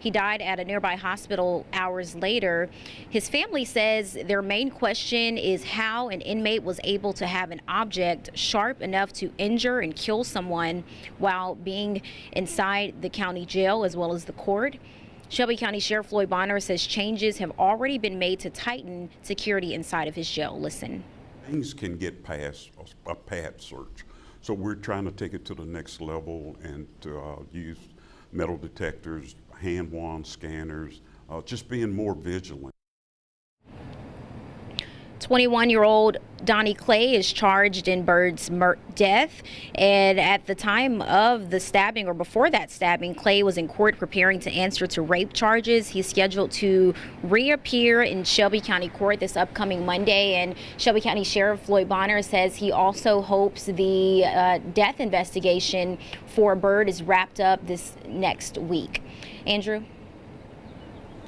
He died at a nearby hospital hours later. His family says their main question is how an inmate was able to have an object sharp enough to injure and kill someone while being inside the county jail as well as the court. Shelby County Sheriff Floyd Bonner says changes have already been made to tighten security inside of his jail. Listen. Things can get past a pad search. So we're trying to take it to the next level and to use metal detectors, hand wand scanners, just being more vigilant. 21-year-old Donnie Clay is charged in Bird's death, and at the time of the stabbing, or before that stabbing, Clay was in court preparing to answer to rape charges. He's scheduled to reappear in Shelby County Court this upcoming Monday, and Shelby County Sheriff Floyd Bonner says he also hopes the death investigation for Bird is wrapped up this next week. Andrew?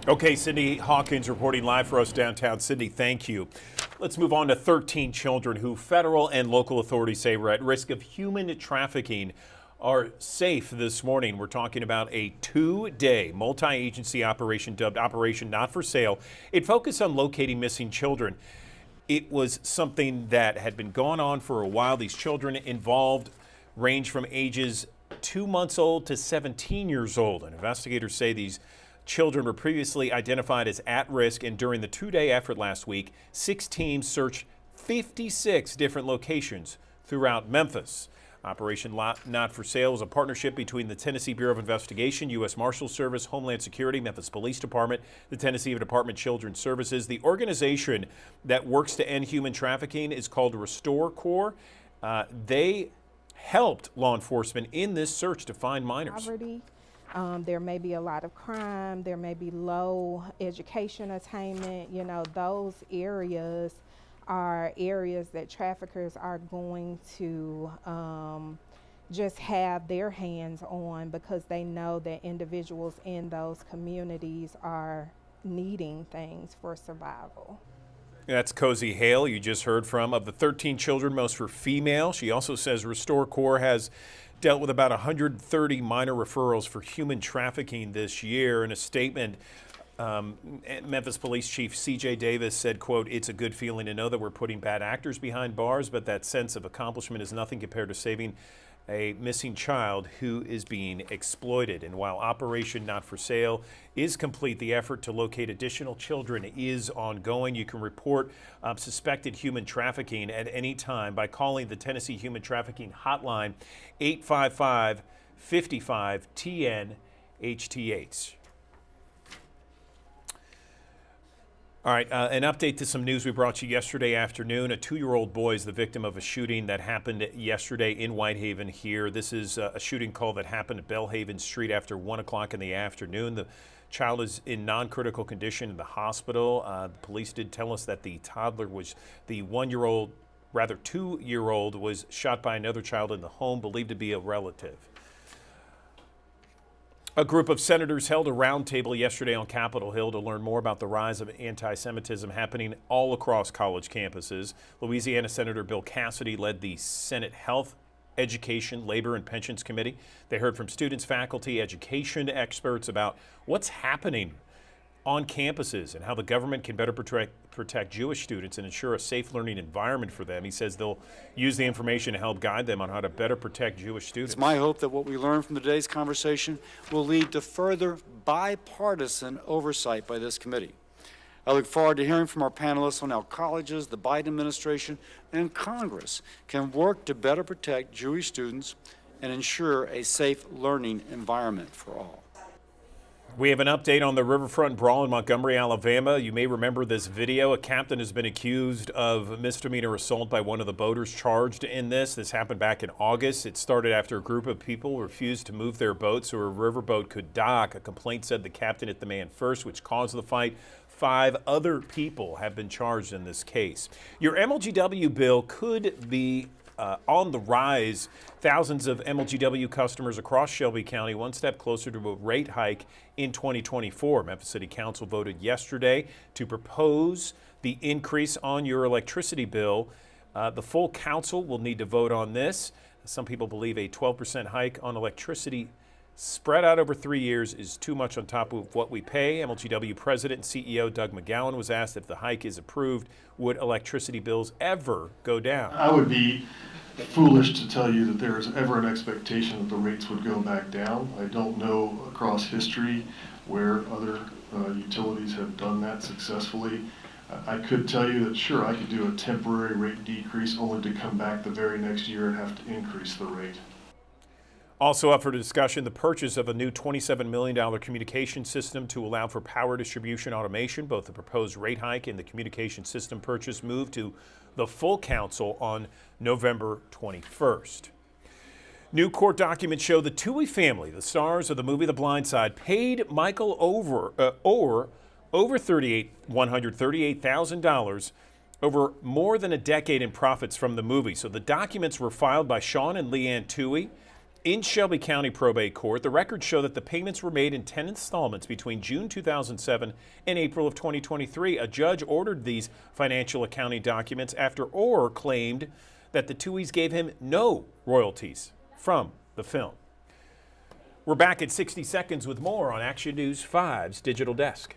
Okay, Cindy Hawkins reporting live for us downtown. Cindy, thank you. Let's move on to 13 children who federal and local authorities say were at risk of human trafficking are safe this morning. We're talking about a 2-day multi-agency operation dubbed Operation Not for Sale. It focused on locating missing children. It was something that had been going on for a while. These children involved range from ages 2 months old to 17 years old. And investigators say these children were previously identified as at risk, and during the 2-day effort last week, 6 teams searched 56 different locations throughout Memphis. Operation Not for Sale is a partnership between the Tennessee Bureau of Investigation, U.S. Marshals Service, Homeland Security, Memphis Police Department, the Tennessee Department of Children's Services. The organization that works to end human trafficking is called Restore Corps. They helped law enforcement in this search to find minors. There may be a lot of crime, there may be low education attainment. You know, those areas are areas that traffickers are going to just have their hands on, because they know that individuals in those communities are needing things for survival. That's Cozy Hale, you just heard from. Of the 13 children, most were female. She also says Restore Corps has dealt with about 130 minor referrals for human trafficking this year. In a statement, Memphis Police Chief C.J. Davis said, quote, "It's a good feeling to know that we're putting bad actors behind bars, but that sense of accomplishment is nothing compared to saving a missing child who is being exploited." And while Operation Not for Sale is complete, the effort to locate additional children is ongoing. You can report suspected human trafficking at any time by calling the Tennessee Human Trafficking Hotline, 855-55-TN-HTH. All right, an update to some news we brought you yesterday afternoon. A 2-year-old boy is the victim of a shooting that happened yesterday in Whitehaven here. This is a shooting call that happened at Belhaven Street after 1 o'clock in the afternoon. The child is in non-critical condition in the hospital. The police did tell us that the toddler was the 2-year-old was shot by another child in the home, believed to be a relative. A group of senators held a roundtable yesterday on Capitol Hill to learn more about the rise of anti-Semitism happening all across college campuses. Louisiana Senator Bill Cassidy led the Senate Health, Education, Labor, and Pensions Committee. They heard from students, faculty, education experts about what's happening on campuses and how the government can better protect Jewish students and ensure a safe learning environment for them. He says they'll use the information to help guide them on how to better protect Jewish students. It's my hope that what we learn from today's conversation will lead to further bipartisan oversight by this committee. I look forward to hearing from our panelists on how colleges, the Biden administration, and Congress can work to better protect Jewish students and ensure a safe learning environment for all. We have an update on the Riverfront Brawl in Montgomery, Alabama. You may remember this video. A captain has been accused of misdemeanor assault by one of the boaters charged in this. This happened back in August. It started after a group of people refused to move their boat so a riverboat could dock. A complaint said the captain hit the man first, which caused the fight. 5 other people have been charged in this case. Your MLGW bill could be on the rise. Thousands of MLGW customers across Shelby County one step closer to a rate hike in 2024. Memphis City Council voted yesterday to propose the increase on your electricity bill. The full council will need to vote on this. Some people believe a 12% hike on electricity spread out over 3 years is too much on top of what we pay. MLGW President and CEO Doug McGowan was asked if the hike is approved, would electricity bills ever go down? I would be foolish to tell you that there is ever an expectation that the rates would go back down. I don't know across history where other utilities have done that successfully. I could tell you that sure, I could do a temporary rate decrease only to come back the very next year and have to increase the rate. Also up for discussion, the purchase of a new $27 million communication system to allow for power distribution automation. Both the proposed rate hike and the communication system purchase moved to the full council on November 21st. New court documents show the Tuohy family, the stars of the movie The Blind Side, paid Michael over $138,000 over more than a decade in profits from the movie. So the documents were filed by Sean and Leanne Tuohy in Shelby County Probate Court. The records show that the payments were made in 10 installments between June 2007 and April of 2023. A judge ordered these financial accounting documents after Orr claimed that the Tuohys gave him no royalties from the film. We're back in 60 seconds with more on Action News 5's Digital Desk.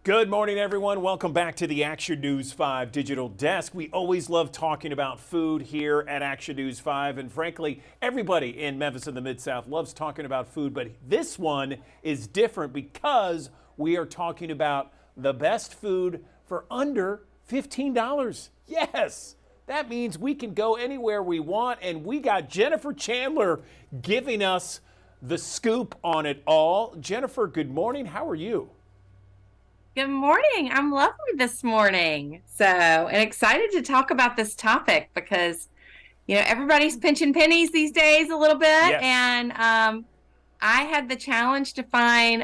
Good morning, everyone. Welcome back to the Action News 5 Digital Desk. We always love talking about food here at Action News 5, and frankly, everybody in Memphis and the Mid-South loves talking about food, but this one is different because we are talking about the best food for under $15. Yes, that means we can go anywhere we want, and we got Jennifer Chandler giving us the scoop on it all. Jennifer, good morning. How are you? Good morning. I'm lovely this morning. And excited to talk about this topic because, everybody's pinching pennies these days a little bit. Yes. And I had the challenge to find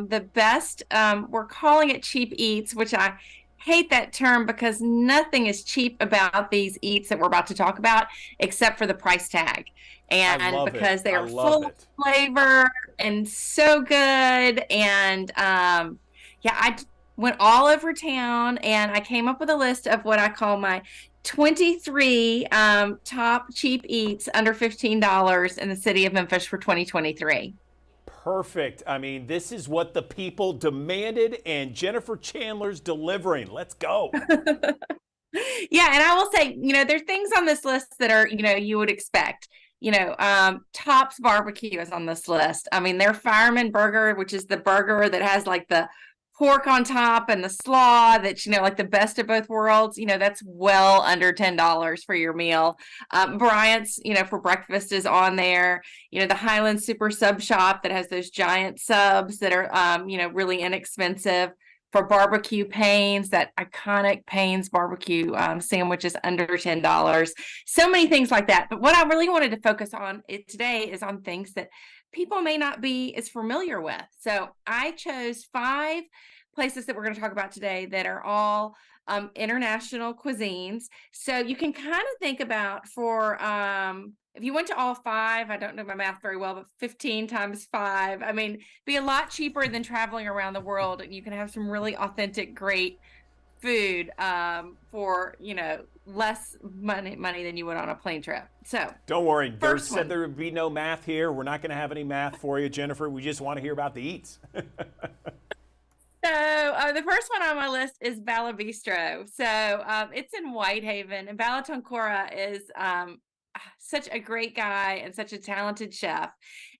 the best, we're calling it cheap eats, which I hate that term because nothing is cheap about these eats that we're about to talk about except for the price tag. And because they are full of flavor and so good. And I went all over town and I came up with a list of what I call my 23 top cheap eats under $15 in the city of Memphis for 2023. Perfect. I mean, this is what the people demanded, and Jennifer Chandler's delivering. Let's go. Yeah, and I will say, there are things on this list that are, you would expect. Tops Barbecue is on this list. I mean, their Fireman Burger, which is the burger that has like the pork on top and the slaw that's, like the best of both worlds, that's well under $10 for your meal. Bryant's, for breakfast is on there. The Highland Super Sub Shop that has those giant subs that are, really inexpensive. For barbecue, Payne's, that iconic Payne's barbecue sandwich is under $10. So many things like that. But what I really wanted to focus on today is on things that people may not be as familiar with. So I chose 5 places that we're going to talk about today that are all international cuisines. So you can kind of think about for, if you went to all 5, I don't know my math very well, but 15 times 5, I mean, be a lot cheaper than traveling around the world. And you can have some really authentic, great food for, less money than you would on a plane trip. So don't worry. Dirk said one. there would be no math here. We're not going to have any math for you, Jennifer. We just want to hear about the eats. So the first one on my list is Bala Bistro. So it's in Whitehaven, and Bala Tonkora is, such a great guy and such a talented chef.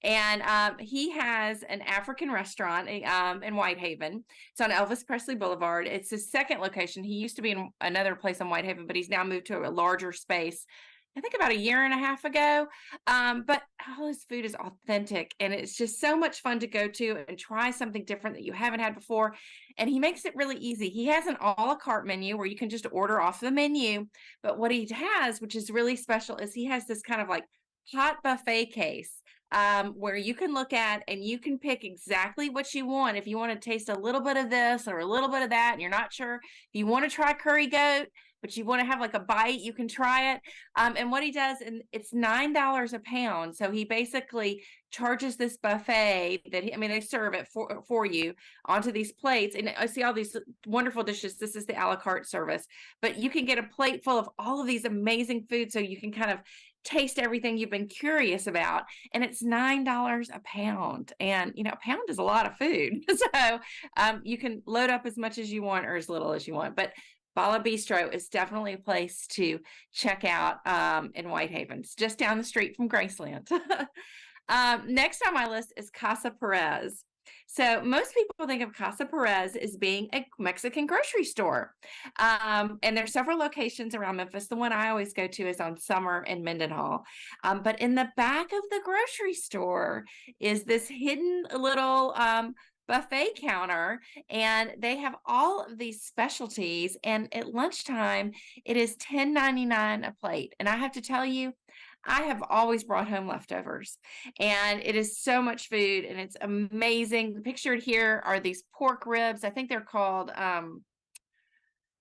And he has an African restaurant in Whitehaven. It's on Elvis Presley Boulevard. It's his second location. He used to be in another place on Whitehaven, but he's now moved to a larger space, I think about a year and a half ago. But all his food is authentic, and it's just so much fun to go to and try something different that you haven't had before. And he makes it really easy. He has an a la carte menu where you can just order off the menu. But what he has, which is really special, is he has this kind of like hot buffet case where you can look at and you can pick exactly what you want. If you want to taste a little bit of this or a little bit of that, and you're not sure, if you want to try curry goat, but you want to have like a bite, you can try it. And what he does, and it's $9 a pound. So he basically charges this buffet that they serve it for you onto these plates. And I see all these wonderful dishes. This is the a la carte service, but you can get a plate full of all of these amazing foods. So you can kind of taste everything you've been curious about. And it's $9 a pound. And, a pound is a lot of food. So you can load up as much as you want or as little as you want. But Bala Bistro is definitely a place to check out in Whitehaven. It's just down the street from Graceland. Next on my list is Casa Perez. So most people think of Casa Perez as being a Mexican grocery store. And there's several locations around Memphis. The one I always go to is on Summer and Mendenhall. But in the back of the grocery store is this hidden little buffet counter, and they have all of these specialties, and at lunchtime it is $10.99 a plate. And I have to tell you, I have always brought home leftovers, and it is so much food, and it's amazing. Pictured here are these pork ribs. I think they're called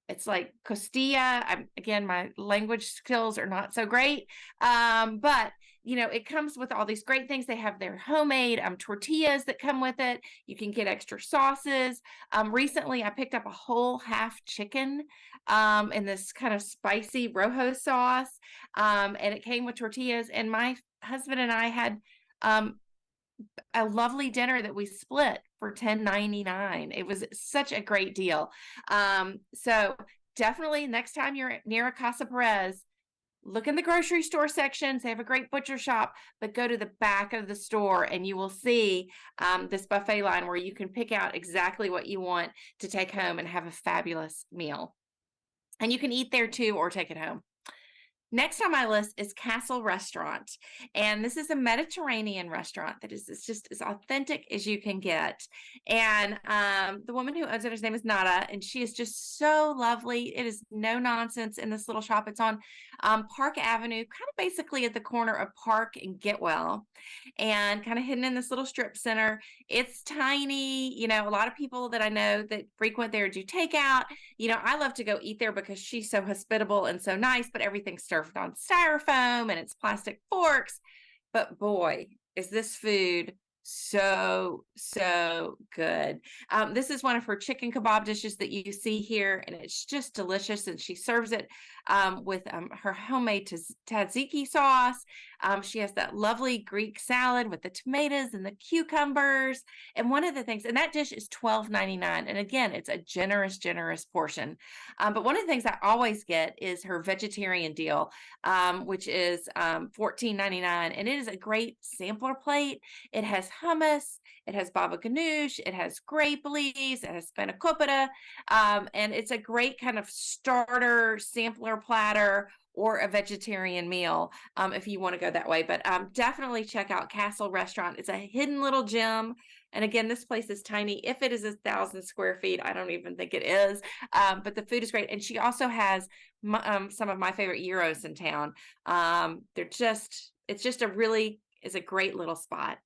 it's like costilla. Again, my language skills are not so great. But it comes with all these great things. They have their homemade tortillas that come with it. You can get extra sauces. Recently, I picked up a whole half chicken in this kind of spicy rojo sauce. And it came with tortillas. And my husband and I had a lovely dinner that we split for $10.99. It was such a great deal. So definitely next time you're near a Casa Perez, look in the grocery store sections. They have a great butcher shop, but go to the back of the store and you will see this buffet line where you can pick out exactly what you want to take home and have a fabulous meal. And you can eat there too or take it home. Next on my list is Castle Restaurant. And this is a Mediterranean restaurant that is just as authentic as you can get. And the woman who owns it, her name is Nada, and she is just so lovely. It is no nonsense in this little shop. It's on Park Avenue, kind of basically at the corner of Park and Getwell, and kind of hidden in this little strip center. It's tiny. A lot of people that I know that frequent there do takeout. I love to go eat there because she's so hospitable and so nice, but everything's served on styrofoam and it's plastic forks. But boy, is this food so good. This is one of her chicken kebab dishes that you see here, and it's just delicious. And she serves it with her homemade tzatziki sauce. She has that lovely Greek salad with the tomatoes and the cucumbers. And one of the things, and that dish is $12.99. And again, it's a generous portion. But one of the things I always get is her vegetarian deal, which is $14.99. And it is a great sampler plate. It has hummus, it has baba ganoush, it has grape leaves, it has spanakopita, and it's a great kind of starter sampler platter or a vegetarian meal if you want to go that way. But definitely check out Castle Restaurant. It's a hidden little gem. And again, this place is tiny. If it is 1,000 square feet, I don't even think it is. But the food is great. And she also has some of my favorite gyros in town. It's a great little spot.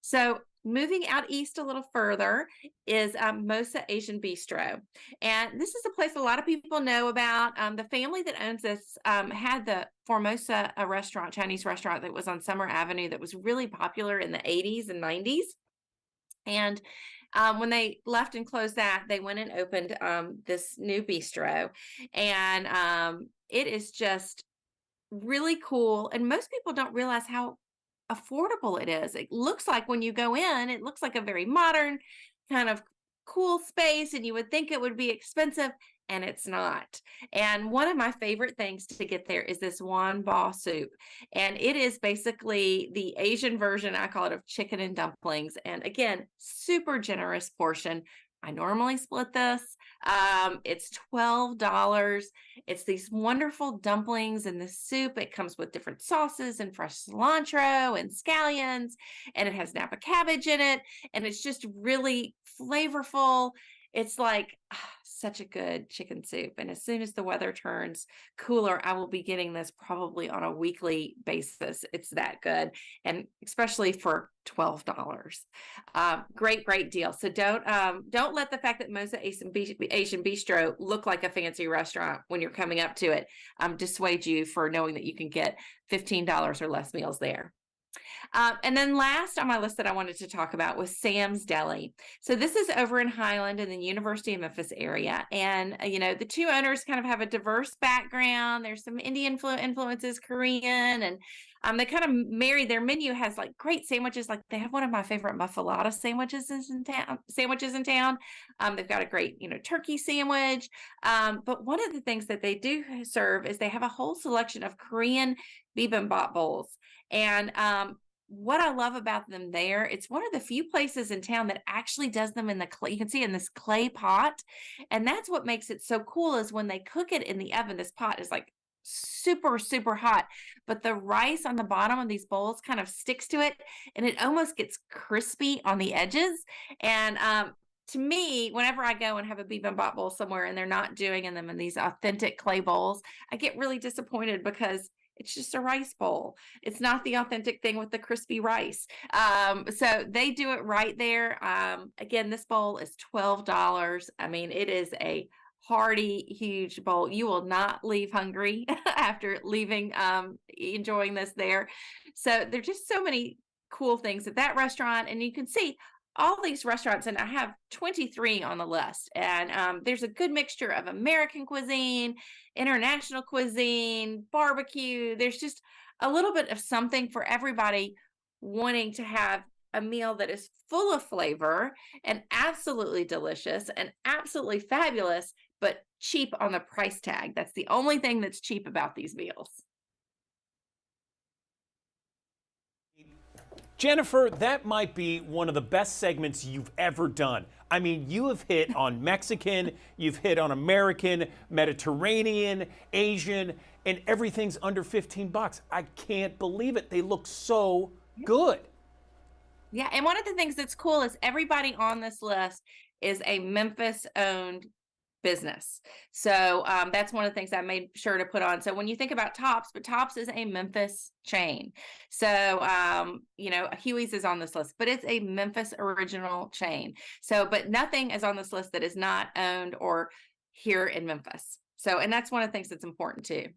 So moving out east a little further is Mosa Asian Bistro. And this is a place a lot of people know about. The family that owns this had the Formosa restaurant, Chinese restaurant that was on Summer Avenue that was really popular in the 80s and 90s. And when they left and closed that, they went and opened this new bistro. And it is just really cool. And most people don't realize how affordable it is. It looks like when you go in, it looks like a very modern kind of cool space and you would think it would be expensive, and it's not. And one of my favorite things to get there is this wan ba soup. And it is basically the Asian version, I call it, of chicken and dumplings. And again, super generous portion. I normally split this. It's $12. It's these wonderful dumplings and the soup. It comes with different sauces and fresh cilantro and scallions, and it has Napa cabbage in it. And it's just really flavorful. It's like such a good chicken soup. And as soon as the weather turns cooler, I will be getting this probably on a weekly basis. It's that good. And especially for $12. Great deal. So don't let the fact that Mosa Asian Bistro look like a fancy restaurant when you're coming up to it dissuade you for knowing that you can get $15 or less meals there. And then last on my list that I wanted to talk about was Sam's Deli. So this is over in Highland in the University of Memphis area. And, the two owners kind of have a diverse background. There's some Indian influences, Korean, and they kind of marry. Their menu has like great sandwiches. Like they have one of my favorite muffalata sandwiches in town. They've got a great, turkey sandwich. But one of the things that they do serve is they have a whole selection of Korean bibimbap bowls. And what I love about them there, it's one of the few places in town that actually does them in the clay. You can see in this clay pot. And that's what makes it so cool is when they cook it in the oven, this pot is like super, super hot, but the rice on the bottom of these bowls kind of sticks to it and it almost gets crispy on the edges. And to me, whenever I go and have a bibimbap bowl somewhere and they're not doing them in these authentic clay bowls, I get really disappointed because it's just a rice bowl. It's not the authentic thing with the crispy rice. So they do it right there. Again, this bowl is $12. I mean, it is a hearty, huge bowl. You will not leave hungry after leaving, enjoying this there. So there's just so many cool things at that restaurant. And you can see all these restaurants, and I have 23 on the list. And there's a good mixture of American cuisine, international cuisine, barbecue. There's just a little bit of something for everybody wanting to have a meal that is full of flavor and absolutely delicious and absolutely fabulous, but cheap on the price tag. That's the only thing that's cheap about these meals. Jennifer, that might be one of the best segments you've ever done. I mean, you have hit on Mexican, you've hit on American, Mediterranean, Asian, and everything's under $15. I can't believe it. They look so good. Yeah, and one of the things that's cool is everybody on this list is a Memphis-owned business. So that's one of the things I made sure to put on. So when you think about Tops, but Tops is a Memphis chain. So, Huey's is on this list, but it's a Memphis original chain. So, but nothing is on this list that is not owned or here in Memphis. So, and that's one of the things that's important too.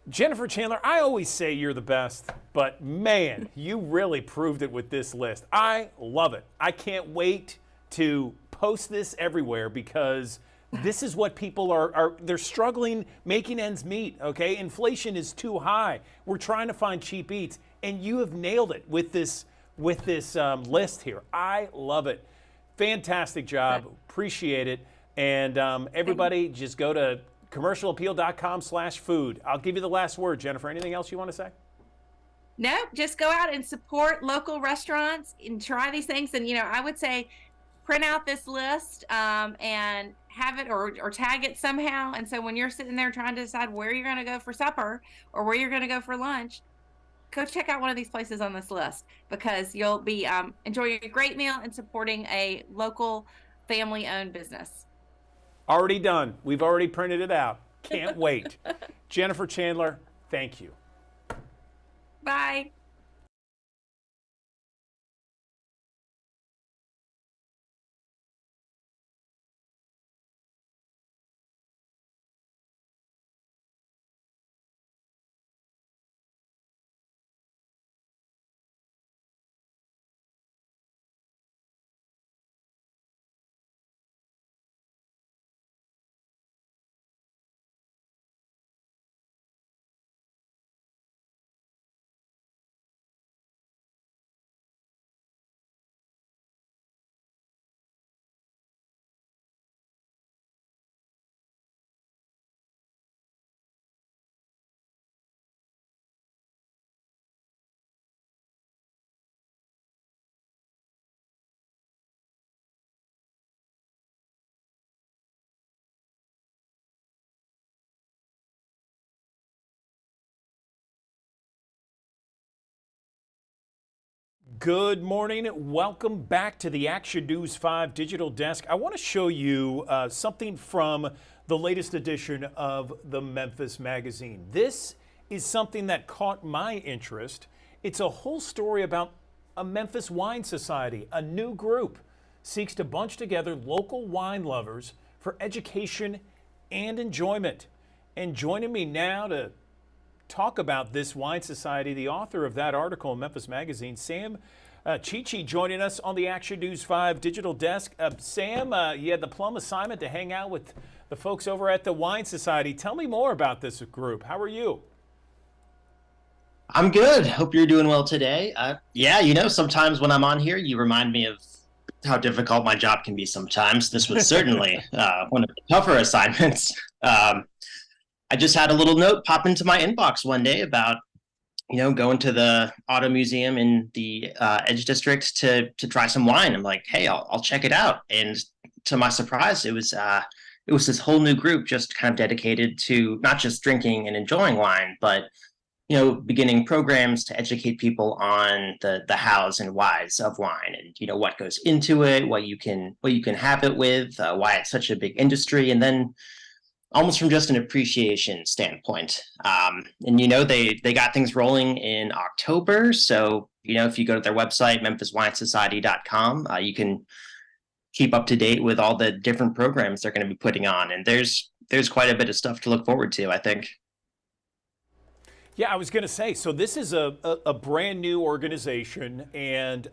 Jennifer Chandler, I always say you're the best, but man, you really proved it with this list. I love it. I can't wait to post this everywhere because this is what people they're struggling making ends meet, okay? Inflation is too high. We're trying to find cheap eats, and you have nailed it with this list here. I love it. Fantastic job. Appreciate it. And everybody just go to commercialappeal.com/food. I'll give you the last word, Jennifer. Anything else you want to say? No, just go out and support local restaurants and try these things. And, I would say print out this list and have it or tag it somehow. And so when you're sitting there trying to decide where you're going to go for supper or where you're going to go for lunch, go check out one of these places on this list because you'll be enjoying a great meal and supporting a local family-owned business. Already done. We've already printed it out. Can't wait. Jennifer Chandler, thank you. Bye. Good morning. Welcome back to the Action News 5 digital desk. I want to show you something from the latest edition of the Memphis Magazine. This is something that caught my interest. It's a whole story about a Memphis Wine Society, a new group seeks to bunch together local wine lovers for education and enjoyment. And joining me now to talk about this wine society, the author of that article in Memphis Magazine, Sam Chichi, joining us on the Action News 5 digital desk. Sam, you had the plum assignment to hang out with the folks over at the Wine Society. Tell me more about this group. How are you? I'm good. Hope you're doing well today. Yeah, sometimes when I'm on here, you remind me of how difficult my job can be sometimes. This was certainly one of the tougher assignments. I just had a little note pop into my inbox one day about, going to the auto museum in the Edge District to try some wine. I'm like, hey, I'll check it out. And to my surprise, it was this whole new group just kind of dedicated to not just drinking and enjoying wine, but beginning programs to educate people on the hows and whys of wine, and what goes into it, what you can have it with, why it's such a big industry, and then almost from just an appreciation standpoint. And they got things rolling in October. So if you go to their website, memphiswinesociety.com, you can keep up to date with all the different programs they're going to be putting on, and there's quite a bit of stuff to look forward to, I think. Yeah, I was going to say, so this is a brand new organization, and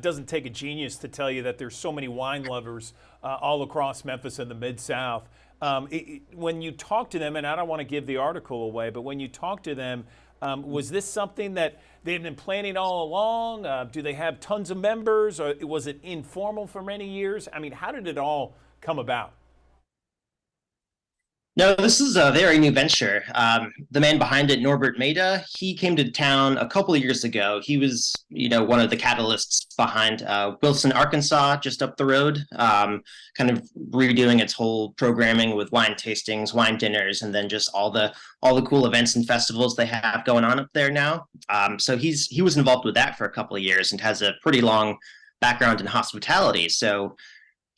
doesn't take a genius to tell you that there's so many wine lovers all across Memphis and the Mid-South. When you talk to them, and I don't want to give the article away, but when you talk to them, was this something that they've been planning all along? Do they have tons of members, or was it informal for many years? I mean, how did it all come about? No, this is a very new venture. The man behind it, Norbert Maida, he came to town a couple of years ago. He was, one of the catalysts behind Wilson, Arkansas, just up the road, kind of redoing its whole programming with wine tastings, wine dinners, and then just all the cool events and festivals they have going on up there now. So he was involved with that for a couple of years and has a pretty long background in hospitality. So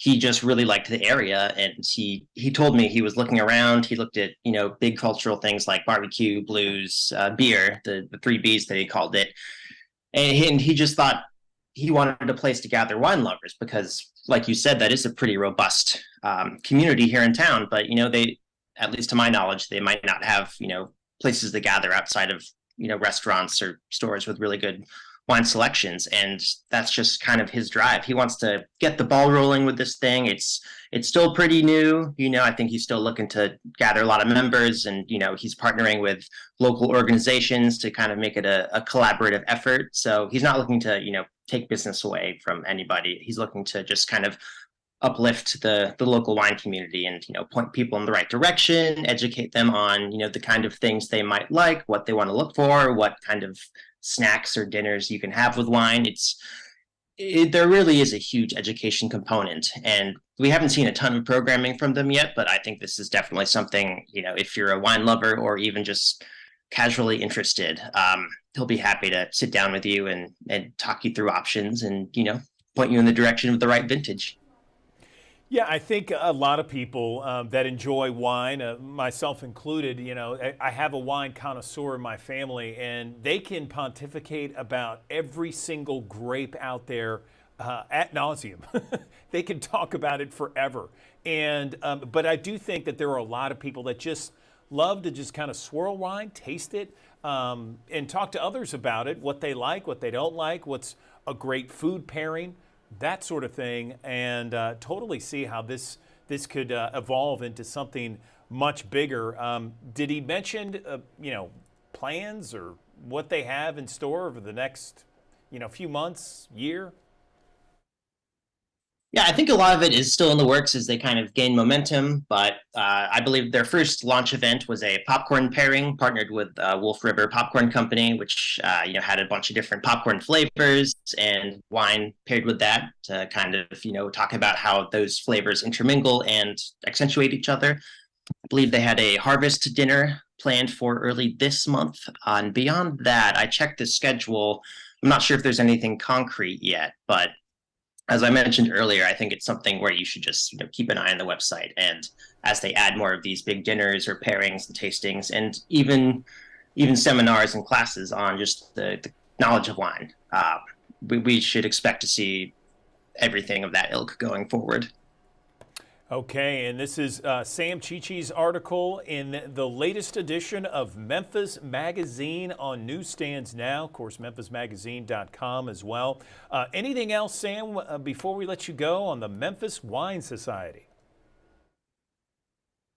he just really liked the area, and he told me he was looking around. He looked at, big cultural things like barbecue, blues, beer, the 3 Bs that he called it. And he just thought he wanted a place to gather wine lovers because, like you said, that is a pretty robust community here in town. But, they, at least to my knowledge, they might not have, places to gather outside of, restaurants or stores with really good wine selections, and that's just kind of his drive. He wants to get the ball rolling with this thing. It's still pretty new. I think he's still looking to gather a lot of members, and he's partnering with local organizations to kind of make it a collaborative effort. So he's not looking to take business away from anybody. He's looking to just kind of uplift the local wine community and point people in the right direction, educate them on the kind of things they might like, what they want to look for, what kind of snacks or dinners you can have with wine. There really is a huge education component, and we haven't seen a ton of programming from them yet, but I think this is definitely something, if you're a wine lover or even just casually interested, he'll be happy to sit down with you and talk you through options and, point you in the direction of the right vintage. Yeah, I think a lot of people that enjoy wine, myself included, I have a wine connoisseur in my family, and they can pontificate about every single grape out there ad nauseum. They can talk about it forever. And but I do think that there are a lot of people that just love to just kind of swirl wine, taste it, and talk to others about it, what they like, what they don't like, what's a great food pairing, that sort of thing, and totally see how this could evolve into something much bigger. Did he mention, plans or what they have in store over the next, few months, year? Yeah, I think a lot of it is still in the works as they kind of gain momentum, but I believe their first launch event was a popcorn pairing partnered with Wolf River Popcorn Company, which had a bunch of different popcorn flavors and wine paired with that to kind of talk about how those flavors intermingle and accentuate each other. I believe they had a harvest dinner planned for early this month. And beyond that, I checked the schedule. I'm not sure if there's anything concrete yet, but as I mentioned earlier, I think it's something where you should just keep an eye on the website. And as they add more of these big dinners or pairings and tastings, and even seminars and classes on just the knowledge of wine, we should expect to see everything of that ilk going forward. Okay, and this is Sam Chichi's article in the latest edition of Memphis Magazine on newsstands now. Of course, memphismagazine.com as well. Anything else, Sam, before we let you go on the Memphis Wine Society?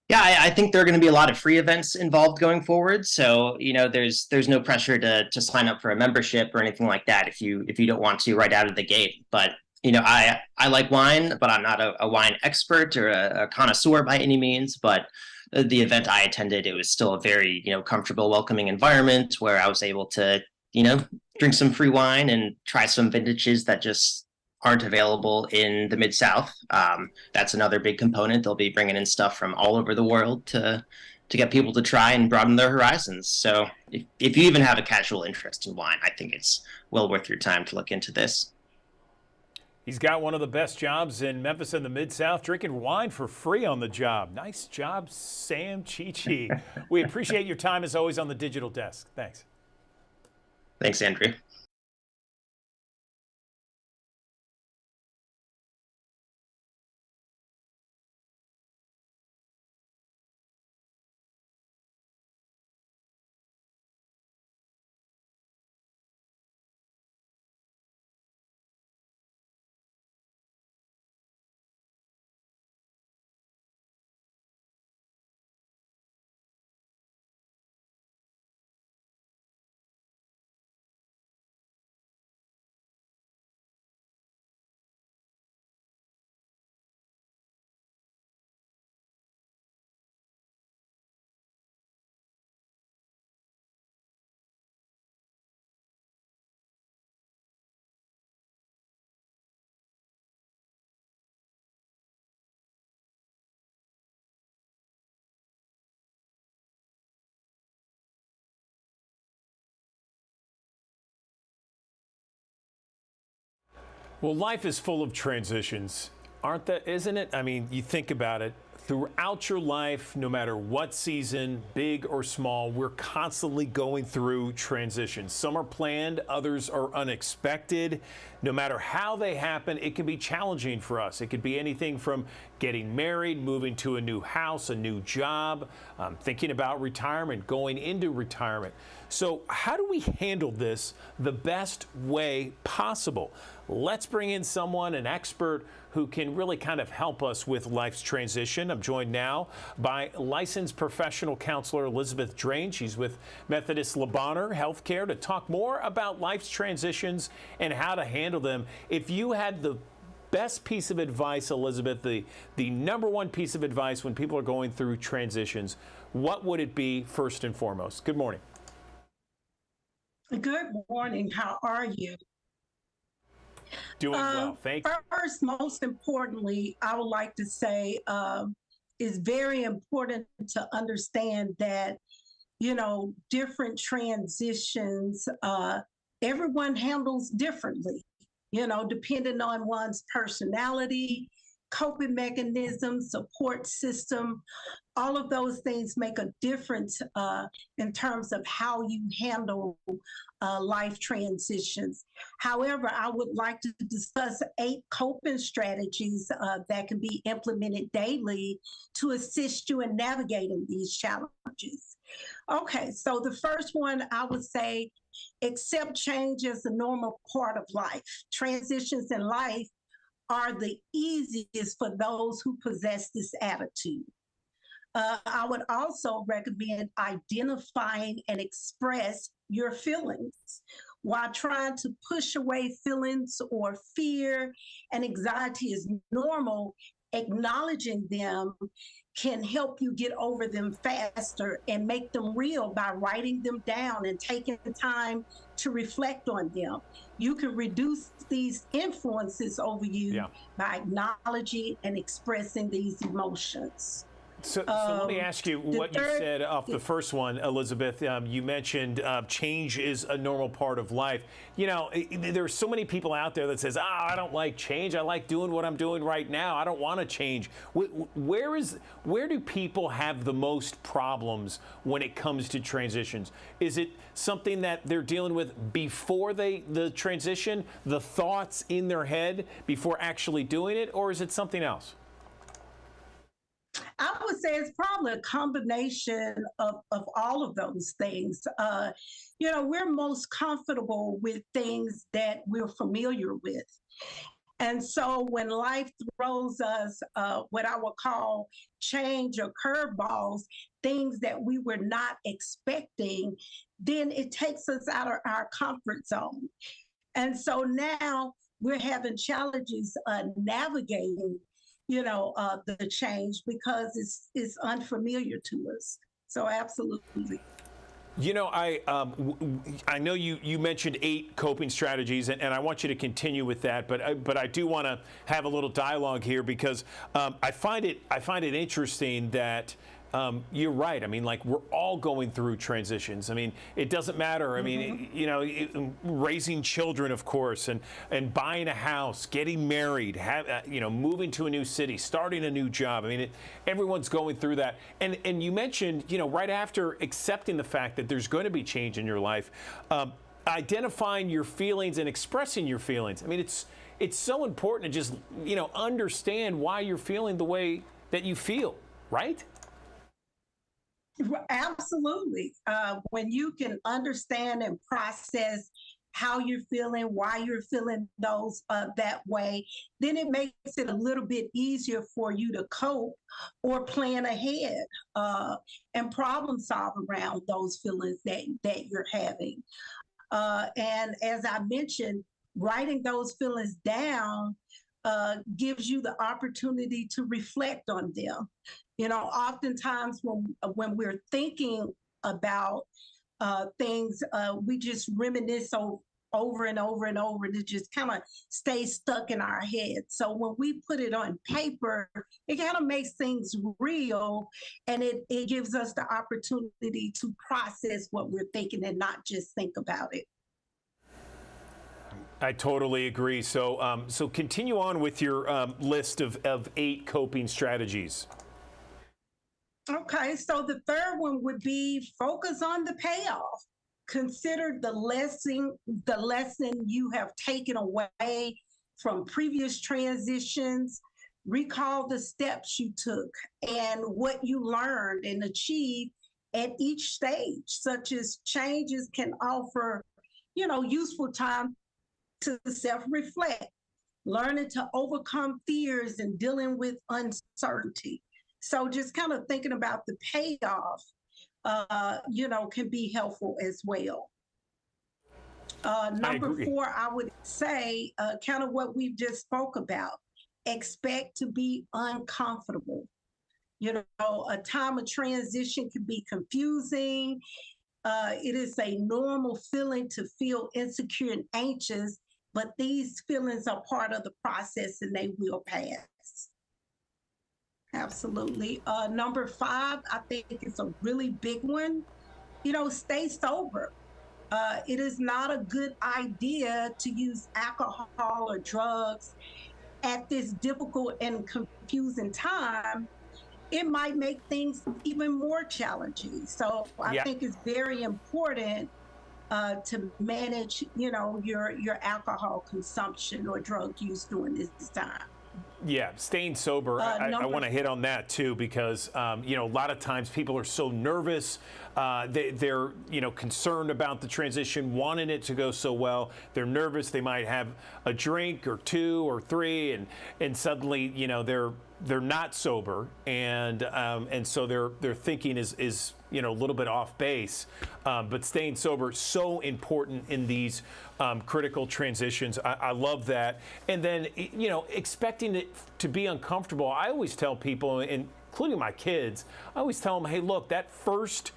Yeah, I think there are going to be a lot of free events involved going forward. So, there's no pressure to sign up for a membership or anything like that if you don't want to right out of the gate. But I like wine, but I'm not a wine expert or a connoisseur by any means. But the event I attended, it was still a very, comfortable, welcoming environment where I was able to, drink some free wine and try some vintages that just aren't available in the Mid-South. That's another big component. They'll be bringing in stuff from all over the world to get people to try and broaden their horizons. So if you even have a casual interest in wine, I think it's well worth your time to look into this. He's got one of the best jobs in Memphis and the Mid-South, drinking wine for free on the job. Nice job, Sam Chichi. We appreciate your time, as always, on the digital desk. Thanks. Thanks, Andrew. Well, life is full of transitions, isn't it? I mean, you think about it. Throughout your life, no matter what season, big or small, we're constantly going through transitions. Some are planned, others are unexpected. No matter how they happen, it can be challenging for us. It could be anything from getting married, moving to a new house, a new job, thinking about retirement, going into retirement. So how do we handle this the best way possible? Let's bring in someone, an expert, who can really kind of help us with life's transition. I'm joined now by licensed professional counselor Elizabeth Drain. She's with Methodist Le Bonheur Healthcare to talk more about life's transitions and how to handle them. If you had the best piece of advice, Elizabeth, the number one piece of advice when people are going through transitions, what would it be first and foremost? Good morning. Good morning. How are you? Doing well, thank you. First, most importantly, I would like to say it's very important to understand that, different transitions, everyone handles differently, depending on one's personality, coping mechanism, support system. All of those things make a difference in terms of how you handle life transitions. However, I would like to discuss 8 coping strategies that can be implemented daily to assist you in navigating these challenges. Okay, so the first one I would say, accept change as a normal part of life. Transitions in life are the easiest for those who possess this attitude. I would also recommend identifying and express your feelings. While trying to push away feelings or fear and anxiety is normal, acknowledging them can help you get over them faster and make them real by writing them down and taking the time to reflect on them. You can reduce these influences over you by acknowledging and expressing these emotions. So let me ask you what you said off the first one, Elizabeth. You mentioned change is a normal part of life. You know, there's so many people out there that says, I don't like change. I like doing what I'm doing right now. I don't want to change. Where do people have the most problems when it comes to transitions? Is it something that they're dealing with before the transition, the thoughts in their head before actually doing it, or is it something else? I would say it's probably a combination of all of those things. You know, we're most comfortable with things that we're familiar with. And so when life throws us what I would call change or curveballs, things that we were not expecting, then it takes us out of our comfort zone. And so now we're having challenges navigating the change because it's unfamiliar to us. So absolutely. You know, I know you mentioned 8 coping strategies, and I want you to continue with that. But I do want to have a little dialogue here because I find it interesting that. You're right. I mean, like, we're all going through transitions. I mean, it doesn't matter. I mean, you know, raising children, of course, and buying a house, getting married, moving to a new city, starting a new job. I mean, everyone's going through that. And you mentioned, you know, right after accepting the fact that there's going to be change in your life, identifying your feelings and expressing your feelings. I mean, it's so important to just, you know, understand why you're feeling the way that you feel, right? Absolutely. When you can understand and process how you're feeling, why you're feeling those that way, then it makes it a little bit easier for you to cope or plan ahead and problem solve around those feelings that you're having. And as I mentioned, writing those feelings down gives you the opportunity to reflect on them. You know, oftentimes when we're thinking about things, we just reminisce over and over and over, and it just kind of stays stuck in our head. So when we put it on paper, it kind of makes things real, and it gives us the opportunity to process what we're thinking and not just think about it. I totally agree. So, so continue on with your list of 8 coping strategies. Okay, so the third one would be focus on the payoff. Consider the lesson you have taken away from previous transitions. Recall the steps you took and what you learned and achieved at each stage, such as changes can offer, you know, useful time to self-reflect, learning to overcome fears and dealing with uncertainty. So just kind of thinking about the payoff, can be helpful as well. Number 4, I would say kind of what we just spoke about. Expect to be uncomfortable. You know, a time of transition can be confusing. It is a normal feeling to feel insecure and anxious, but these feelings are part of the process and they will pass. Absolutely. Number 5, I think it's a really big one. You know, stay sober. It is not a good idea to use alcohol or drugs at this difficult and confusing time. It might make things even more challenging. So I think it's very important to manage, you know, your alcohol consumption or drug use during this time. Yeah, staying sober. I want to hit on that too because you know, a lot of times people are so nervous. They're you know, concerned about the transition, wanting it to go so well. They're nervous. They might have a drink or 2 or 3, and suddenly, you know, they're not sober, and so their thinking is you know, a little bit off base. But staying sober is so important in these critical transitions. I love that. And then, you know, expecting it to be uncomfortable. I always tell people, including my kids, I always tell them, hey, look, that first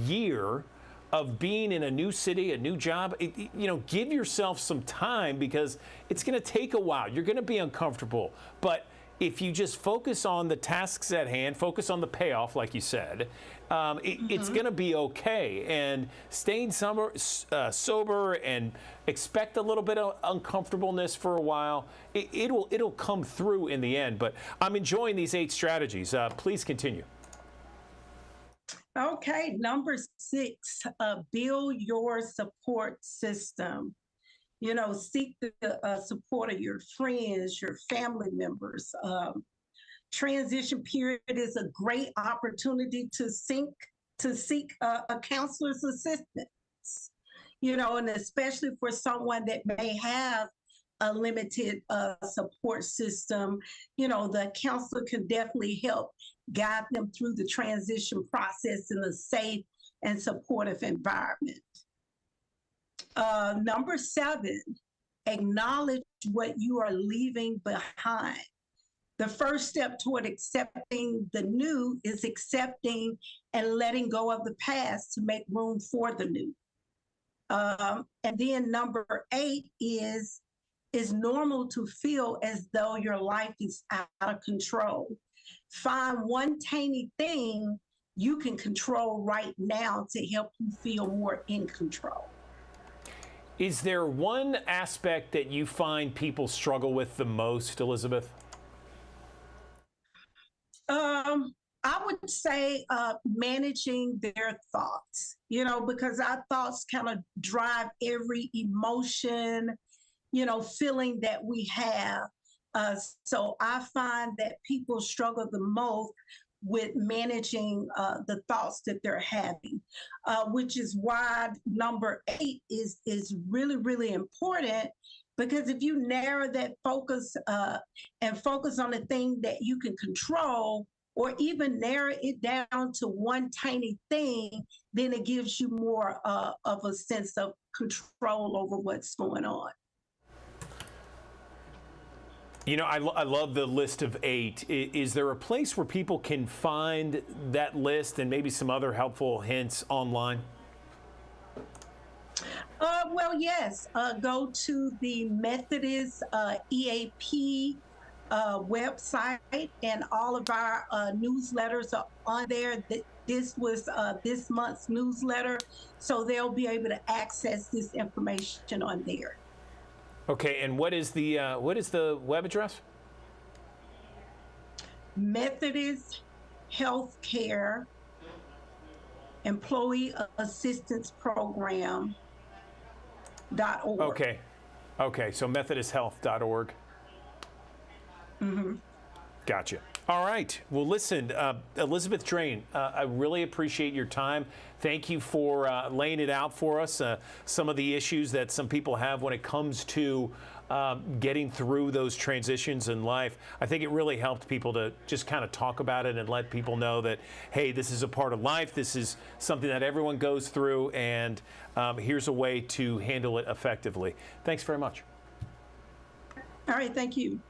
year of being in a new city, a new job, you know, give yourself some time because it's going to take a while. You're going to be uncomfortable, but if you just focus on the tasks at hand, focus on the payoff, like you said, it's going to be okay. And staying sober and expect a little bit of uncomfortableness for a while, it'll come through in the end. But I'm enjoying these 8 strategies. Please continue. Okay, number 6, build your support system. You know, seek the support of your friends, your family members. Transition period is a great opportunity to seek a counselor's assistance. You know, and especially for someone that may have a limited support system, you know, the counselor can definitely help guide them through the transition process in a safe and supportive environment. Number 7, acknowledge what you are leaving behind. The first step toward accepting the new is accepting and letting go of the past to make room for the new. And then number 8 is normal to feel as though your life is out of control. Find one tiny thing you can control right now to help you feel more in control. Is there one aspect that you find people struggle with the most, Elizabeth? I would say managing their thoughts, you know, because our thoughts kind of drive every emotion, you know, feeling that we have. So I find that people struggle the most with managing the thoughts that they're having, which is why number 8 is really, really important. Because if you narrow that focus and focus on the thing that you can control, or even narrow it down to one tiny thing, then it gives you more of a sense of control over what's going on. You know, I love the list of 8. Is there a place where people can find that list and maybe some other helpful hints online? Well, yes. Go to the Methodist EAP website, and all of our newsletters are on there. This was this month's newsletter, so they'll be able to access this information on there. Okay, and what is the web address? Methodist Healthcare Employee Assistance Program.org. Okay, so methodisthealth.org. Gotcha. All right. Well, listen, Elizabeth Drain, I really appreciate your time. Thank you for laying it out for us, some of the issues that some people have when it comes to getting through those transitions in life. I think it really helped people to just kind of talk about it and let people know that, hey, this is a part of life. This is something that everyone goes through, and here's a way to handle it effectively. Thanks very much. All right. Thank you.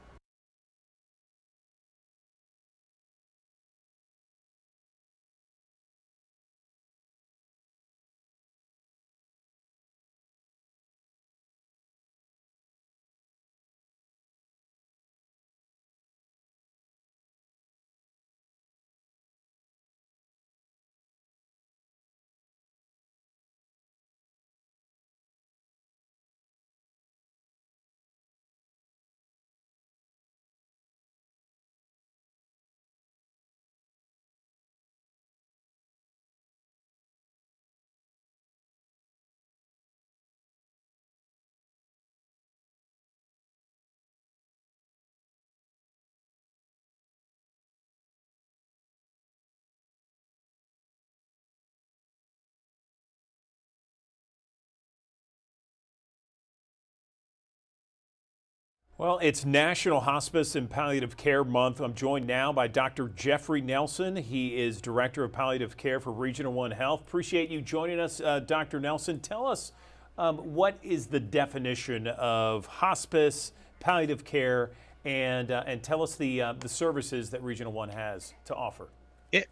Well, it's National Hospice and Palliative Care Month. I'm joined now by Dr. Jeffrey Nelson. He is Director of Palliative Care for Regional One Health. Appreciate you joining us, Dr. Nelson. Tell us what is the definition of hospice, palliative care, and tell us the services that Regional One has to offer. Yeah,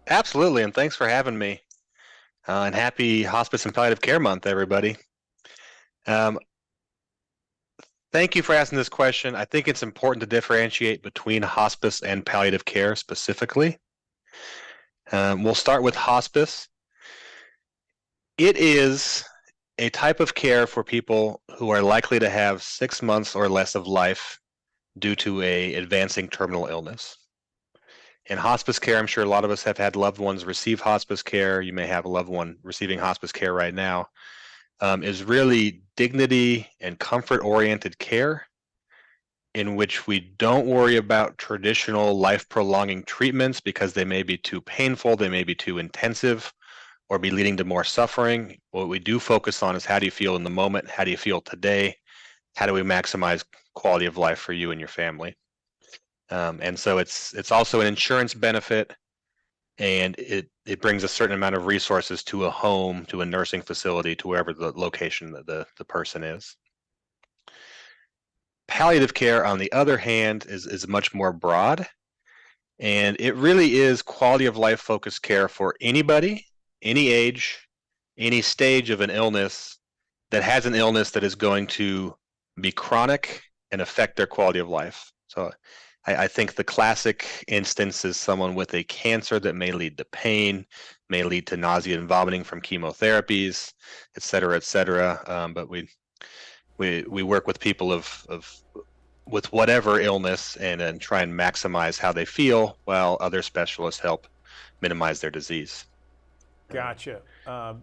absolutely, and thanks for having me. And happy Hospice and Palliative Care Month, everybody. Thank you for asking this question. I think it's important to differentiate between hospice and palliative care specifically. We'll start with hospice. It is a type of care for people who are likely to have 6 months or less of life due to a advancing terminal illness. In hospice care, I'm sure a lot of us have had loved ones receive hospice care. You may have a loved one receiving hospice care right now. Is really dignity and comfort-oriented care in which we don't worry about traditional life-prolonging treatments because they may be too painful, they may be too intensive, or be leading to more suffering. What we do focus on is how do you feel in the moment? How do you feel today? How do we maximize quality of life for you and your family? And so it's also an insurance benefit, and it brings a certain amount of resources to a home, to a nursing facility, to wherever the location that the person is. Palliative care, on the other hand, is much more broad, and it really is quality of life focused care for anybody, any age, any stage of an illness that has an illness that is going to be chronic and affect their quality of life. So I think the classic instance is someone with a cancer that may lead to pain, may lead to nausea and vomiting from chemotherapies, et cetera, et cetera. But we work with people with whatever illness and try and maximize how they feel, while other specialists help minimize their disease. Gotcha.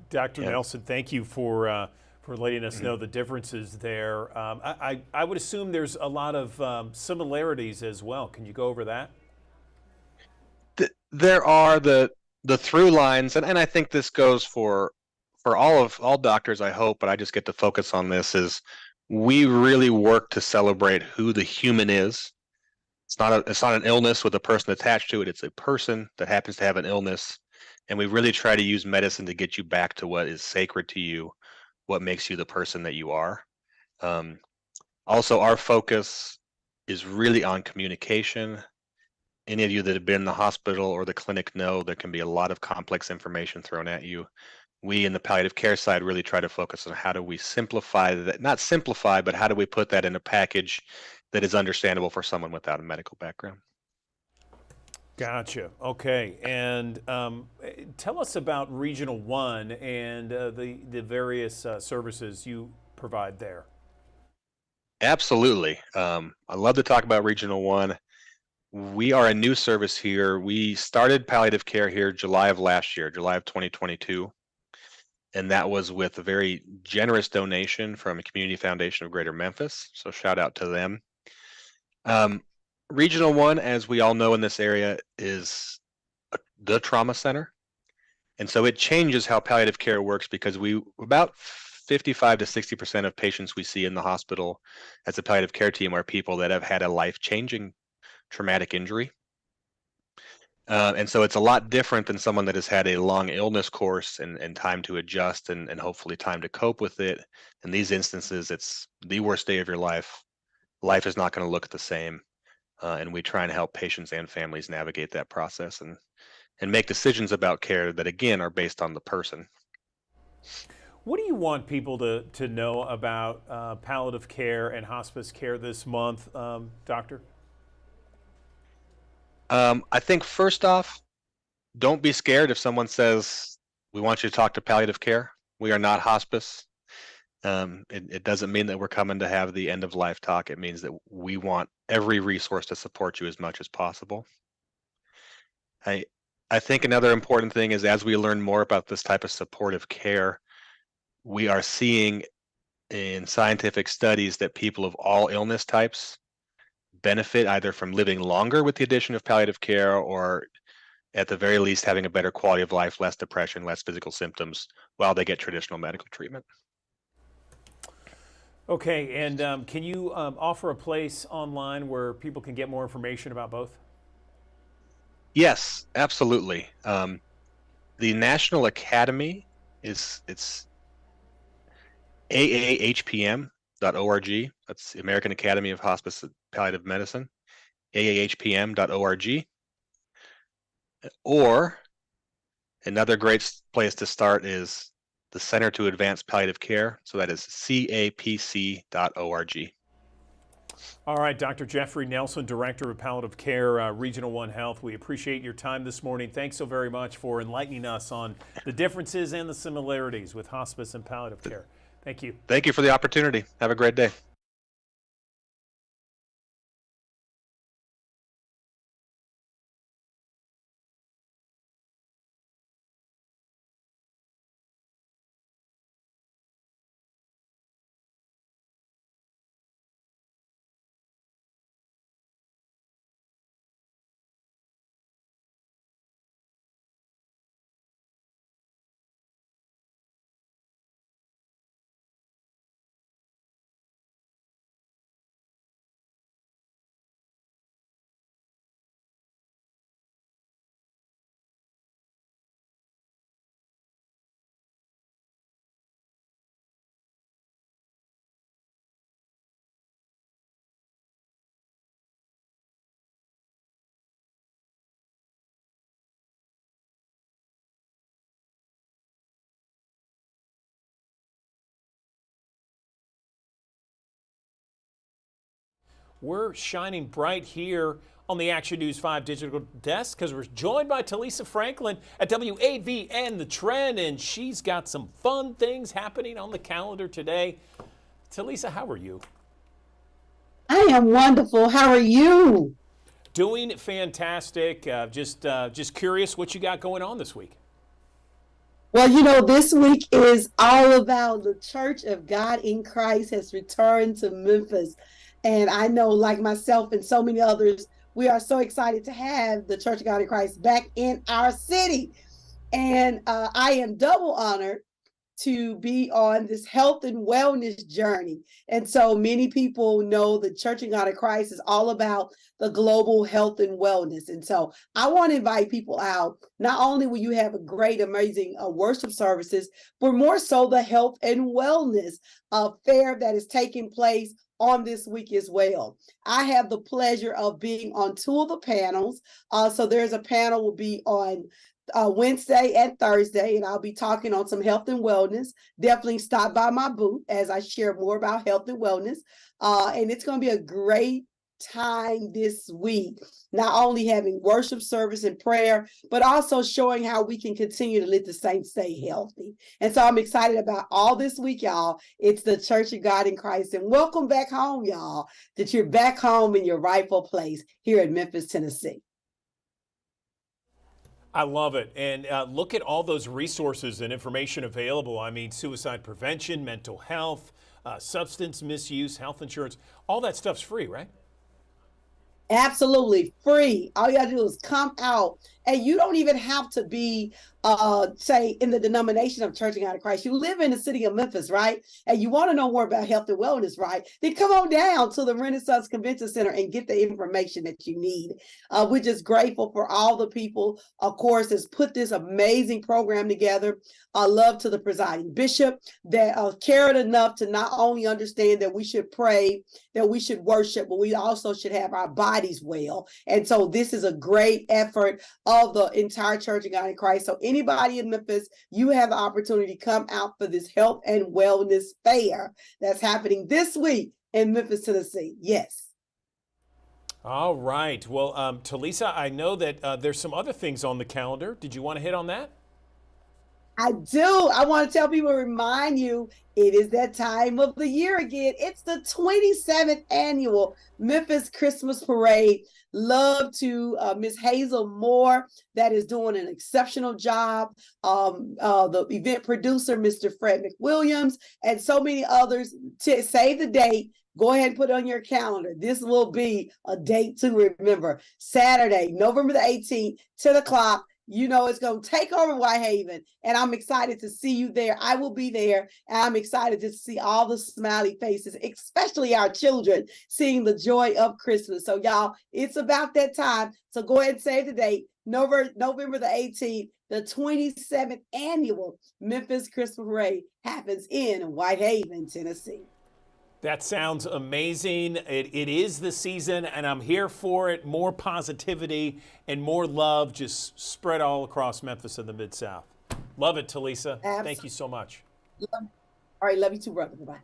Dr. Nelson, thank you for letting us know the differences there. I would assume there's a lot of similarities as well. Can you go over that? There are the through lines, and I think this goes for all doctors, I hope, but I just get to focus on this, is we really work to celebrate who the human is. It's not an illness with a person attached to it. It's a person that happens to have an illness. And we really try to use medicine to get you back to what is sacred to you, what makes you the person that you are. Also, our focus is really on communication. Any of you that have been in the hospital or the clinic know there can be a lot of complex information thrown at you. We in the palliative care side really try to focus on how do we simplify that, not simplify, but how do we put that in a package that is understandable for someone without a medical background. Gotcha. Okay. And tell us about Regional One and the various services you provide there. Absolutely. I love to talk about Regional One. We are a new service here. We started palliative care here July of last year, July of 2022. And that was with a very generous donation from a Community Foundation of Greater Memphis. So shout out to them. Regional One, as we all know in this area, is the trauma center. And so it changes how palliative care works because about 55 to 60% of patients we see in the hospital as a palliative care team are people that have had a life-changing traumatic injury. And so it's a lot different than someone that has had a long illness course and time to adjust and hopefully time to cope with it. In these instances, it's the worst day of your life. Life is not going to look the same. And we try and help patients and families navigate that process and make decisions about care that, again, are based on the person. What do you want people to know about palliative care and hospice care this month, Doctor? I think first off, don't be scared if someone says, we want you to talk to palliative care. We are not hospice. It doesn't mean that we're coming to have the end of life talk. It means that we want every resource to support you as much as possible. I think another important thing is as we learn more about this type of supportive care, we are seeing in scientific studies that people of all illness types benefit either from living longer with the addition of palliative care or at the very least having a better quality of life, less depression, less physical symptoms while they get traditional medical treatment. Okay, and can you offer a place online where people can get more information about both? Yes, absolutely. The National Academy it's aahpm.org. That's the American Academy of Hospice and Palliative Medicine, aahpm.org. Or another great place to start is the Center to Advance Palliative Care. So that is capc.org. All right, Dr. Jeffrey Nelson, Director of Palliative Care, Regional One Health. We appreciate your time this morning. Thanks so very much for enlightening us on the differences and the similarities with hospice and palliative care. Thank you. Thank you for the opportunity. Have a great day. We're shining bright here on the Action News 5 digital desk because we're joined by Talisa Franklin at WAVN The Trend, and she's got some fun things happening on the calendar today. Talisa, how are you? I am wonderful. How are you? Doing fantastic. Just curious what you got going on this week. Well, you know, this week is all about the Church of God in Christ has returned to Memphis. And I know, like myself and so many others, we are so excited to have the Church of God in Christ back in our city. And I am double honored to be on this health and wellness journey. And so many people know the Church of God in Christ is all about the global health and wellness. And so I want to invite people out. Not only will you have a great, amazing worship services, but more so the health and wellness fair that is taking place on this week as well. I have the pleasure of being on two of the panels. So there's a panel will be on Wednesday and Thursday, and I'll be talking on some health and wellness. Definitely stop by my booth as I share more about health and wellness. And it's going to be a great time this week, not only having worship service and prayer, but also showing how we can continue to let the saints stay healthy. And so I'm excited about all this week, y'all. It's the Church of God in Christ. And welcome back home, y'all, that you're back home in your rightful place here in Memphis, Tennessee. I love it. And look at all those resources and information available. I mean, suicide prevention, mental health, substance misuse, health insurance, all that stuff's free, right? Absolutely free. All you gotta do is come out, and you don't even have to be say in the denomination of Church of God in Christ. You live in the city of Memphis, right? And you want to know more about health and wellness, right? Then come on down to the Renaissance Convention Center and get the information that you need. We're just grateful for all the people, of course, that's put this amazing program together. Love to the presiding bishop that cared enough to not only understand that we should pray, that we should worship, but we also should have our bodies well. And so this is a great effort of the entire Church of God in Christ. So anybody in Memphis, you have the opportunity to come out for this health and wellness fair that's happening this week in Memphis, Tennessee. Yes. All right. Well, Talisa, I know that there's some other things on the calendar. Did you want to hit on that? I do. I want to tell people, remind you, it is that time of the year again. It's the 27th annual Memphis Christmas Parade. Love to Miss Hazel Moore, that is doing an exceptional job. The event producer, Mr. Fred McWilliams, and so many others. To save the date, go ahead and put it on your calendar. This will be a date to remember. Saturday, November the 18th, 10 o'clock. You know, it's going to take over Whitehaven, and I'm excited to see you there. I will be there, and I'm excited to see all the smiley faces, especially our children, seeing the joy of Christmas. So, y'all, it's about that time. So go ahead and save the date. November the 18th, the 27th annual Memphis Christmas Parade happens in Whitehaven, Tennessee. That sounds amazing. It is the season, and I'm here for it. More positivity and more love just spread all across Memphis and the Mid-South. Love it, Talisa. Absolutely. Thank you so much. All right, love you too, brother. Bye-bye.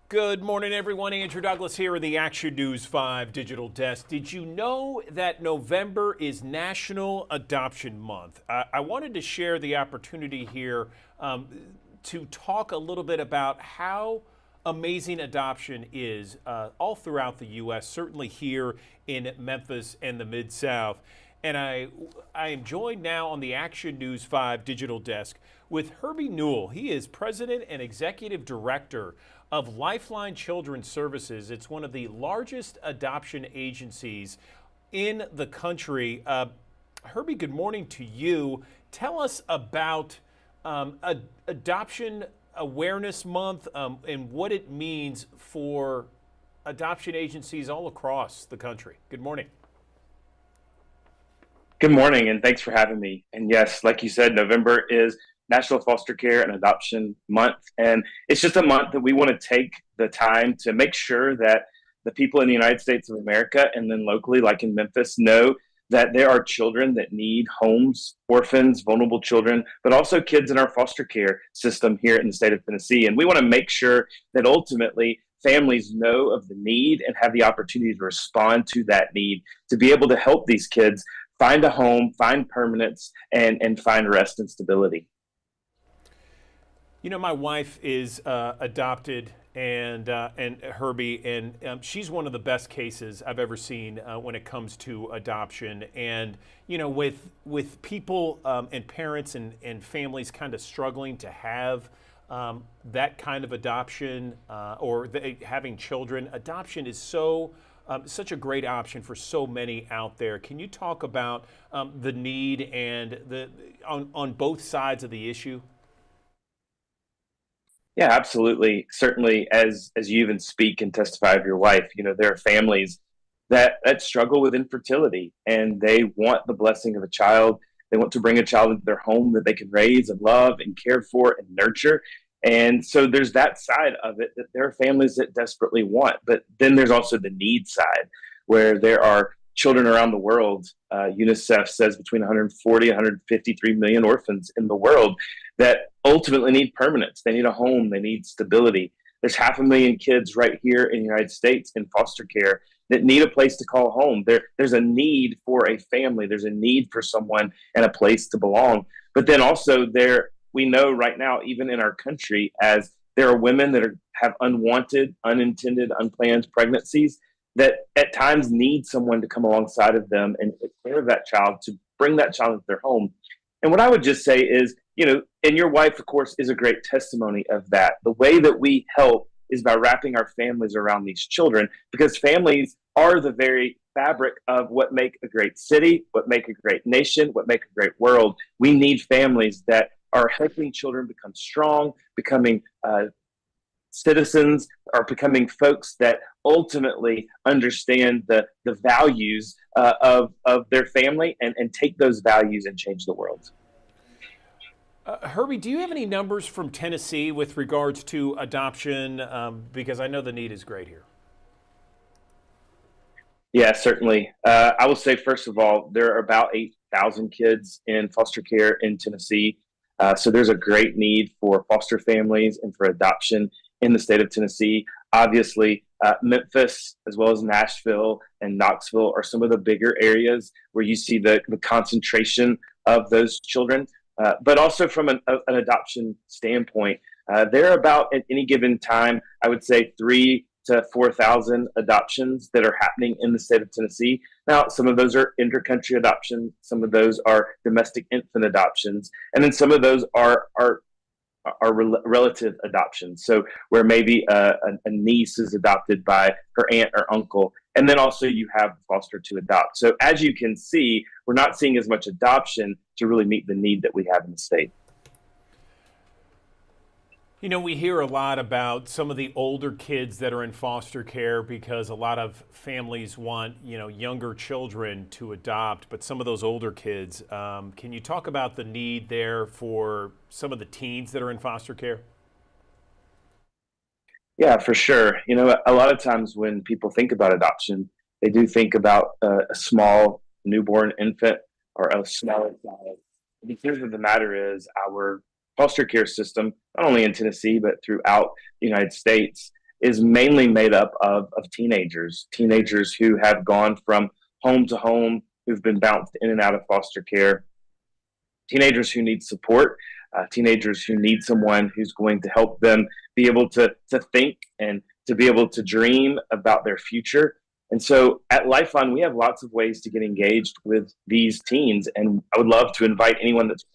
Good morning, everyone. Andrew Douglas here in the Action News 5 Digital Desk. Did you know that November is National Adoption Month? I wanted to share the opportunity here to talk a little bit about how amazing adoption is all throughout the U.S., certainly here in Memphis and the Mid-South. And I am joined now on the Action News 5 Digital Desk with Herbie Newell. He is President and Executive Director of Lifeline Children's Services. It's one of the largest adoption agencies in the country. Herbie, good morning to you. Tell us about Adoption Awareness Month and what it means for adoption agencies all across the country. Good morning. Good morning, and thanks for having me. And yes, like you said, November is National Foster Care and Adoption Month. And it's just a month that we want to take the time to make sure that the people in the United States of America and then locally, like in Memphis, know that there are children that need homes, orphans, vulnerable children, but also kids in our foster care system here in the state of Tennessee. And we want to make sure that ultimately families know of the need and have the opportunity to respond to that need, to be able to help these kids find a home, find permanence, and find rest and stability. You know, my wife is adopted, and Herbie, and she's one of the best cases I've ever seen when it comes to adoption. And you know, with people and parents and families kind of struggling to have that kind of adoption or having children, adoption is such a great option for so many out there. Can you talk about the need and on both sides of the issue? Yeah, absolutely. Certainly, as you even speak and testify of your wife, you know, there are families that struggle with infertility, and they want the blessing of a child. They want to bring a child into their home that they can raise and love and care for and nurture. And so there's that side of it that there are families that desperately want. But then there's also the need side, where there are children around the world. UNICEF says between 140 and 153 million orphans in the world that ultimately need permanence. They need a home. They need stability. There's 500,000 kids right here in the United States in foster care that need a place to call home. There's a need for a family. There's a need for someone and a place to belong. But then also we know right now, even in our country, as there are women that have unwanted, unintended, unplanned pregnancies that at times need someone to come alongside of them and take care of that child, to bring that child into their home. And what I would just say is, you know, and your wife, of course, is a great testimony of that. The way that we help is by wrapping our families around these children, because families are the very fabric of what make a great city, what make a great nation, what make a great world. We need families that are helping children become strong, becoming citizens, are becoming folks that ultimately understand the values of their family and take those values and change the world. Herbie, do you have any numbers from Tennessee with regards to adoption? Because I know the need is great here. Yeah, certainly. I will say, first of all, there are about 8,000 kids in foster care in Tennessee. So there's a great need for foster families and for adoption in the state of Tennessee. Obviously, Memphis, as well as Nashville and Knoxville, are some of the bigger areas where you see the concentration of those children. But also from an adoption standpoint, there are about, at any given time, I would say 3,000 to 4,000 adoptions that are happening in the state of Tennessee. Now, some of those are intercountry adoptions, some of those are domestic infant adoptions, and then some of those are relative adoptions. So where maybe a niece is adopted by her aunt or uncle, and then also you have foster to adopt. So as you can see, we're not seeing as much adoption to really meet the need that we have in the state. You know, we hear a lot about some of the older kids that are in foster care because a lot of families want, you know, younger children to adopt, but some of those older kids, can you talk about the need there for some of the teens that are in foster care? Yeah, for sure. You know, a lot of times when people think about adoption, they do think about a small newborn infant or a smaller child. The truth of the matter is our foster care system, not only in Tennessee, but throughout the United States, is mainly made up of teenagers who have gone from home to home, who've been bounced in and out of foster care, teenagers who need support, teenagers who need someone who's going to help them be able to think and to be able to dream about their future. And so at Lifeline, we have lots of ways to get engaged with these teens. And I would love to invite anyone that's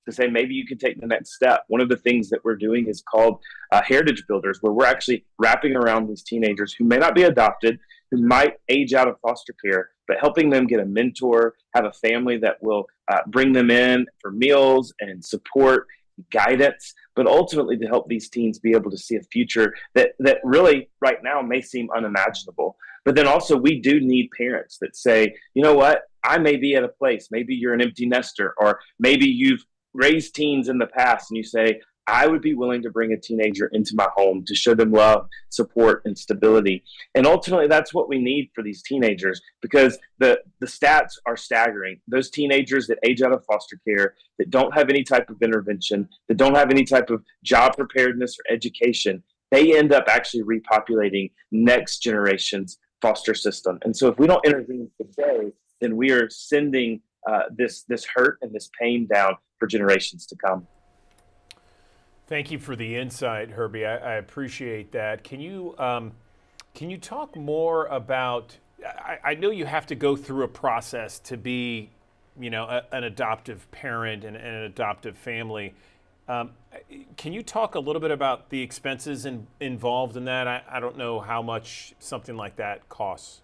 to say maybe you can take the next step. One of the things that we're doing is called Heritage Builders, where we're actually wrapping around these teenagers who may not be adopted, who might age out of foster care, but helping them get a mentor, have a family that will bring them in for meals and support, guidance, but ultimately to help these teens be able to see a future that really right now may seem unimaginable. But then also we do need parents that say, you know what, I may be at a place, maybe you're an empty nester, or maybe you've raised teens in the past and you say, I would be willing to bring a teenager into my home to show them love, support, and stability. And ultimately, that's what we need for these teenagers, because the stats are staggering. Those teenagers that age out of foster care, that don't have any type of intervention, that don't have any type of job preparedness or education, they end up actually repopulating next generation's foster system. And so if we don't intervene today, then we are sending this hurt and this pain down for generations to come. Thank you for the insight, Herbie. I appreciate that. Can you talk more about? I know you have to go through a process to be, an adoptive parent and an adoptive family. Can you talk a little bit about the expenses involved in that? I don't know how much something like that costs.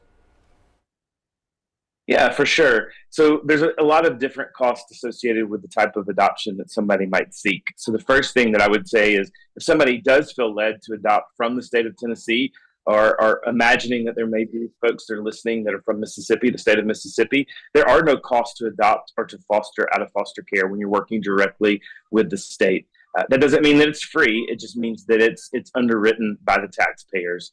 Yeah, for sure. So there's a lot of different costs associated with the type of adoption that somebody might seek. So the first thing that I would say is if somebody does feel led to adopt from the state of Tennessee, or are imagining that there may be folks that are listening that are from Mississippi, the state of Mississippi, there are no costs to adopt or to foster out of foster care when you're working directly with the state. That doesn't mean that it's free. It just means that it's underwritten by the taxpayers.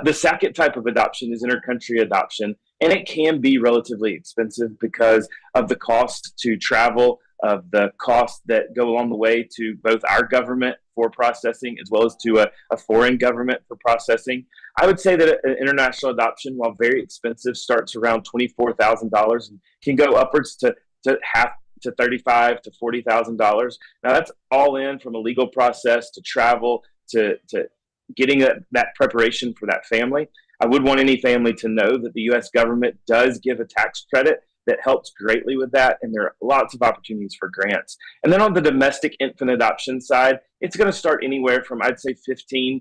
The second type of adoption is intercountry adoption, and it can be relatively expensive because of the cost to travel, of the costs that go along the way to both our government for processing as well as to a foreign government for processing. I would say that an international adoption, while very expensive, starts around $24,000 and can go upwards to $35,000 to $40,000. Now that's all in from a legal process to travel to getting that preparation for that family. I would want any family to know that the U.S. government does give a tax credit that helps greatly with that, and there are lots of opportunities for grants. And then on the domestic infant adoption side, it's going to start anywhere from, I'd say, $15,000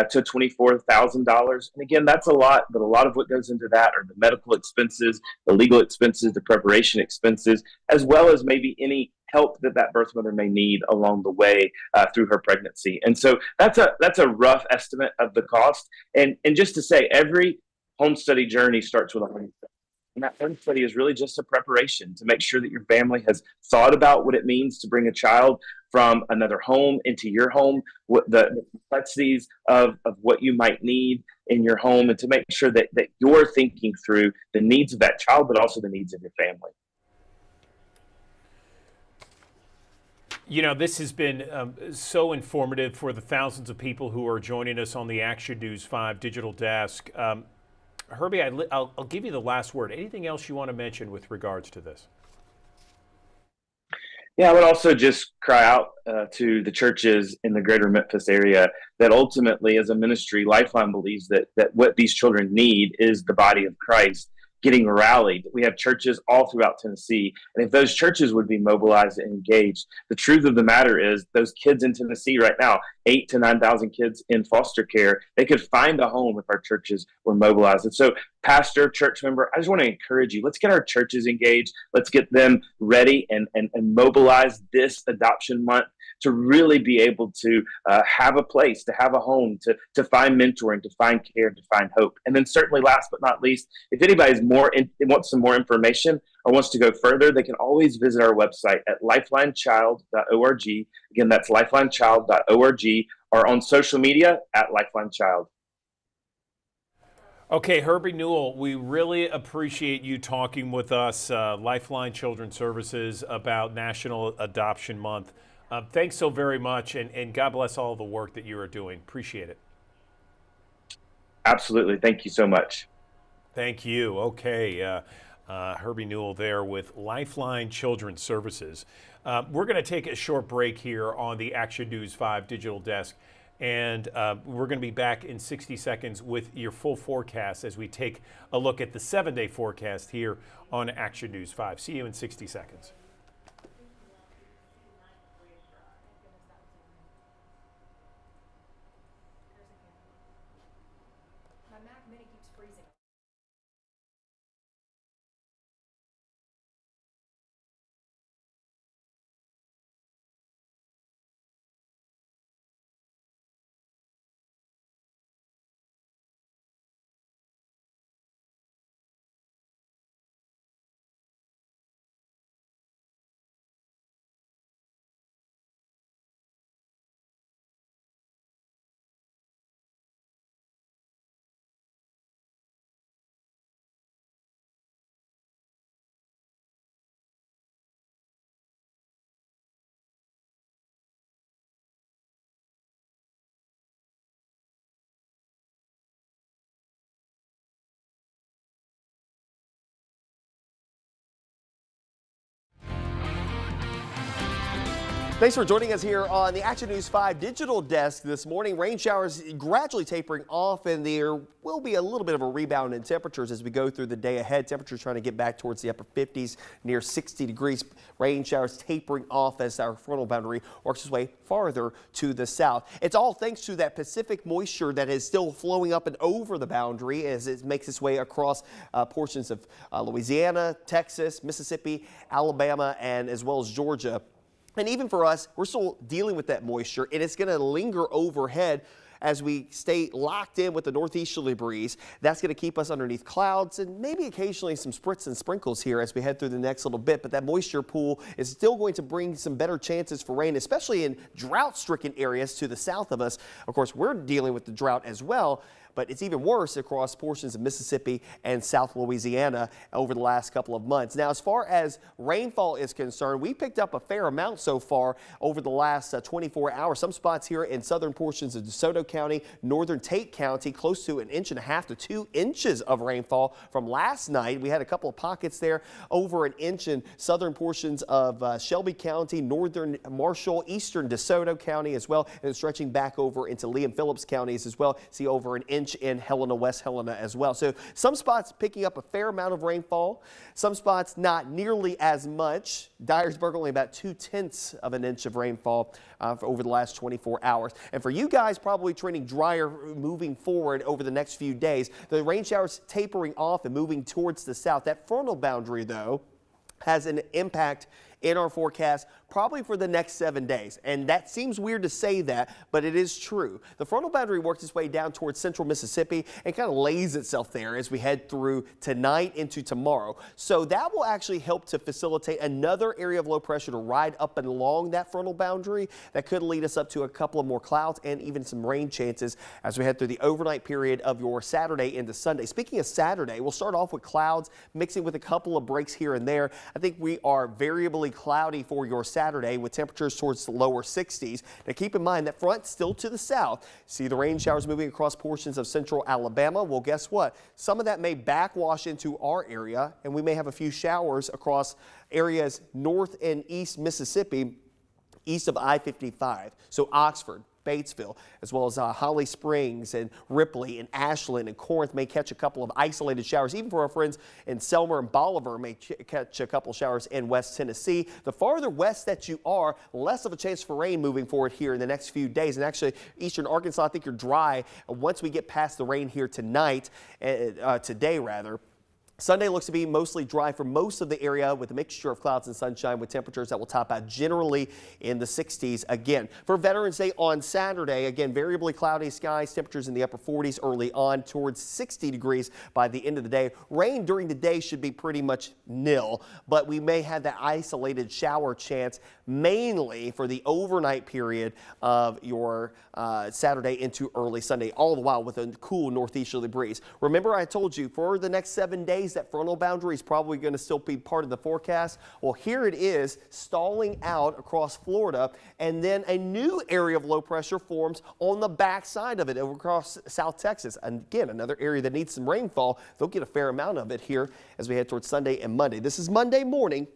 to $24,000. And again, that's a lot, but a lot of what goes into that are the medical expenses, the legal expenses, the preparation expenses, as well as maybe any help that birth mother may need along the way through her pregnancy. And so that's a rough estimate of the cost. And just to say, every home study journey starts with a home study. And that home study is really just a preparation to make sure that your family has thought about what it means to bring a child from another home into your home, what the complexities of what you might need in your home, and to make sure that you're thinking through the needs of that child, but also the needs of your family. This has been so informative for the thousands of people who are joining us on the Action News 5 digital desk. Herbie, I'll give you the last word. Anything else you want to mention with regards to this? Yeah, I would also just cry out to the churches in the greater Memphis area that ultimately, as a ministry, Lifeline believes that what these children need is the body of Christ getting rallied. We have churches all throughout Tennessee, and if those churches would be mobilized and engaged, the truth of the matter is those kids in Tennessee right now, 8,000 to 9,000 kids in foster care, they could find a home if our churches were mobilized. And so, pastor, church member, I just want to encourage you, let's get our churches engaged. Let's get them ready and mobilize this adoption month to really be able to have a place, to have a home, to find mentoring, to find care, to find hope. And then certainly last but not least, if anybody's wants some more information or wants to go further, they can always visit our website at lifelinechild.org. Again, that's lifelinechild.org, or on social media at Lifeline Child. Okay, Herbie Newell, we really appreciate you talking with us, Lifeline Children's Services, about National Adoption Month. Thanks so very much, and God bless all the work that you are doing. Appreciate it. Absolutely. Thank you so much. Thank you. Okay. Herbie Newell there with Lifeline Children's Services. We're going to take a short break here on the Action News 5 digital desk, and we're going to be back in 60 seconds with your full forecast as we take a look at the 7-day forecast here on Action News 5. See you in 60 seconds. Thanks for joining us here on the Action News 5 digital desk this morning. Rain showers gradually tapering off, and there will be a little bit of a rebound in temperatures as we go through the day ahead. Temperatures trying to get back towards the upper 50s, near 60 degrees. Rain showers tapering off as our frontal boundary works its way farther to the south. It's all thanks to that Pacific moisture that is still flowing up and over the boundary as it makes its way across portions of Louisiana, Texas, Mississippi, Alabama, and as well as Georgia. And even for us, we're still dealing with that moisture, and it's going to linger overhead as we stay locked in with the northeasterly breeze. That's going to keep us underneath clouds and maybe occasionally some spritz and sprinkles here as we head through the next little bit. But that moisture pool is still going to bring some better chances for rain, especially in drought-stricken areas to the south of us. Of course, we're dealing with the drought as well, but it's even worse across portions of Mississippi and South Louisiana over the last couple of months. Now, as far as rainfall is concerned, we picked up a fair amount so far over the last 24 hours. Some spots here in southern portions of DeSoto County, northern Tate County, close to 1.5 inches to 2 inches of rainfall from last night. We had a couple of pockets there, over 1 inch in southern portions of Shelby County, northern Marshall, eastern DeSoto County as well, and stretching back over into Lee and Phillips counties as well. See over 1 inch in Helena, West Helena as well. So some spots picking up a fair amount of rainfall, some spots not nearly as much. Dyersburg only about 0.2 of an inch of rainfall over the last 24 hours. And for you guys, probably trending drier moving forward over the next few days. The rain showers tapering off and moving towards the south. That frontal boundary, though, has an impact in our forecast probably for the next 7 days. And that seems weird to say that, but it is true. The frontal boundary works its way down towards central Mississippi and kind of lays itself there as we head through tonight into tomorrow. So that will actually help to facilitate another area of low pressure to ride up and along that frontal boundary. That could lead us up to a couple of more clouds and even some rain chances as we head through the overnight period of your Saturday into Sunday. Speaking of Saturday, we'll start off with clouds mixing with a couple of breaks here and there. I think we are variably cloudy for your Saturday with temperatures towards the lower 60s. Now keep in mind that front still to the south. See the rain showers moving across portions of central Alabama. Well, guess what? Some of that may backwash into our area, and we may have a few showers across areas north and east Mississippi, east of I-55. So Oxford, Batesville, as well as Holly Springs and Ripley and Ashland and Corinth may catch a couple of isolated showers. Even for our friends in Selmer and Bolivar may catch a couple showers in West Tennessee. The farther west that you are, less of a chance for rain moving forward here in the next few days. And actually, eastern Arkansas, I think you're dry once we get past the rain here tonight, today rather. Sunday looks to be mostly dry for most of the area with a mixture of clouds and sunshine with temperatures that will top out generally in the 60s again. For Veterans Day on Saturday, again, variably cloudy skies, temperatures in the upper 40s early on towards 60 degrees by the end of the day. Rain during the day should be pretty much nil, but we may have that isolated shower chance mainly for the overnight period of your Saturday into early Sunday, all the while with a cool northeasterly breeze. Remember, I told you for the next 7 days, days, that frontal boundary is probably going to still be part of the forecast. Well, here it is stalling out across Florida, and then a new area of low pressure forms on the back side of it over across South Texas. And again, another area that needs some rainfall. They'll get a fair amount of it here as we head towards Sunday and Monday. This is Monday morning.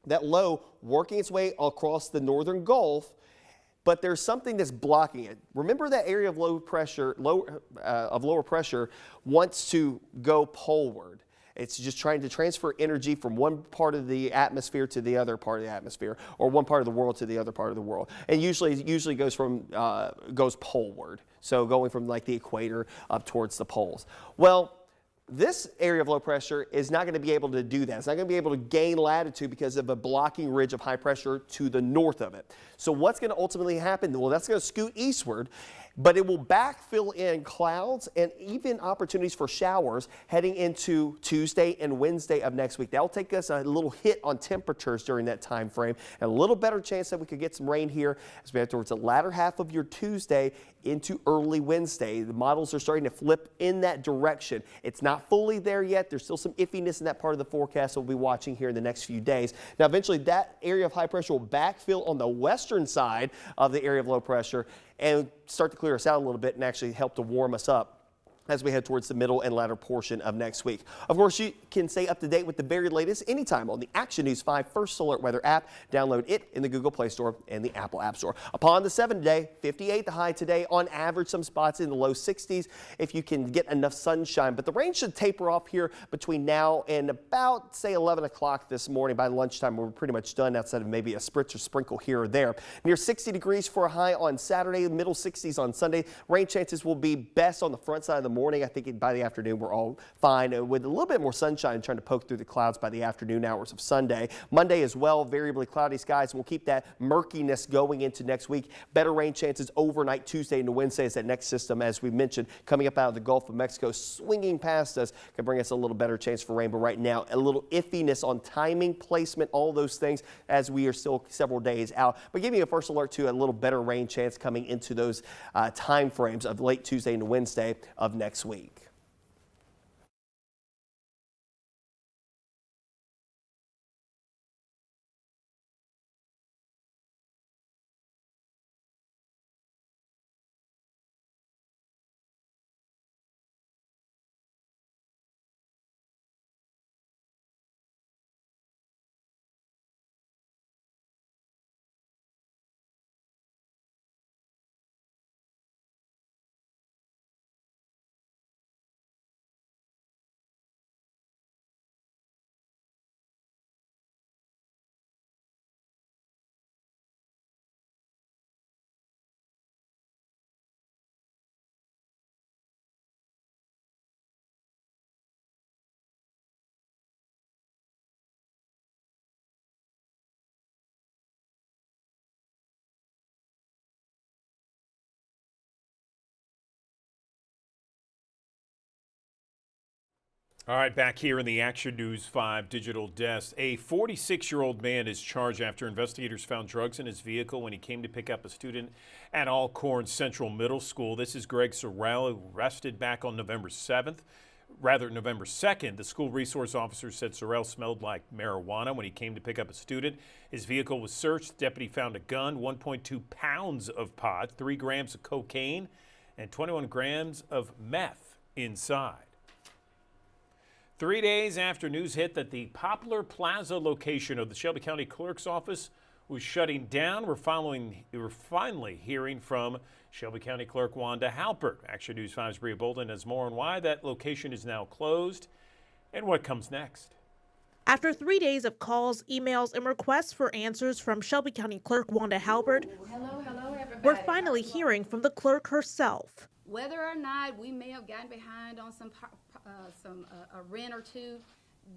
That low working its way across the northern Gulf, but there's something that's blocking it. Remember that area of lower pressure wants to go poleward. It's just trying to transfer energy from one part of the atmosphere to the other part of the atmosphere, or one part of the world to the other part of the world. And usually goes poleward. So going from like the equator up towards the poles. Well, this area of low pressure is not going to be able to do that. It's not going to be able to gain latitude because of a blocking ridge of high pressure to the north of it. So what's going to ultimately happen? Well, that's going to scoot eastward, but it will backfill in clouds and even opportunities for showers heading into Tuesday and Wednesday of next week. That'll take us a little hit on temperatures during that time frame, and a little better chance that we could get some rain here as we head towards the latter half of your Tuesday into early Wednesday. The models are starting to flip in that direction. It's not fully there yet. There's still some iffiness in that part of the forecast we'll be watching here in the next few days. Now, eventually that area of high pressure will backfill on the western side of the area of low pressure and start to clear us out a little bit and actually help to warm us up as we head towards the middle and latter portion of next week. Of course, you can stay up to date with the very latest anytime on the Action News 5 First Alert Weather app. Download it in the Google Play Store and the Apple App Store. Upon the 7-day, 58 the high today. On average, some spots in the low 60s if you can get enough sunshine. But the rain should taper off here between now and about, say, 11 o'clock this morning. By lunchtime, we're pretty much done outside of maybe a spritz or sprinkle here or there. Near 60 degrees for a high on Saturday, middle 60s on Sunday. Rain chances will be best on the front side of the morning. I think by the afternoon we're all fine with a little bit more sunshine trying to poke through the clouds by the afternoon hours of Sunday. Monday as well, variably cloudy skies. We'll keep that murkiness going into next week. Better rain chances overnight Tuesday into Wednesday as that next system, as we mentioned, coming up out of the Gulf of Mexico, swinging past us, can bring us a little better chance for rain. But right now, a little iffiness on timing, placement, all those things as we are still several days out. But giving you a first alert to a little better rain chance coming into those time frames of late Tuesday into Wednesday of next week. All right, back here in the Action News 5 digital desk, a 46-year-old man is charged after investigators found drugs in his vehicle when he came to pick up a student at Alcorn Central Middle School. This is Greg Sorrell, arrested back on November 2nd. The school resource officer said Sorrell smelled like marijuana when he came to pick up a student. His vehicle was searched. The deputy found a gun, 1.2 pounds of pot, 3 grams of cocaine, and 21 grams of meth inside. 3 days after news hit that the Poplar Plaza location of the Shelby County Clerk's office was shutting down, we're finally hearing from Shelby County Clerk Wanda Halpert. Action News 5's Bria Bolden has more on why that location is now closed and what comes next. After 3 days of calls, emails, and requests for answers from Shelby County Clerk Wanda Halpert, hello, everybody. we're finally hearing from the clerk herself. Whether or not we may have gotten behind on a rent or two,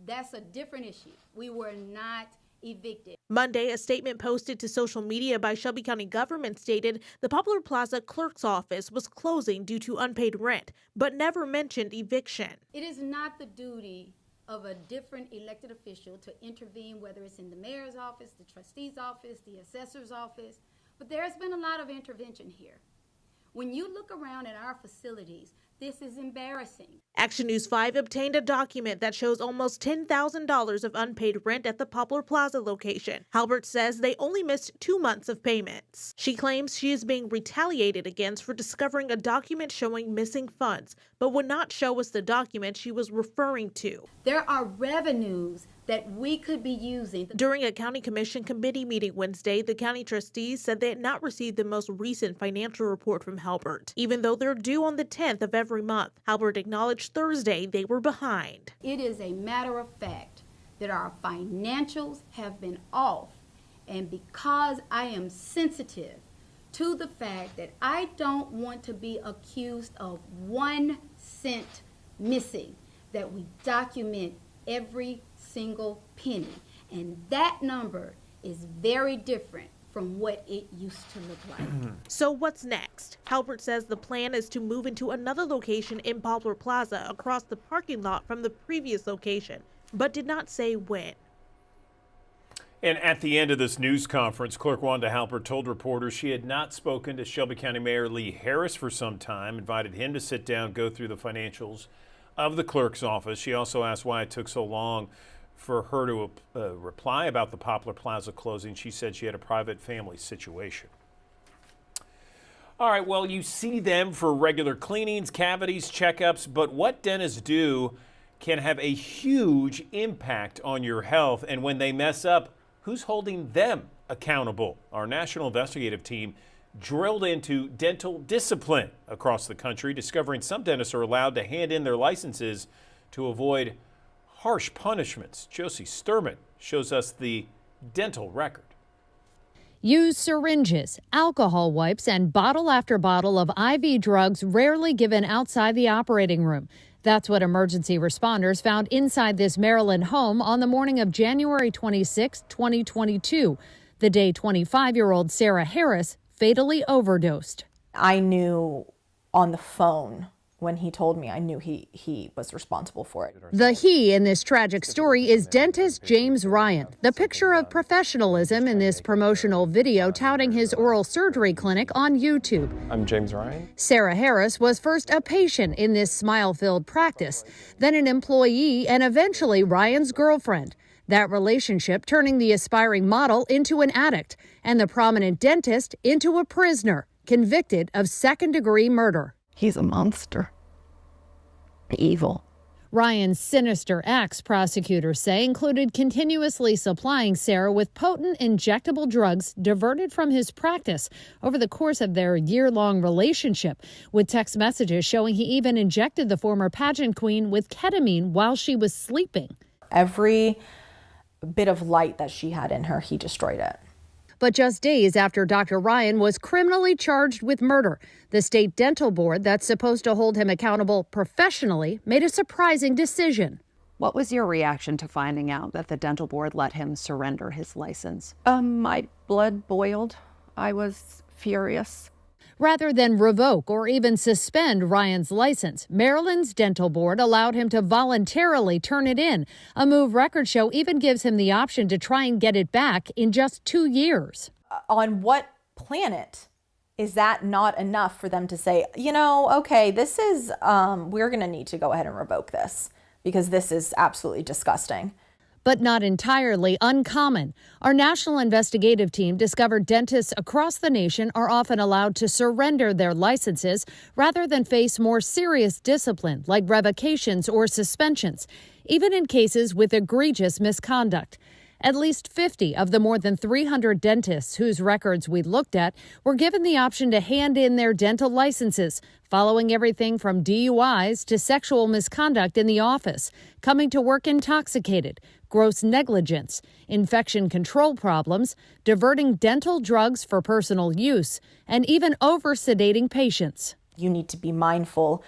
that's a different issue. We were not evicted. Monday, a statement posted to social media by Shelby County government stated the Poplar Plaza clerk's office was closing due to unpaid rent, but never mentioned eviction. It is not the duty of a different elected official to intervene, whether it's in the mayor's office, the trustee's office, the assessor's office, but there's been a lot of intervention here. When you look around at our facilities, This is embarrassing. Action News 5 obtained a document that shows almost $10,000 of unpaid rent at the Poplar Plaza location. Halbert says they only missed 2 months of payments. She claims she is being retaliated against for discovering a document showing missing funds, but would not show us the document she was referring to. There are revenues that we could be using. During a county commission committee meeting Wednesday, the county trustees said they had not received the most recent financial report from Halbert, even though they're due on the 10th of every month. Halbert acknowledged Thursday they were behind. It is a matter of fact that our financials have been off, and because I am sensitive to the fact that I don't want to be accused of 1 cent missing, that we document every single penny, and that number is very different from what it used to look like. So what's next? Halbert says the plan is to move into another location in Poplar Plaza across the parking lot from the previous location, but did not say when. And at the end of this news conference, Clerk Wanda Halbert told reporters she had not spoken to Shelby County Mayor Lee Harris for some time, invited him to sit down, go through the financials of the clerk's office. She also asked why it took so long for her to reply about the Poplar Plaza closing. She said she had a private family situation. All right, well, you see them for regular cleanings, cavities, checkups, but what dentists do can have a huge impact on your health. And when they mess up, who's holding them accountable? Our national investigative team drilled into dental discipline across the country, discovering some dentists are allowed to hand in their licenses to avoid harsh punishments. Josie Sturman shows us the dental record. Use syringes, alcohol wipes, and bottle after bottle of IV drugs rarely given outside the operating room. That's what emergency responders found inside this Maryland home on the morning of January 26, 2022, the day 25-year-old Sarah Harris fatally overdosed. I knew on the phone when he told me, I knew he was responsible for it. The he in this tragic story is dentist James Ryan, the picture of professionalism in this promotional video touting his oral surgery clinic on YouTube. I'm James Ryan. Sarah Harris was first a patient in this smile-filled practice, then an employee, and eventually Ryan's girlfriend. That relationship turning the aspiring model into an addict and the prominent dentist into a prisoner, convicted of second-degree murder. He's a monster. Evil. Ryan's sinister acts, prosecutors say, included continuously supplying Sarah with potent injectable drugs diverted from his practice over the course of their year-long relationship, with text messages showing he even injected the former pageant queen with ketamine while she was sleeping. Every bit of light that she had in her, he destroyed it. But just days after Dr. Ryan was criminally charged with murder, the state dental board that's supposed to hold him accountable professionally made a surprising decision. What was your reaction to finding out that the dental board let him surrender his license? My blood boiled. I was furious. Rather than revoke or even suspend Ryan's license, Maryland's dental board allowed him to voluntarily turn it in. A move records show even gives him the option to try and get it back in just 2 years. On what planet is that not enough for them to say, you know, okay, this is, we're going to need to go ahead and revoke this because this is absolutely disgusting. But not entirely uncommon. Our national investigative team discovered dentists across the nation are often allowed to surrender their licenses rather than face more serious discipline like revocations or suspensions, even in cases with egregious misconduct. At least 50 of the more than 300 dentists whose records we looked at were given the option to hand in their dental licenses, following everything from DUIs to sexual misconduct in the office, coming to work intoxicated, gross negligence, infection control problems, diverting dental drugs for personal use, and even over-sedating patients. You need to be mindful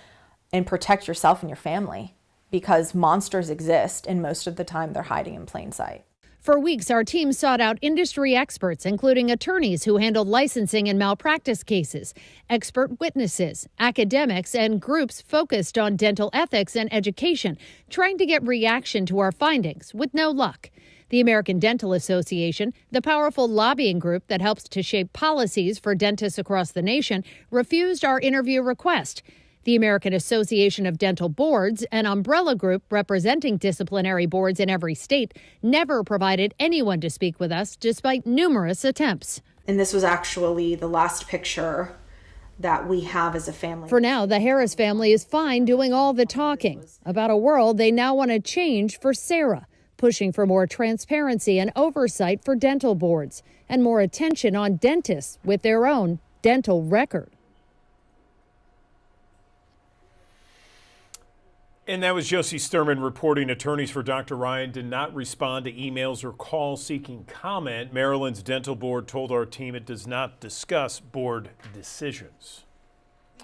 and protect yourself and your family because monsters exist, and most of the time they're hiding in plain sight. For weeks, our team sought out industry experts, including attorneys who handled licensing and malpractice cases, expert witnesses, academics, and groups focused on dental ethics and education, trying to get reaction to our findings with no luck. The American Dental Association, the powerful lobbying group that helps to shape policies for dentists across the nation, refused our interview request. The American Association of Dental Boards, an umbrella group representing disciplinary boards in every state, never provided anyone to speak with us despite numerous attempts. And this was actually the last picture that we have as a family. For now, the Harris family is fine doing all the talking about a world they now want to change for Sarah, pushing for more transparency and oversight for dental boards and more attention on dentists with their own dental record. And that was Josie Sturman reporting attorneys for Dr. Ryan did not respond to emails or calls seeking comment. Maryland's dental board told our team it does not discuss board decisions.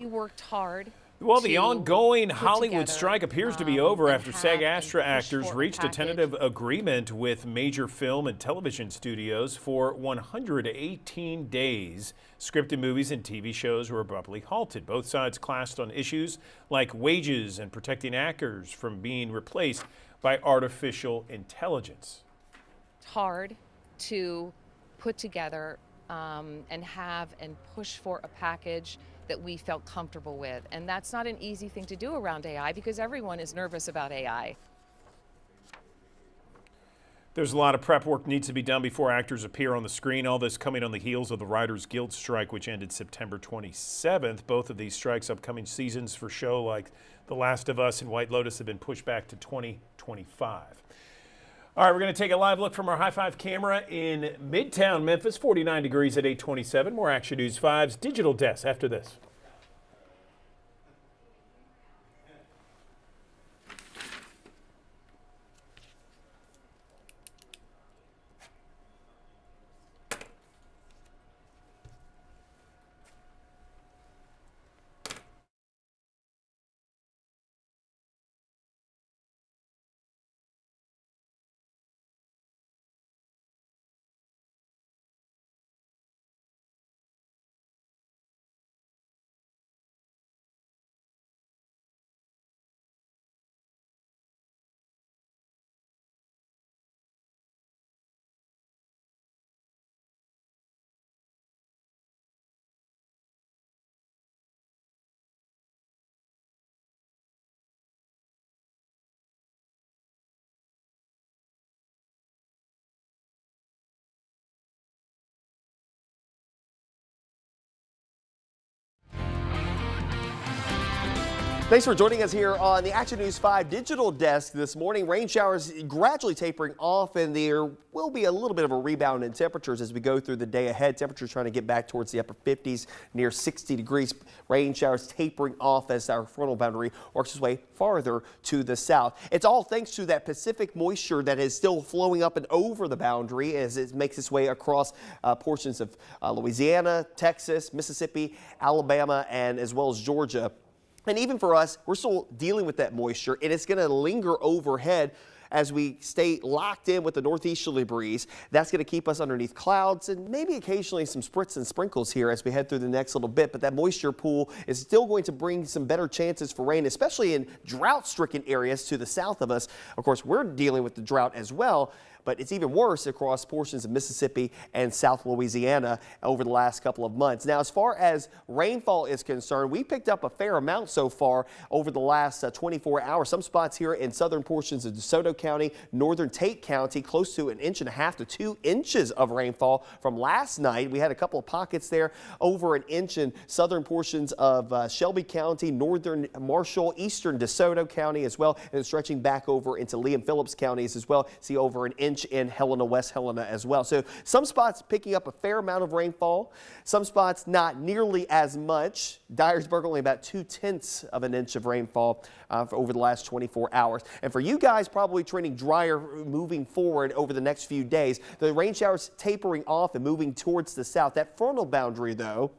You worked hard. Well, the ongoing put Hollywood together, strike appears to be over and after have SAG-AFTRA and push actors for a reached a package. tentative agreement with major film and television studios for 118 days. Scripted movies and TV shows were abruptly halted. Both sides clashed on issues like wages and protecting actors from being replaced by artificial intelligence. It's hard to put together and have and push for a package that we felt comfortable with. And that's not an easy thing to do around AI because everyone is nervous about AI. There's a lot of prep work needs to be done before actors appear on the screen. All this coming on the heels of the Writers Guild strike, which ended September 27th. Both of these strikes, upcoming seasons for show like The Last of Us and White Lotus have been pushed back to 2025. All right, we're going to take a live look from our High Five camera in Midtown Memphis, 49 degrees at 8:27. More Action News 5's digital desk after this. Thanks for joining us here on the Action News 5 digital desk this morning. Rain showers gradually tapering off, and there will be a little bit of a rebound in temperatures as we go through the day ahead. Temperatures trying to get back towards the upper 50s, near 60 degrees. Rain showers tapering off as our frontal boundary works its way farther to the south. It's all thanks to that Pacific moisture that is still flowing up and over the boundary as it makes its way across portions of Louisiana, Texas, Mississippi, Alabama, and as well as Georgia. And even for us, we're still dealing with that moisture, and it's going to linger overhead as we stay locked in with the northeasterly breeze. That's going to keep us underneath clouds and maybe occasionally some spritz and sprinkles here as we head through the next little bit. But that moisture pool is still going to bring some better chances for rain, especially in drought-stricken areas to the south of us. Of course, we're dealing with the drought as well, but it's even worse across portions of Mississippi and South Louisiana over the last couple of months. Now, as far as rainfall is concerned, we picked up a fair amount so far over the last 24 hours. Some spots here in southern portions of DeSoto County, northern Tate County, close to 1.5 to 2 inches of rainfall from last night. We had a couple of pockets there, over an inch in southern portions of Shelby County, northern Marshall, eastern DeSoto County as well, and stretching back over into Lee and Phillips counties as well. See over an inch in Helena, West Helena as well. So some spots picking up a fair amount of rainfall, some spots not nearly as much. Dyersburg only about 0.2 of an inch of rainfall for over the last 24 hours. And for you guys probably trending drier moving forward over the next few days, the rain showers tapering off and moving towards the south. That frontal boundary though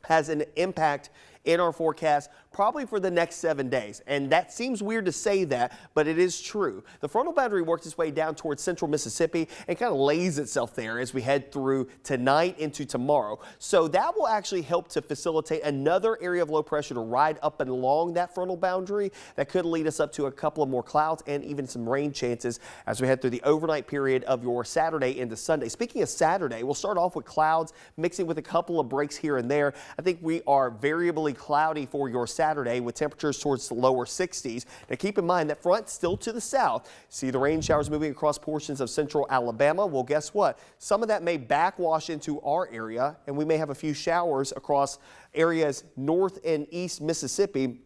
has an impact in our forecast probably for the next 7 days. And that seems weird to say that, but it is true. The frontal boundary works its way down towards central Mississippi and kind of lays itself there as we head through tonight into tomorrow. So that will actually help to facilitate another area of low pressure to ride up and along that frontal boundary that could lead us up to a couple of more clouds and even some rain chances as we head through the overnight period of your Saturday into Sunday. Speaking of Saturday, we'll start off with clouds mixing with a couple of breaks here and there. I think we are variably variably cloudy for your Saturday with temperatures towards the lower 60s. Now keep in mind that front still to the south. See the rain showers moving across portions of central Alabama. Well, guess what? Some of that may backwash into our area, and we may have a few showers across areas north and east Mississippi,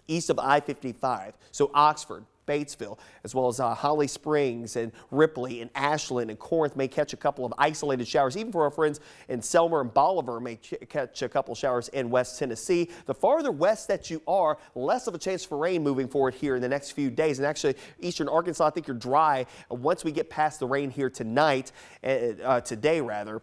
east of I-55. So Oxford, Batesville, as well as Holly Springs and Ripley and Ashland and Corinth may catch a couple of isolated showers. Even for our friends in Selmer and Bolivar may catch a couple showers in West Tennessee. The farther west that you are, less of a chance for rain moving forward here in the next few days. And actually, eastern Arkansas, I think you're dry once we get past the rain here tonight, today rather.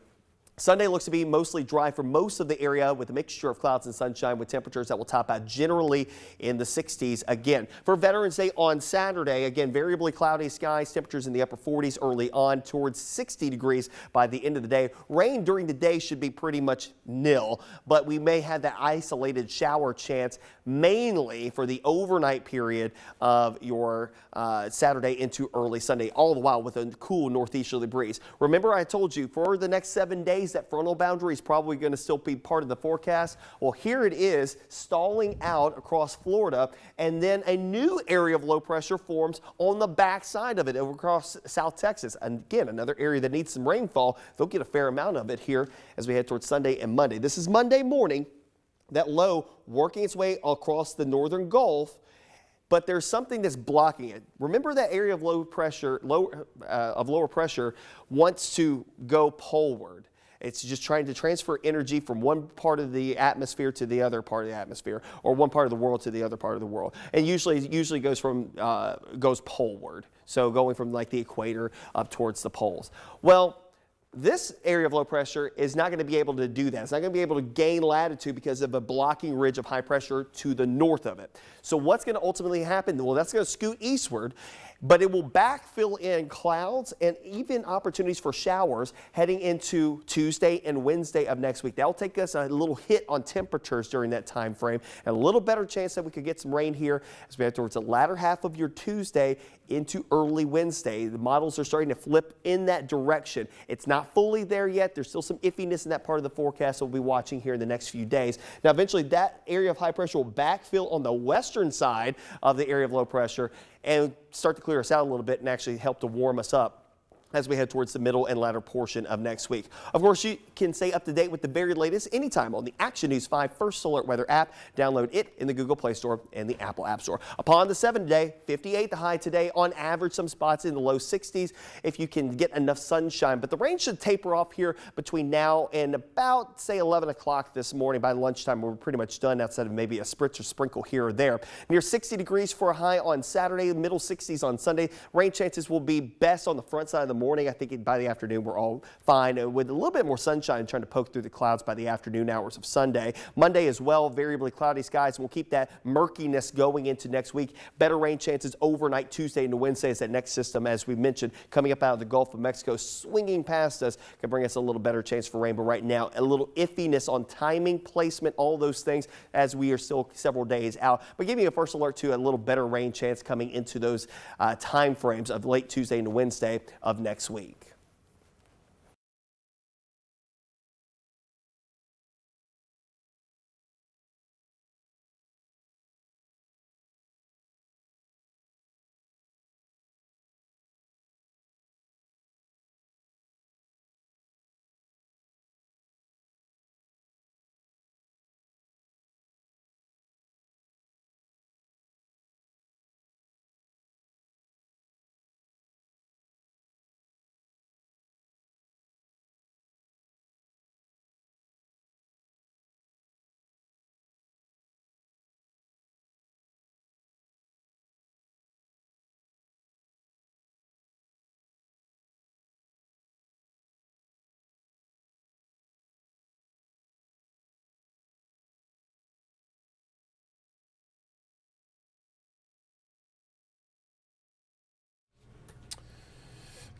Sunday looks to be mostly dry for most of the area with a mixture of clouds and sunshine with temperatures that will top out generally in the 60s again. For Veterans Day on Saturday, again, variably cloudy skies, temperatures in the upper 40s early on towards 60 degrees by the end of the day. Rain during the day should be pretty much nil, but we may have that isolated shower chance mainly for the overnight period of your Saturday into early Sunday, all the while with a cool northeasterly breeze. Remember, I told you for the next 7 days that frontal boundary is probably going to still be part of the forecast. Well, here it is stalling out across Florida, and then a new area of low pressure forms on the back side of it over across South Texas. And again, another area that needs some rainfall. They'll get a fair amount of it here as we head towards Sunday and Monday. This is Monday morning. That low working its way across the northern Gulf, but there's something that's blocking it. Remember that area of low pressure, lower pressure wants to go poleward. It's just trying to transfer energy from one part of the atmosphere to the other part of the atmosphere, or one part of the world to the other part of the world. And usually goes poleward. So going from like the equator up towards the poles. Well, this area of low pressure is not going to be able to do that. It's not going to be able to gain latitude because of a blocking ridge of high pressure to the north of it. So what's going to ultimately happen? Well, that's going to scoot eastward, but it will backfill in clouds and even opportunities for showers heading into Tuesday and Wednesday of next week. That'll take us a little hit on temperatures during that time frame, and a little better chance that we could get some rain here as we head towards the latter half of your Tuesday into early Wednesday. The models are starting to flip in that direction. It's not fully there yet. There's still some iffiness in that part of the forecast we'll be watching here in the next few days. Now, eventually that area of high pressure will backfill on the western side of the area of low pressure and start to clear us out a little bit and actually help to warm us up as we head towards the middle and latter portion of next week. Of course, you can stay up to date with the very latest anytime on the Action News 5 First Alert Weather app. Download it in the Google Play Store and the Apple App Store. Upon the 7-day, 58 the high today. On average, some spots in the low 60s if you can get enough sunshine. But the rain should taper off here between now and about, say, 11 o'clock this morning. By lunchtime, we're pretty much done outside of maybe a spritz or sprinkle here or there. Near 60 degrees for a high on Saturday, middle 60s on Sunday. Rain chances will be best on the front side of the morning. I think by the afternoon we're all fine with a little bit more sunshine trying to poke through the clouds by the afternoon hours of Sunday. Monday as well, variably cloudy skies, and we'll keep that murkiness going into next week. Better rain chances overnight Tuesday into Wednesday as that next system, as we mentioned, coming up out of the Gulf of Mexico, swinging past us, can bring us a little better chance for rain. But right now, a little iffiness on timing, placement, all those things as we are still several days out. But giving you a first alert to a little better rain chance coming into those time frames of late Tuesday into Wednesday of next week.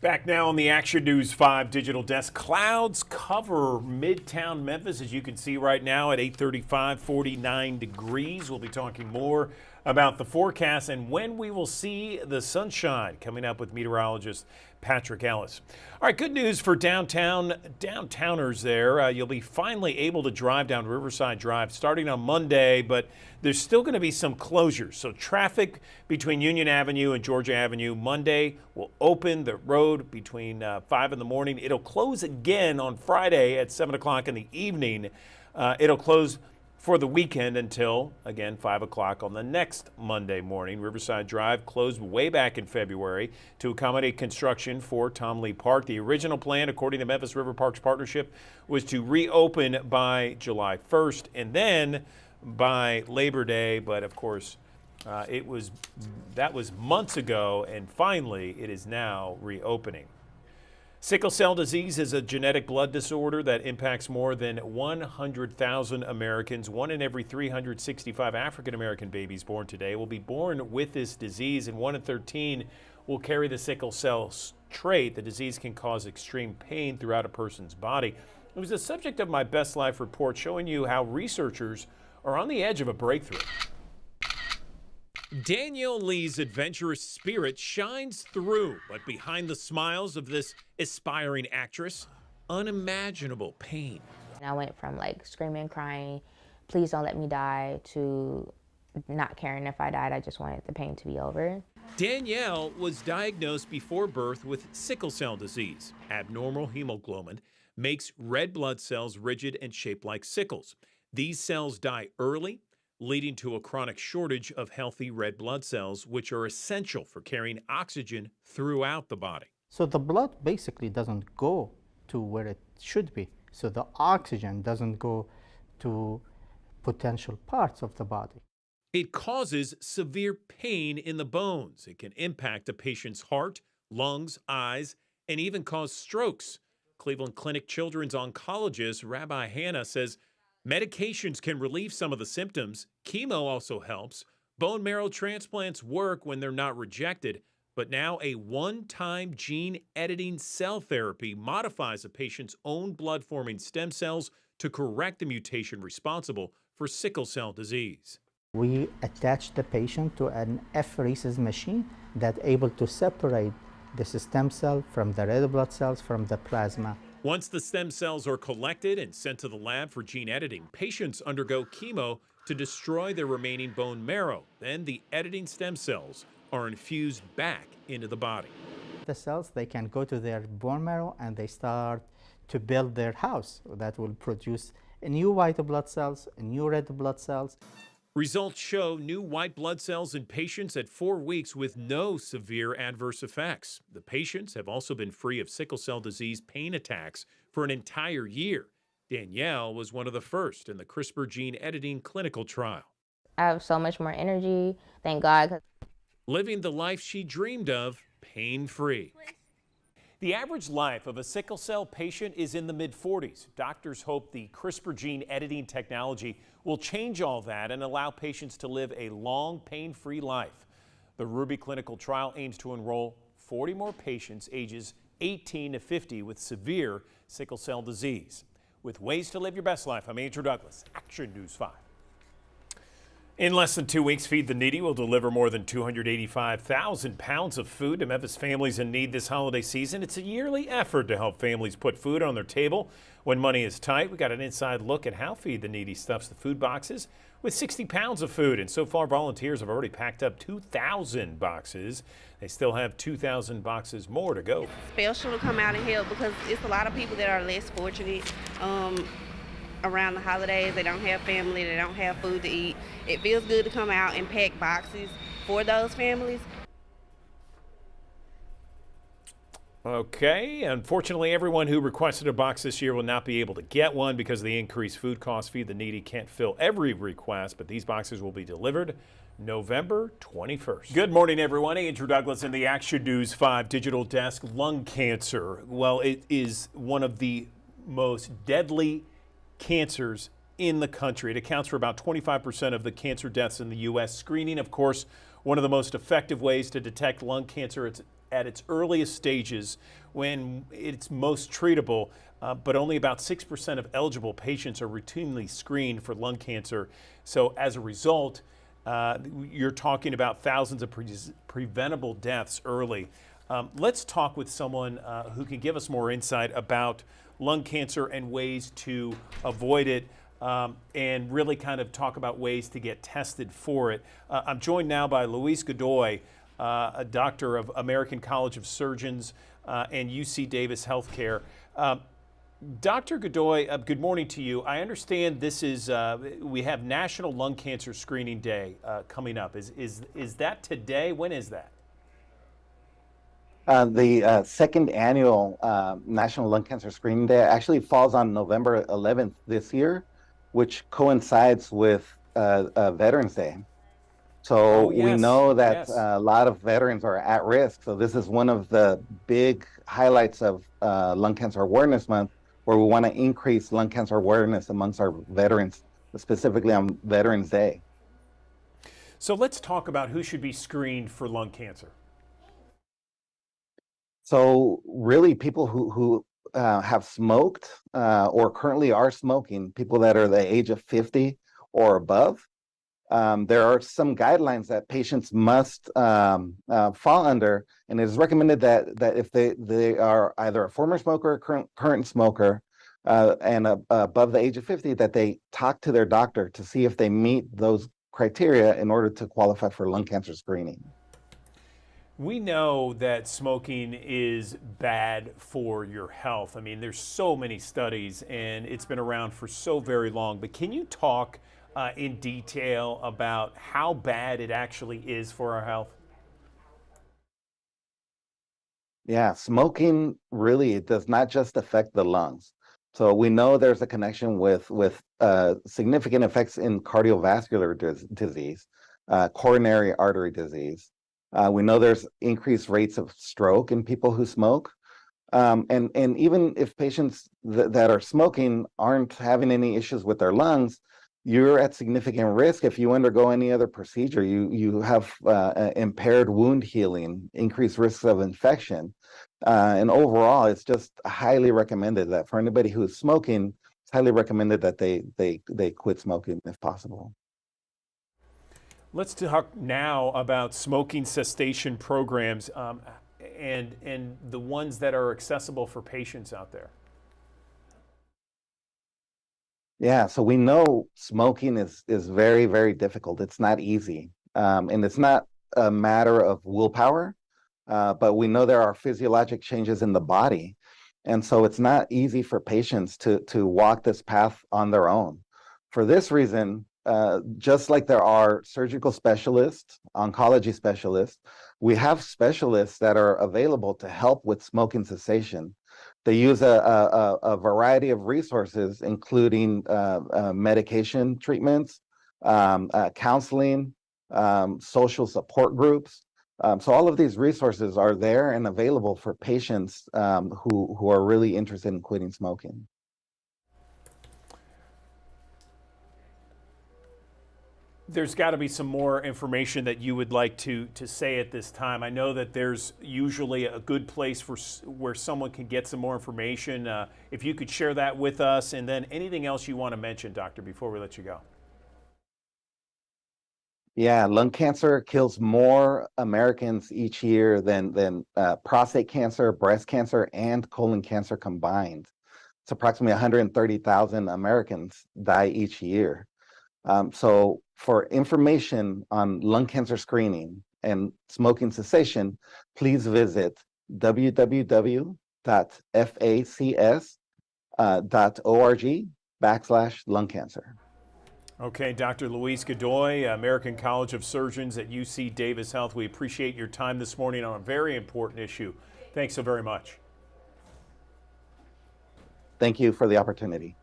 Back now on the Action News 5 digital desk. Clouds cover Midtown Memphis, as you can see right now at 8:35, 49 degrees. We'll be talking more about the forecast and when we will see the sunshine. Coming up with meteorologist Patrick Ellis. All right, good news for downtowners there. You'll be finally able to drive down Riverside Drive starting on Monday, but there's still going to be some closures. So traffic between Union Avenue and Georgia Avenue Monday will open the road between 5 in the morning. It'll close again on Friday at 7 o'clock in the evening. It'll close for the weekend until, again, 5 o'clock on the next Monday morning. Riverside Drive closed way back in February to accommodate construction for Tom Lee Park. The original plan, according to Memphis River Parks Partnership, was to reopen by July 1st and then by Labor Day. But, of course, that was months ago, and finally it is now reopening. Sickle cell disease is a genetic blood disorder that impacts more than 100,000 Americans. 1 in every 365 African American babies born today will be born with this disease, and 1 in 13 will carry the sickle cell trait. The disease can cause extreme pain throughout a person's body. It was the subject of my Best Life report, showing you how researchers are on the edge of a breakthrough. Danielle Lee's adventurous spirit shines through, but behind the smiles of this aspiring actress, unimaginable pain. I went from like screaming, crying, please don't let me die, to not caring if I died. I just wanted the pain to be over. Danielle was diagnosed before birth with sickle cell disease. Abnormal hemoglobin makes red blood cells rigid and shaped like sickles. These cells die early, leading to a chronic shortage of healthy red blood cells, which are essential for carrying oxygen throughout the body. So the blood basically doesn't go to where it should be. So the oxygen doesn't go to potential parts of the body. It causes severe pain in the bones. It can impact a patient's heart, lungs, eyes, and even cause strokes. Cleveland Clinic children's oncologist Rabbi Hannah says medications can relieve some of the symptoms. Chemo also helps. Bone marrow transplants work when they're not rejected. But now a one-time gene editing cell therapy modifies a patient's own blood-forming stem cells to correct the mutation responsible for sickle cell disease. We attach the patient to an apheresis machine that's able to separate the stem cell from the red blood cells from the plasma. Once the stem cells are collected and sent to the lab for gene editing, patients undergo chemo to destroy their remaining bone marrow. Then the editing stem cells are infused back into the body. The cells, they can go to their bone marrow and they start to build their house that will produce new white blood cells, new red blood cells. Results show new white blood cells in patients at 4 weeks with no severe adverse effects. The patients have also been free of sickle cell disease pain attacks for an entire year. Danielle was one of the first in the CRISPR gene editing clinical trial. I have so much more energy, thank God. Living the life she dreamed of, pain-free. The average life of a sickle cell patient is in the mid-40s. Doctors hope the CRISPR gene editing technology will change all that and allow patients to live a long, pain-free life. The Ruby clinical trial aims to enroll 40 more patients ages 18 to 50 with severe sickle cell disease. With ways to live your best life, I'm Andrew Douglas, Action News 5. In less than 2 weeks, Feed the Needy will deliver more than 285,000 pounds of food to Memphis families in need this holiday season. It's a yearly effort to help families put food on their table when money is tight. We got an inside look at how Feed the Needy stuffs the food boxes with 60 pounds of food. And so far, volunteers have already packed up 2,000 boxes. They still have 2,000 boxes more to go. Special to come out and help because it's a lot of people that are less fortunate. Around the holidays, they don't have family, they don't have food to eat. It feels good to come out and pack boxes for those families. Okay, unfortunately, everyone who requested a box this year will not be able to get one because of the increased food costs. Feed the Needy can't fill every request, but these boxes will be delivered November 21st. Good morning, everyone. Andrew Douglas in the Action News 5 digital desk. Lung cancer, well, it is one of the most deadly cancers in the country. It accounts for about 25% of the cancer deaths in the U.S. Screening, of course, one of the most effective ways to detect lung cancer at its earliest stages when it's most treatable, but only about 6% of eligible patients are routinely screened for lung cancer. So as a result, You're talking about thousands of preventable deaths early. Let's talk with someone who can give us more insight about lung cancer and ways to avoid it, and really kind of talk about ways to get tested for it. I'm joined now by Luis Godoy, a doctor of American College of Surgeons and UC Davis Healthcare. Dr. Godoy, good morning to you. I understand this is, we have National Lung Cancer Screening Day coming up. Is that today? When is that? The second annual National Lung Cancer Screening Day actually falls on November 11th this year, which coincides with Veterans Day. So we know that a lot of veterans are at risk. So this is one of the big highlights of Lung Cancer Awareness Month, where we want to increase lung cancer awareness amongst our veterans, specifically on Veterans Day. So let's talk about who should be screened for lung cancer. So really people who have smoked or currently are smoking, people that are the age of 50 or above, there are some guidelines that patients must fall under, and it is recommended that if they are either a former smoker or current smoker and above the age of 50, that they talk to their doctor to see if they meet those criteria in order to qualify for lung cancer screening. We know that smoking is bad for your health. I mean, there's so many studies and it's been around for so very long, but can you talk in detail about how bad it actually is for our health? Yeah, smoking really, it does not just affect the lungs. So we know there's a connection with significant effects in cardiovascular disease, coronary artery disease. We know there's increased rates of stroke in people who smoke. And even if patients that are smoking aren't having any issues with their lungs, you're at significant risk if you undergo any other procedure. You have impaired wound healing, increased risks of infection. And overall, it's just highly recommended that for anybody who is smoking, it's highly recommended that they quit smoking if possible. Let's talk now about smoking cessation programs and the ones that are accessible for patients out there. Yeah, so we know smoking is very, very difficult. It's not easy. And it's not a matter of willpower, but we know there are physiologic changes in the body. And so it's not easy for patients to walk this path on their own. For this reason, just like there are surgical specialists, oncology specialists, we have specialists that are available to help with smoking cessation. They use a variety of resources, including medication treatments, counseling, social support groups. So all of these resources are there and available for patients who are really interested in quitting smoking. There's got to be some more information that you would like to say at this time. I know that there's usually a good place where someone can get some more information. If you could share that with us, and then anything else you want to mention, Doctor, before we let you go. Yeah, lung cancer kills more Americans each year than prostate cancer, breast cancer, and colon cancer combined. It's approximately 130,000 Americans die each year. So for information on lung cancer screening and smoking cessation, please visit www.facs.org/lung cancer. Okay, Dr. Luis Godoy, American College of Surgeons at UC Davis Health. We appreciate your time this morning on a very important issue. Thanks so very much. Thank you for the opportunity.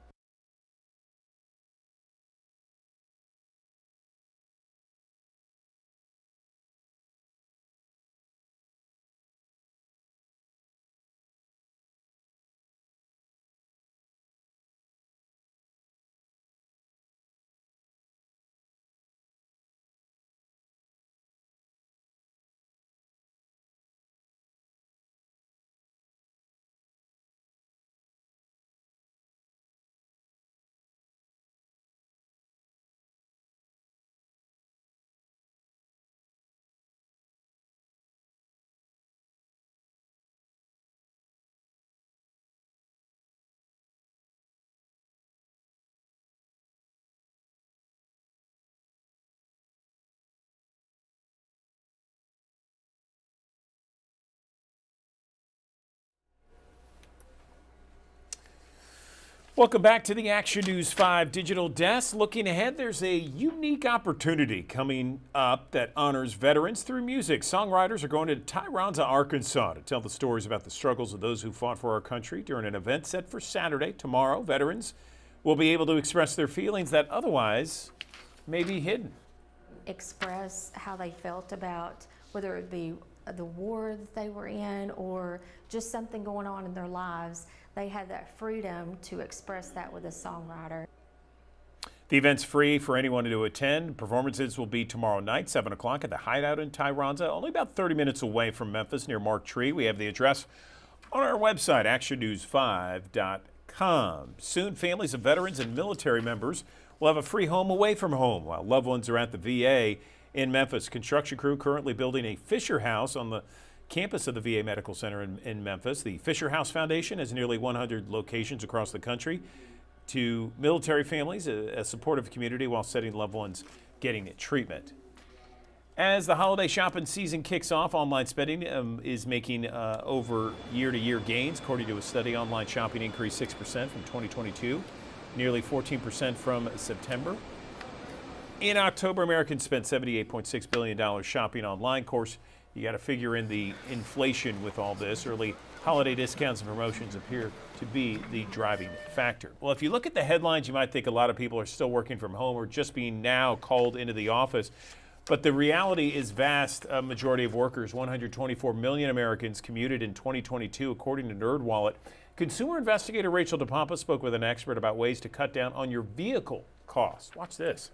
Welcome back to the Action News 5 Digital Desk. Looking ahead, there's a unique opportunity coming up that honors veterans through music. Songwriters are going to Tyronza, Arkansas to tell the stories about the struggles of those who fought for our country during an event set for Saturday. Tomorrow, veterans will be able to express their feelings that otherwise may be hidden. Express how they felt about whether the war that they were in or just something going on in their lives. They had that freedom to express that with a songwriter. The event's free for anyone to attend. Performances will be tomorrow night, 7 o'clock at the Hideout in Tyronza, only about 30 minutes away from Memphis near Mark Tree. We have the address on our website, actionnews5.com. Soon, families of veterans and military members will have a free home away from home while loved ones are at the VA in Memphis. Construction crew currently building a Fisher House on the campus of the VA Medical Center in Memphis. The Fisher House Foundation has nearly 100 locations across the country to military families, a supportive community while setting loved ones getting treatment. As the holiday shopping season kicks off, online spending is making over year-to-year gains. According to a study, online shopping increased 6% from 2022, nearly 14% from September. In October, Americans spent $78.6 billion shopping online. Of course, you got to figure in the inflation with all this. Early holiday discounts and promotions appear to be the driving factor. Well, if you look at the headlines, you might think a lot of people are still working from home or just being now called into the office. But the reality is vast. A majority of workers, 124 million Americans, commuted in 2022, according to NerdWallet. Consumer investigator Rachel DePompa spoke with an expert about ways to cut down on your vehicle costs. Watch this.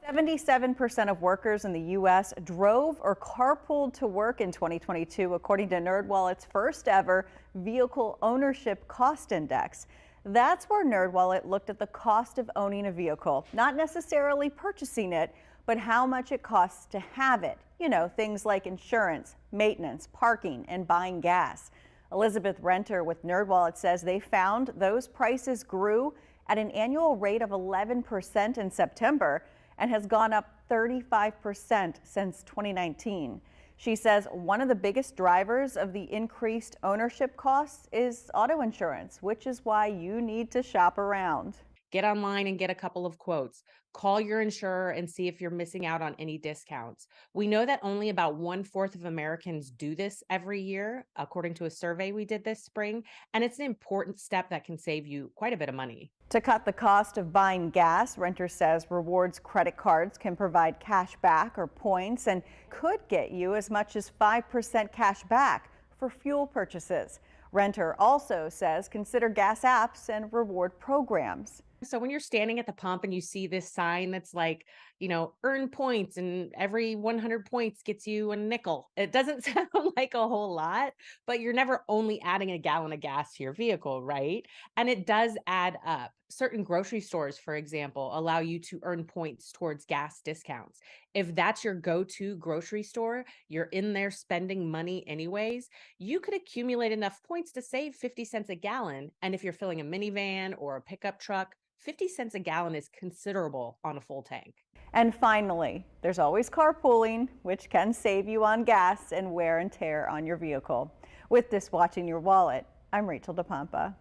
77% of workers in the U.S. drove or carpooled to work in 2022, according to NerdWallet's first ever Vehicle Ownership Cost Index. That's where NerdWallet looked at the cost of owning a vehicle, not necessarily purchasing it, but how much it costs to have it. You know, things like insurance, maintenance, parking, and buying gas. Elizabeth Renter with NerdWallet says they found those prices grew at an annual rate of 11% in September and has gone up 35% since 2019. She says one of the biggest drivers of the increased ownership costs is auto insurance, which is why you need to shop around. Get online and get a couple of quotes. Call your insurer and see if you're missing out on any discounts. We know that only about 1/4 of Americans do this every year, according to a survey we did this spring, and it's an important step that can save you quite a bit of money. To cut the cost of buying gas, Renter says rewards credit cards can provide cash back or points and could get you as much as 5% cash back for fuel purchases. Renter also says consider gas apps and reward programs. So when you're standing at the pump and you see this sign that's like, you know, earn points and every 100 points gets you a nickel. It doesn't sound like a whole lot, but you're never only adding a gallon of gas to your vehicle, right? And it does add up. Certain grocery stores, for example, allow you to earn points towards gas discounts. If that's your go-to grocery store, you're in there spending money anyways, you could accumulate enough points to save 50 cents a gallon. And if you're filling a minivan or a pickup truck, 50 cents a gallon is considerable on a full tank. And finally, there's always carpooling, which can save you on gas and wear and tear on your vehicle. With this Watching Your Wallet, I'm Rachel DePompa.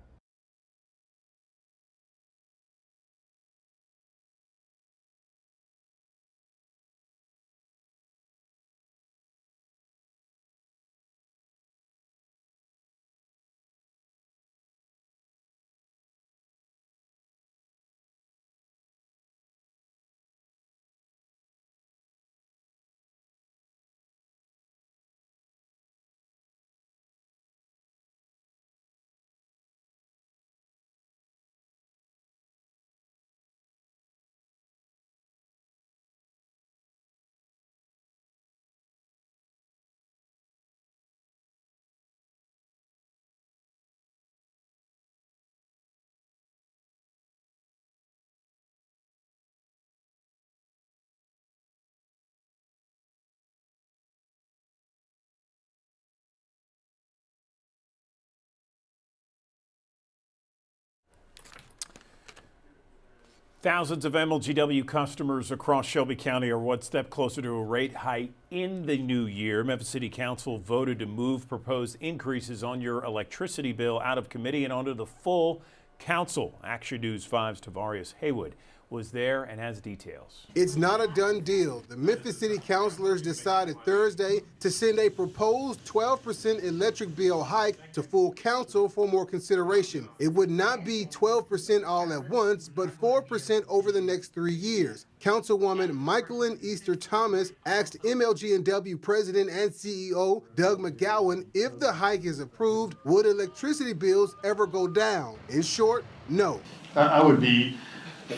Thousands of MLGW customers across Shelby County are one step closer to a rate hike in the new year. Memphis City Council voted to move proposed increases on your electricity bill out of committee and onto the full council. Action News 5's Tavarius Haywood was there and has details. It's not a done deal. The Memphis City councilors decided Thursday to send a proposed 12% electric bill hike to full council for more consideration. It would not be 12% all at once, but 4% over the next 3 years. Councilwoman Michaelyn Easter Thomas asked MLG&W President and CEO Doug McGowan if the hike is approved, would electricity bills ever go down? In short, no. I would be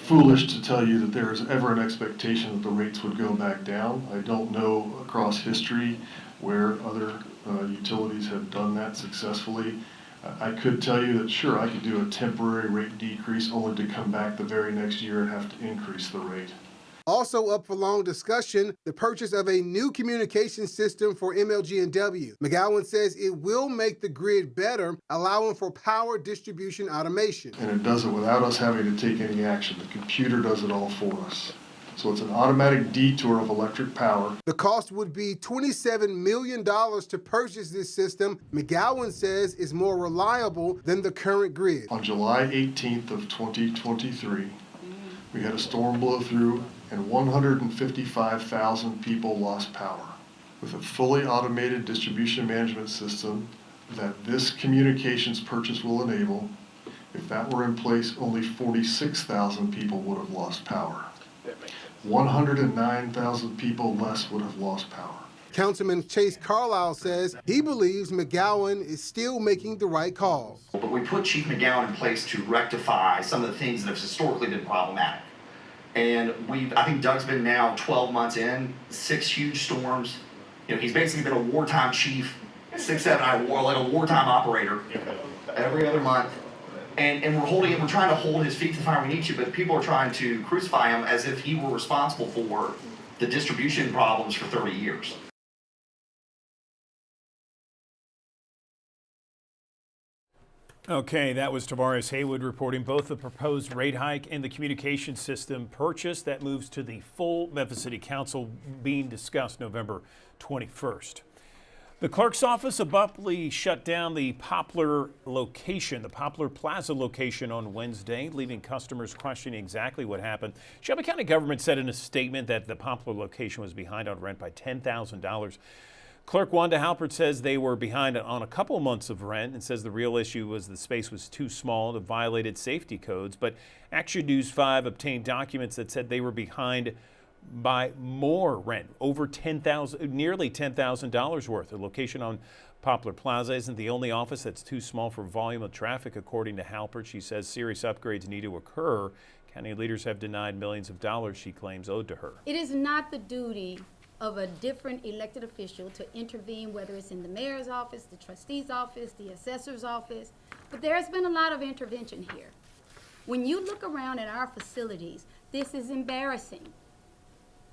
foolish to tell you that there is ever an expectation that the rates would go back down. I don't know across history where other utilities have done that successfully. I could tell you that sure, I could do a temporary rate decrease only to come back the very next year and have to increase the rate. Also up for long discussion, the purchase of a new communication system for MLG&W. McGowan says it will make the grid better, allowing for power distribution automation. And it does it without us having to take any action. The computer does it all for us. So it's an automatic detour of electric power. The cost would be $27 million to purchase this system. McGowan says is more reliable than the current grid. On July 18th of 2023, we had a storm blow through and 155,000 people lost power. With a fully automated distribution management system that this communications purchase will enable, if that were in place, only 46,000 people would have lost power. 109,000 people less would have lost power. Councilman Chase Carlisle says he believes McGowan is still making the right call. But we put Chief McGowan in place to rectify some of the things that have historically been problematic. And I think Doug's been now 12 months in, 6 huge storms. You know, he's basically been a wartime chief, 6, 7 hour war, like a wartime operator every other month. And we're trying to hold his feet to the fire we need to, but people are trying to crucify him as if he were responsible for the distribution problems for 30 years. Okay, that was Tavarius Haywood reporting both the proposed rate hike and the communication system purchase that moves to the full Memphis City Council being discussed November 21st. The clerk's office abruptly shut down the Poplar location, the Poplar Plaza location on Wednesday, leaving customers questioning exactly what happened. Shelby County government said in a statement that the Poplar location was behind on rent by $10,000. Clerk Wanda Halpert says they were behind on a couple months of rent and says the real issue was the space was too small and violated safety codes. But Action News 5 obtained documents that said they were behind by more rent, over nearly $10,000 worth. The location on Poplar Plaza isn't the only office that's too small for volume of traffic, according to Halpert. She says serious upgrades need to occur. County leaders have denied millions of dollars, she claims, owed to her. It is not the duty of a different elected official to intervene, whether it's in the mayor's office, the trustee's office, the assessor's office, but there's been a lot of intervention here. When you look around at our facilities, this is embarrassing.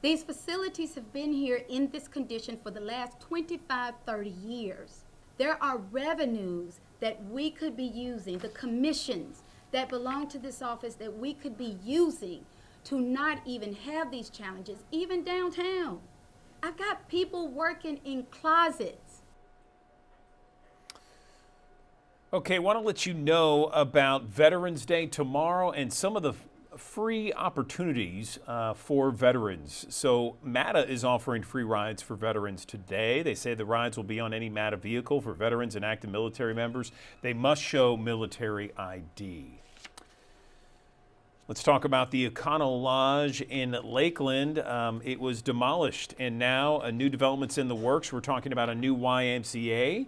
These facilities have been here in this condition for the last 25, 30 years. There are revenues that we could be using, the commissions that belong to this office that we could be using to not even have these challenges, even downtown. I've got people working in closets. Okay, I want to let you know about Veterans Day tomorrow and some of the free opportunities for veterans. So MATA is offering free rides for veterans today. They say the rides will be on any MATA vehicle for veterans and active military members. They must show military ID. Let's talk about the Econo Lodge in Lakeland. It was demolished, and now a new development's in the works. We're talking about a new YMCA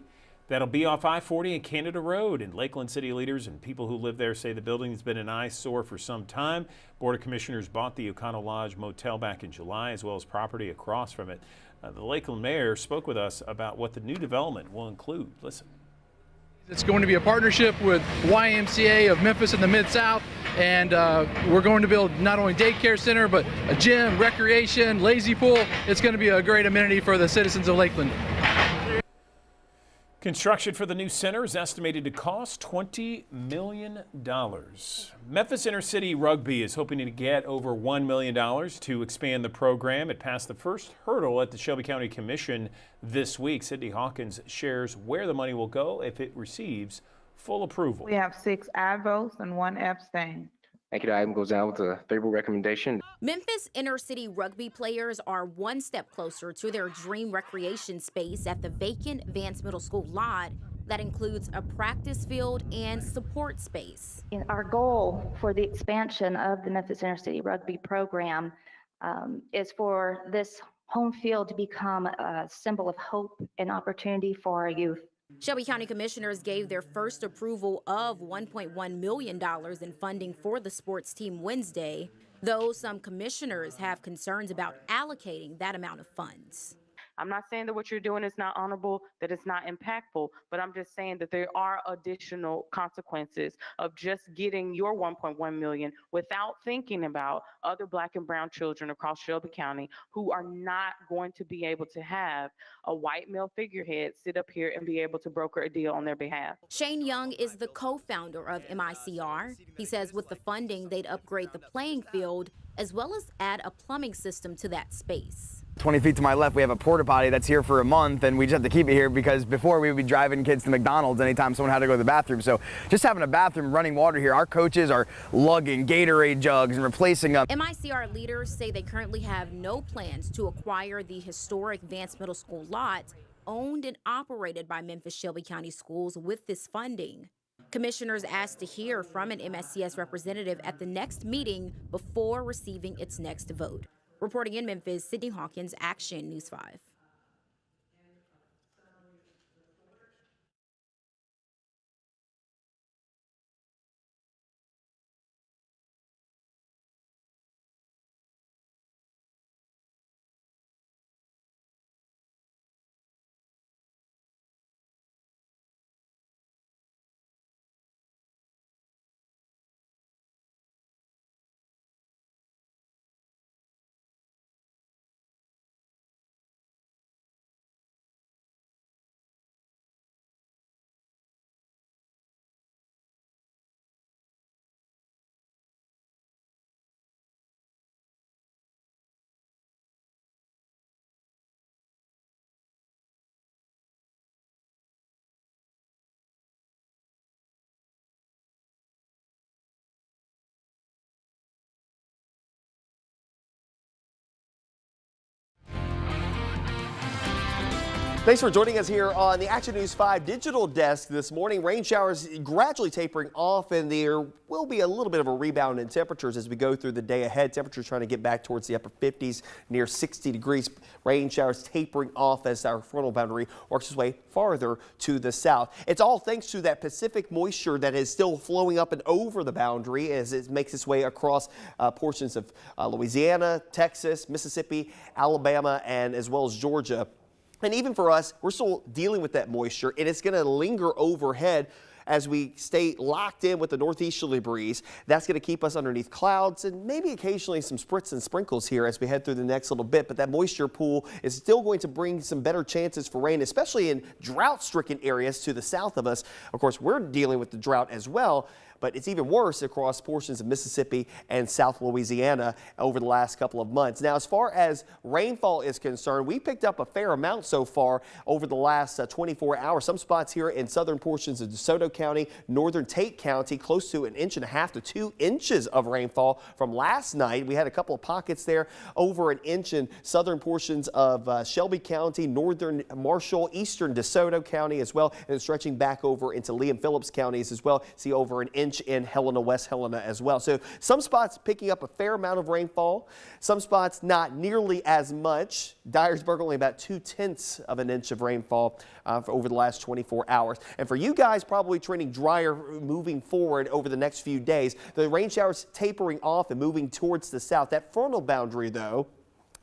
that'll be off I-40 and Canada Road. And Lakeland city leaders and people who live there say the building has been an eyesore for some time. Board of Commissioners bought the Econo Lodge Motel back in July, as well as property across from it. The Lakeland mayor spoke with us about what the new development will include. Listen. It's going to be a partnership with YMCA of Memphis and the Mid-South, and we're going to build not only daycare center, but a gym, recreation, lazy pool. It's going to be a great amenity for the citizens of Lakeland. Construction for the new center is estimated to cost $20 million. Memphis Intercity Rugby is hoping to get over $1 million to expand the program. It passed the first hurdle at the Shelby County Commission this week. Cindy Hawkins shares where the money will go if it receives full approval. We have 6 aye votes and 1 abstain. Thank you. The item goes down with a favorable recommendation. Memphis Intercity Rugby players are one step closer to their dream recreation space at the vacant Vance Middle School lot that includes a practice field and support space. Our goal for the expansion of the Memphis Intercity Rugby program is for this home field to become a symbol of hope and opportunity for our youth. Shelby County Commissioners gave their first approval of $1.1 million in funding for the sports team Wednesday, though some commissioners have concerns about allocating that amount of funds. I'm not saying that what you're doing is not honorable, that it's not impactful, but I'm just saying that there are additional consequences of just getting your $1.1 million without thinking about other Black and brown children across Shelby County who are not going to be able to have a white male figurehead sit up here and be able to broker a deal on their behalf. Shane Young is the co-founder of MICR. He says with the funding, they'd upgrade the playing field as well as add a plumbing system to that space. 20 feet to my left, we have a porta potty that's here for a month, and we just have to keep it here because before we would be driving kids to McDonald's anytime someone had to go to the bathroom. So just having a bathroom, running water here, our coaches are lugging Gatorade jugs and replacing them. MICR leaders say they currently have no plans to acquire the historic Vance Middle School lot owned and operated by Memphis Shelby County Schools with this funding. Commissioners asked to hear from an MSCS representative at the next meeting before receiving its next vote. Reporting in Memphis, Sydney Hawkins, Action News 5. Thanks for joining us here on the Action News 5 digital desk this morning. Rain showers gradually tapering off, and there will be a little bit of a rebound in temperatures as we go through the day ahead. Temperatures trying to get back towards the upper 50s, near 60 degrees. Rain showers tapering off as our frontal boundary works its way farther to the south. It's all thanks to that Pacific moisture that is still flowing up and over the boundary as it makes its way across portions of Louisiana, Texas, Mississippi, Alabama, and as well as Georgia. And even for us, we're still dealing with that moisture, and it's going to linger overhead as we stay locked in with the northeasterly breeze. That's going to keep us underneath clouds and maybe occasionally some spritz and sprinkles here as we head through the next little bit. But that moisture pool is still going to bring some better chances for rain, especially in drought-stricken areas to the south of us. Of course, we're dealing with the drought as well, but it's even worse across portions of Mississippi and South Louisiana over the last couple of months. Now, as far as rainfall is concerned, we picked up a fair amount so far over the last 24 hours. Some spots here in southern portions of DeSoto County, northern Tate County, close to 1.5 to 2 inches of rainfall from last night. We had a couple of pockets there, over an inch in southern portions of Shelby County, northern Marshall, eastern DeSoto County as well, and stretching back over into Lee and Phillips counties as well. See over an inch in Helena, West Helena as well. So some spots picking up a fair amount of rainfall, some spots not nearly as much. Dyersburg only about 0.2 of an inch of rainfall for over the last 24 hours. And for you guys, probably trending drier moving forward over the next few days. The rain showers tapering off and moving towards the south. That frontal boundary, though,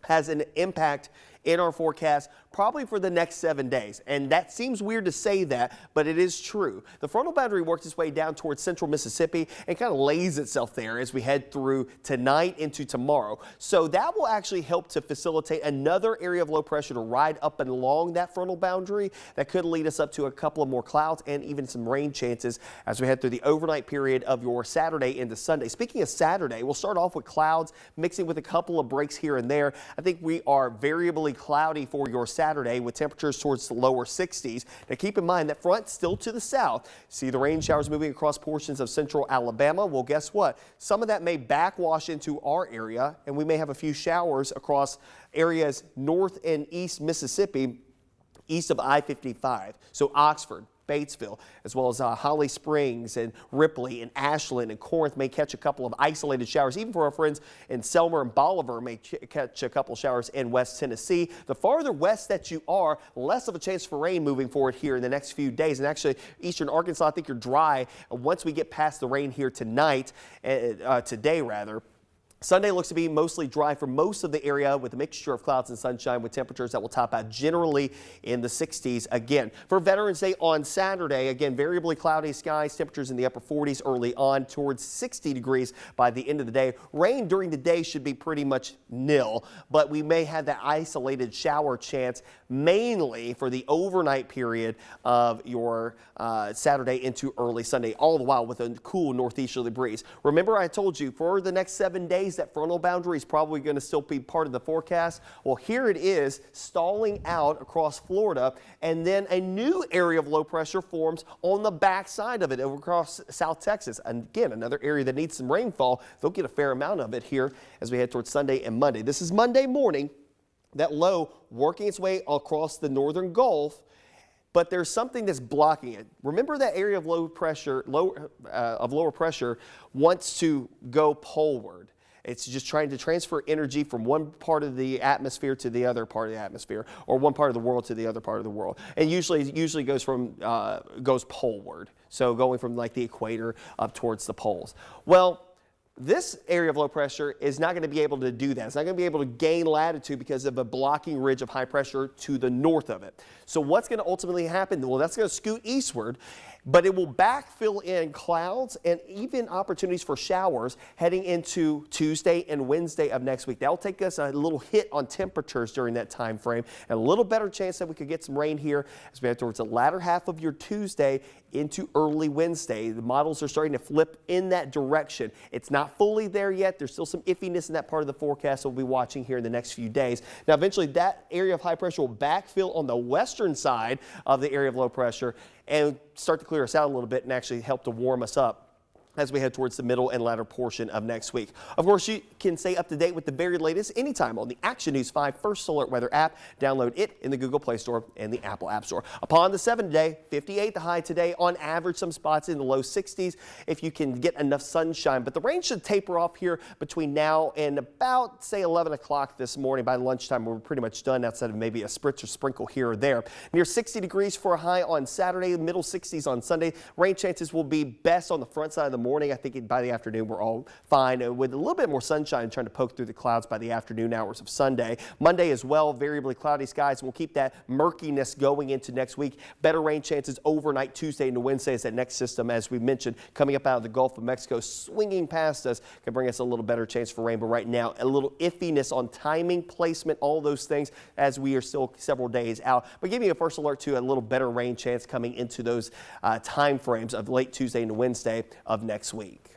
has an impact in our forecast probably for the next 7 days. And that seems weird to say that, but it is true. The frontal boundary works its way down towards central Mississippi and kind of lays itself there as we head through tonight into tomorrow. So that will actually help to facilitate another area of low pressure to ride up and along that frontal boundary that could lead us up to a couple of more clouds and even some rain chances as we head through the overnight period of your Saturday into Sunday. Speaking of Saturday, we'll start off with clouds mixing with a couple of breaks here and there. I think we are variably cloudy for your Saturday with temperatures towards the lower 60s. Now keep in mind that front still to the south. See the rain showers moving across portions of central Alabama. Well, guess what? Some of that may backwash into our area, and we may have a few showers across areas north and east Mississippi, east of I-55. So Oxford, Batesville, as well as Holly Springs and Ripley and Ashland and Corinth may catch a couple of isolated showers. Even for our friends in Selmer and Bolivar may catch a couple showers in West Tennessee. The farther west that you are, less of a chance for rain moving forward here in the next few days. And actually, eastern Arkansas, I think you're dry once we get past the rain here tonight, today rather. Sunday looks to be mostly dry for most of the area with a mixture of clouds and sunshine with temperatures that will top out generally in the 60s again. For Veterans Day on Saturday, again, variably cloudy skies, temperatures in the upper 40s early on towards 60 degrees by the end of the day. Rain during the day should be pretty much nil, but we may have that isolated shower chance mainly for the overnight period of your Saturday into early Sunday, all the while with a cool northeasterly breeze. Remember, I told you for the next 7 days that frontal boundary is probably going to still be part of the forecast. Well, here it is stalling out across Florida, and then a new area of low pressure forms on the back side of it over across South Texas. And again, another area that needs some rainfall. They'll get a fair amount of it here as we head towards Sunday and Monday. This is Monday morning. That low working its way across the northern Gulf, but there's something that's blocking it. Remember that area of low pressure, lower pressure wants to go poleward. It's just trying to transfer energy from one part of the atmosphere to the other part of the atmosphere, or one part of the world to the other part of the world. And usually goes poleward. So going from like the equator up towards the poles. Well, this area of low pressure is not going to be able to do that. It's not going to be able to gain latitude because of a blocking ridge of high pressure to the north of it. So what's going to ultimately happen? Well, that's going to scoot eastward, but it will backfill in clouds and even opportunities for showers heading into Tuesday and Wednesday of next week. That'll take us a little hit on temperatures during that time frame and a little better chance that we could get some rain here as we head towards the latter half of your Tuesday into early Wednesday. The models are starting to flip in that direction. It's not fully there yet. There's still some iffiness in that part of the forecast we'll be watching here in the next few days. Now, eventually that area of high pressure will backfill on the western side of the area of low pressure and start to clear us out a little bit and actually help to warm us up as we head towards the middle and latter portion of next week. Of course, you can stay up to date with the very latest anytime on the Action News 5 First Alert Weather app. Download it in the Google Play Store and the Apple App Store. Upon the 7 today, 58 the high today, on average some spots in the low 60s if you can get enough sunshine. But the rain should taper off here between now and about, say, 11 o'clock this morning. By lunchtime, we're pretty much done outside of maybe a spritz or sprinkle here or there. Near 60 degrees for a high on Saturday, middle 60s on Sunday. Rain chances will be best on the front side of the morning. I think by the afternoon we're all fine with a little bit more sunshine trying to poke through the clouds by the afternoon hours of Sunday. Monday as well, variably cloudy skies. We'll keep that murkiness going into next week. Better rain chances overnight Tuesday into Wednesday as that next system, as we mentioned, coming up out of the Gulf of Mexico, swinging past us, can bring us a little better chance for rain. But right now, a little iffiness on timing, placement, all those things as we are still several days out. But giving you a first alert to a little better rain chance coming into those time frames of late Tuesday into Wednesday of next week.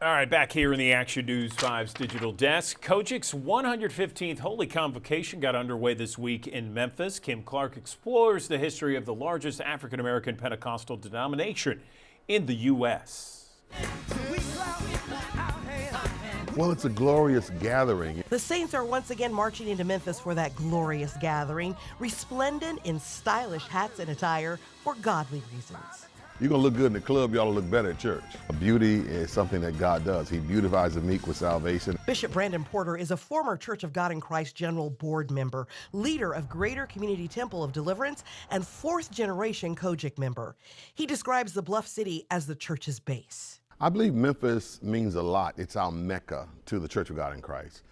All right, back here in the Action News 5's digital desk. Kojik's 115th Holy Convocation got underway this week in Memphis. Kim Clark explores the history of the largest African-American Pentecostal denomination in the U.S. Well, it's a glorious gathering. The Saints are once again marching into Memphis for that glorious gathering, resplendent in stylish hats and attire for godly reasons. You're going to look good in the club, you ought to look better at church. Beauty is something that God does. He beautifies the meek with salvation. Bishop Brandon Porter is a former Church of God in Christ General Board member, leader of Greater Community Temple of Deliverance, and fourth-generation Kojik member. He describes the Bluff City as the church's base. I believe Memphis means a lot. It's our Mecca to the Church of God in Christ.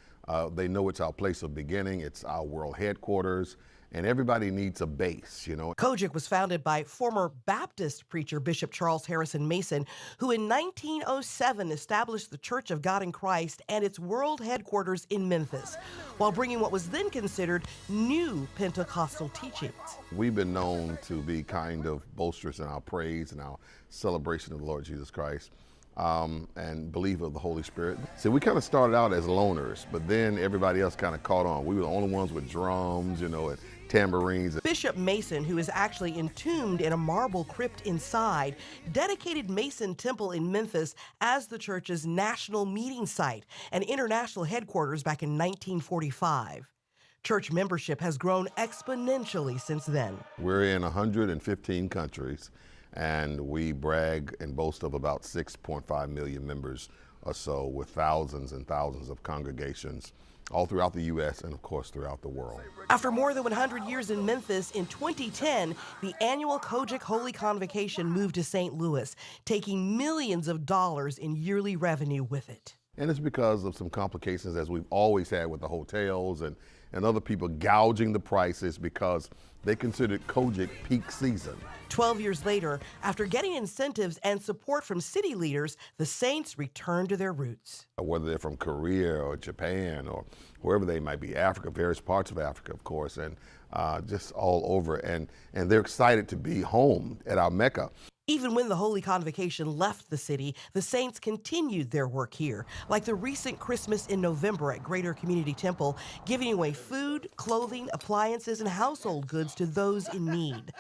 They know it's our place of beginning. It's our world headquarters. And everybody needs a base, you know. Kojik was founded by former Baptist preacher Bishop Charles Harrison Mason, who in 1907 established the Church of God in Christ and its world headquarters in Memphis, while bringing what was then considered new Pentecostal teachings. We've been known to be kind of boisterous in our praise and our celebration of the Lord Jesus Christ. And believer of the Holy Spirit. So we kind of started out as loners, but then everybody else kind of caught on. We were the only ones with drums, you know, and tambourines. Bishop Mason, who is actually entombed in a marble crypt inside, dedicated Mason Temple in Memphis as the church's national meeting site and international headquarters back in 1945. Church membership has grown exponentially since then. We're in 115 countries. And we brag and boast of about 6.5 million members or so, with thousands and thousands of congregations all throughout the U.S. and, of course, throughout the world. After more than 100 years in Memphis, in 2010, the annual Kojik Holy Convocation moved to St. Louis, taking millions of dollars in yearly revenue with it. And it's because of some complications, as we've always had with the hotels and other people gouging the prices because they considered Kojik peak season. 12 years later, after getting incentives and support from city leaders, the Saints returned to their roots. Whether they're from Korea or Japan or wherever they might be, Africa, various parts of Africa, of course, and just all over. And they're excited to be home at our Mecca. Even when the Holy Convocation left the city, the Saints continued their work here, like the recent Christmas in November at Greater Community Temple, giving away food, clothing, appliances, and household goods to those in need.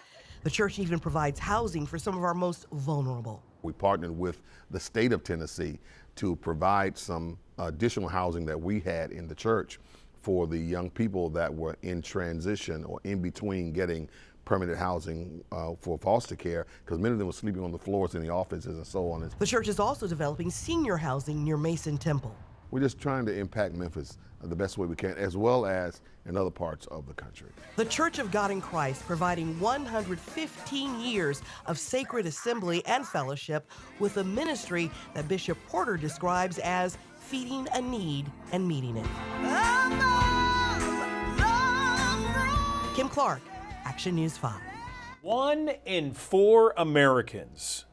The church even provides housing for some of our most vulnerable. We partnered with the state of Tennessee to provide some additional housing that we had in the church for the young people that were in transition or in between getting permanent housing for foster care, because many of them were sleeping on the floors in the offices and so on. The church is also developing senior housing near Mason Temple. We're just trying to impact Memphis the best way we can, as well as in other parts of the country. The Church of God in Christ providing 115 years of sacred assembly and fellowship with a ministry that Bishop Porter describes as feeding a need and meeting it. Kim Clark, Action News 5. 1 in 4 Americans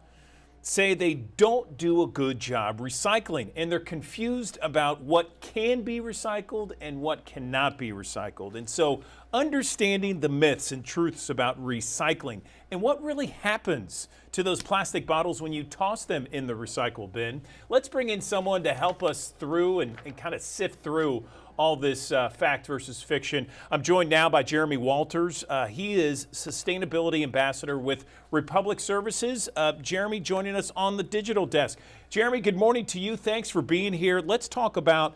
say they don't do a good job recycling, and they're confused about what can be recycled and what cannot be recycled. And so understanding the myths and truths about recycling and what really happens to those plastic bottles when you toss them in the recycle bin, let's bring in someone to help us through and kind of sift through all this fact versus fiction. I'm joined now by Jeremy Walters. He is Sustainability Ambassador with Republic Services. Jeremy joining us on the digital desk. Jeremy, good morning to you. Thanks for being here. Let's talk about,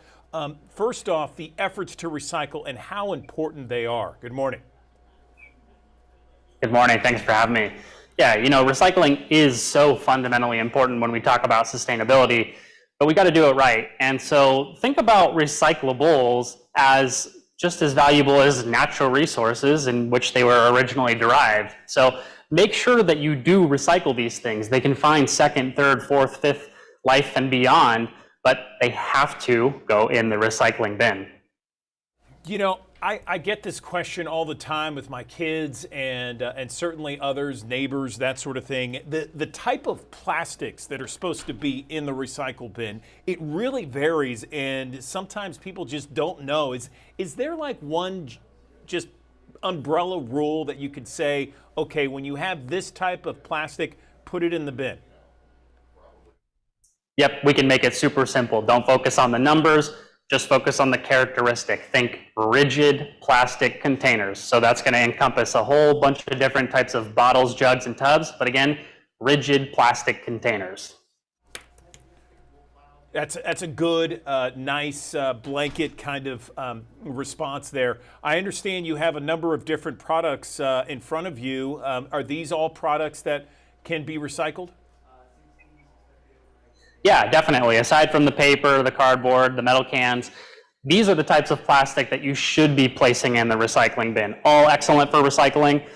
first off, the efforts to recycle and how important they are. Good morning. Good morning. Thanks for having me. Yeah, you know, recycling is so fundamentally important when we talk about sustainability, but we got to do it right. And so think about recyclables as just as valuable as natural resources in which they were originally derived. So make sure that you do recycle these things. They can find second, third, fourth, fifth life and beyond, but they have to go in the recycling bin. You know, I get this question all the time with my kids and certainly others, neighbors, that sort of thing. The type of plastics that are supposed to be in the recycle bin, it really varies, and sometimes people just don't know. Is there like one just umbrella rule that you could say, okay, when you have this type of plastic, put it in the bin? Yep, we can make it super simple. Don't focus on the numbers, just focus on the characteristic. Think rigid plastic containers. So that's going to encompass a whole bunch of different types of bottles, jugs, and tubs, but again, rigid plastic containers. That's a good, nice blanket kind of response there. I understand you have a number of different products in front of you. Are these all products that can be recycled? Yeah, definitely. Aside from the paper, the cardboard, the metal cans, these are the types of plastic that you should be placing in the recycling bin. All excellent for recycling.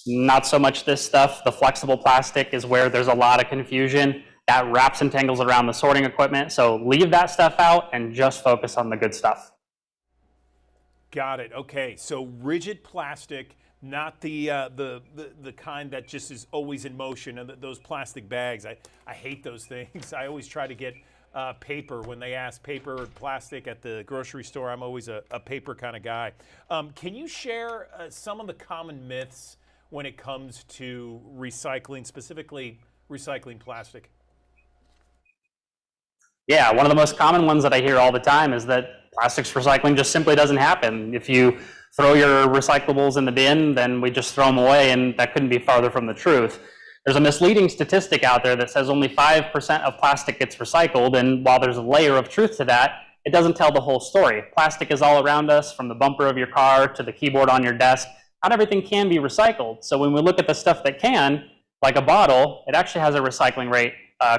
Not so much this stuff. The flexible plastic is where there's a lot of confusion. That wraps and tangles around the sorting equipment. So leave that stuff out and just focus on the good stuff. Got it. Okay, so rigid plastic, not the kind that just is always in motion, and those plastic bags. I hate those things. I always try to get paper when they ask paper or plastic at the grocery store. I'm always a paper kind of guy. Can you share some of the common myths when it comes to recycling, specifically recycling plastic? Yeah, one of the most common ones that I hear all the time is that plastics recycling just simply doesn't happen. If you throw your recyclables in the bin, then we just throw them away, and that couldn't be farther from the truth. There's a misleading statistic out there that says only 5% of plastic gets recycled, and while there's a layer of truth to that, it doesn't tell the whole story. Plastic is all around us, from the bumper of your car to the keyboard on your desk. Not everything can be recycled. So when we look at the stuff that can, like a bottle, it actually has a recycling rate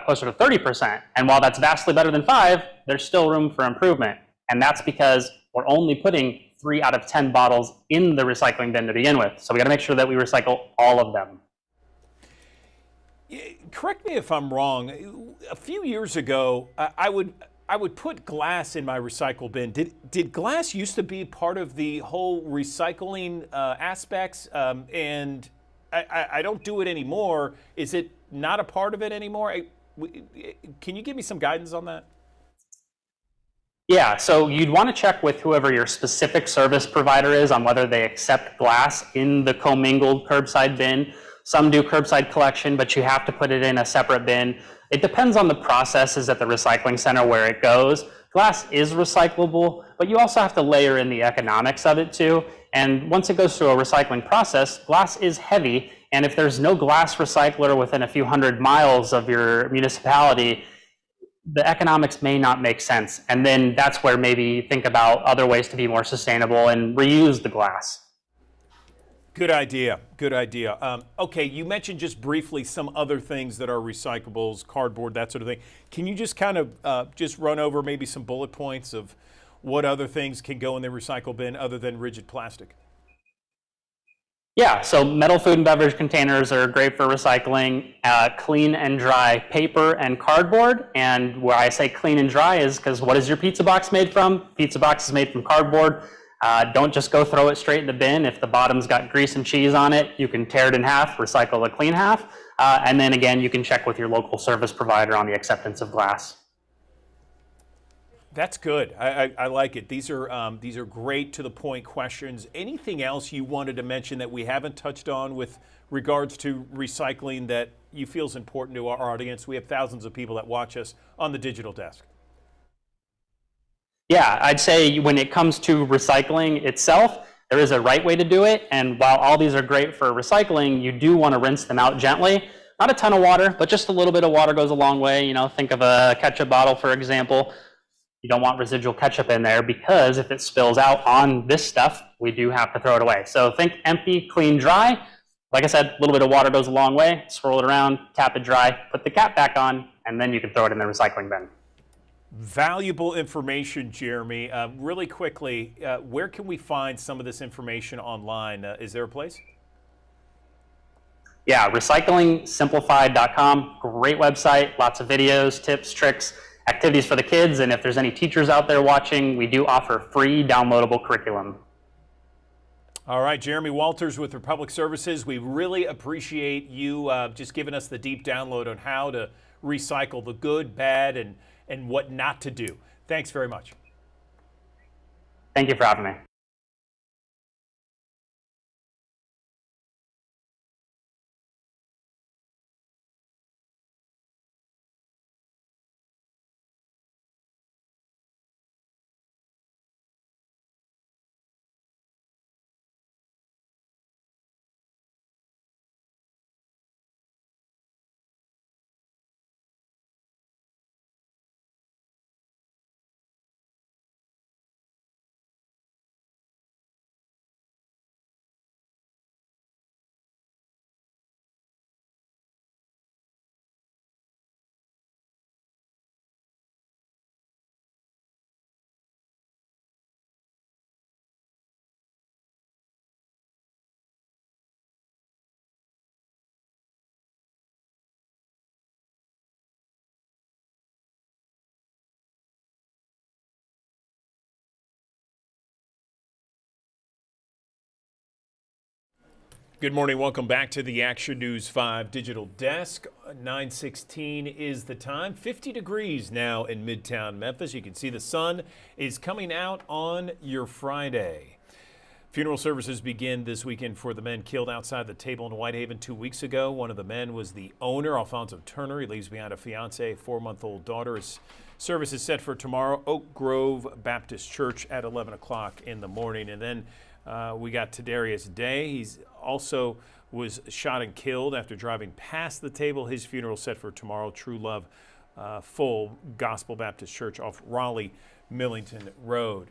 closer to 30%. And while that's vastly better than 5, there's still room for improvement. And that's because we're only putting 3 out of 10 bottles in the recycling bin to begin with. So we got to make sure that we recycle all of them. Correct me if I'm wrong. A few years ago, I would put glass in my recycle bin. Did glass used to be part of the whole recycling aspects? And I don't do it anymore. Is it not a part of it anymore? Can you give me some guidance on that? Yeah, so you'd want to check with whoever your specific service provider is on whether they accept glass in the commingled curbside bin. Some do curbside collection, but you have to put it in a separate bin. It depends on the processes at the recycling center where it goes. Glass is recyclable, but you also have to layer in the economics of it too. And once it goes through a recycling process, glass is heavy. And if there's no glass recycler within a few hundred miles of your municipality, the economics may not make sense. And then that's where maybe think about other ways to be more sustainable and reuse the glass. Good idea. Good idea. Okay, you mentioned just briefly some other things that are recyclables, cardboard, that sort of thing. Can you just kind of just run over maybe some bullet points of what other things can go in the recycle bin other than rigid plastic? Yeah, so metal food and beverage containers are great for recycling. Clean and dry paper and cardboard. And where I say clean and dry is because what is your pizza box made from? Pizza box is made from cardboard. Don't just go throw it straight in the bin. If the bottom's got grease and cheese on it, you can tear it in half, recycle the clean half. And then again, you can check with your local service provider on the acceptance of glass. That's good. I like it. These are great to the point questions. Anything else you wanted to mention that we haven't touched on with regards to recycling that you feel is important to our audience? We have thousands of people that watch us on the digital desk. Yeah, I'd say when it comes to recycling itself, there is a right way to do it. And while all these are great for recycling, you do want to rinse them out gently. Not a ton of water, but just a little bit of water goes a long way. You know, think of a ketchup bottle, for example. You don't want residual ketchup in there because if it spills out on this stuff, we do have to throw it away. So think empty, clean, dry. Like I said, a little bit of water goes a long way. Swirl it around, tap it dry, put the cap back on, and then you can throw it in the recycling bin. Valuable information, Jeremy. Really quickly, where can we find some of this information online? Is there a place? Yeah, recyclingsimplified.com. Great website, lots of videos, tips, tricks, activities for the kids. And if there's any teachers out there watching, we do offer free downloadable curriculum. All right, Jeremy Walters with Republic Services. We really appreciate you just giving us the deep download on how to recycle the good, bad, and what not to do. Thanks very much. Thank you for having me. Good morning. Welcome back to the Action News 5 Digital Desk. 9:16 is the time. 50 degrees now in Midtown Memphis. You can see the sun is coming out on your Friday. Funeral services begin this weekend for the men killed outside the table in Whitehaven 2 weeks ago. One of the men was the owner, Alfonso Turner. He leaves behind a fiance, 4-month-old daughter. His service is set for tomorrow, Oak Grove Baptist Church at 11 o'clock in the morning. And then we got Tadarius Day. He's also was shot and killed after driving past the table. His funeral set for tomorrow, True Love Full Gospel Baptist Church off Raleigh Millington Road.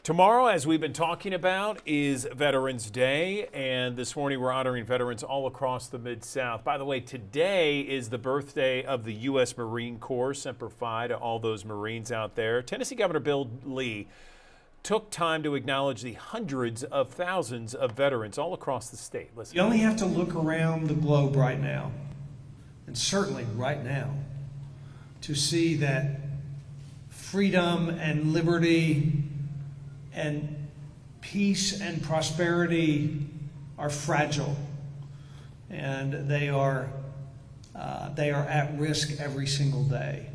Tomorrow, as we've been talking about, is Veterans Day, and this morning we're honoring veterans all across the Mid-South. By the way, today is the birthday of the U.S. Marine Corps. Semper Fi to all those Marines out there. Tennessee Governor Bill Lee took time to acknowledge the hundreds of thousands of veterans all across the state. Listen. You only have to look around the globe right now, and certainly right now, to see that freedom and liberty and peace and prosperity are fragile, and they are at risk every single day.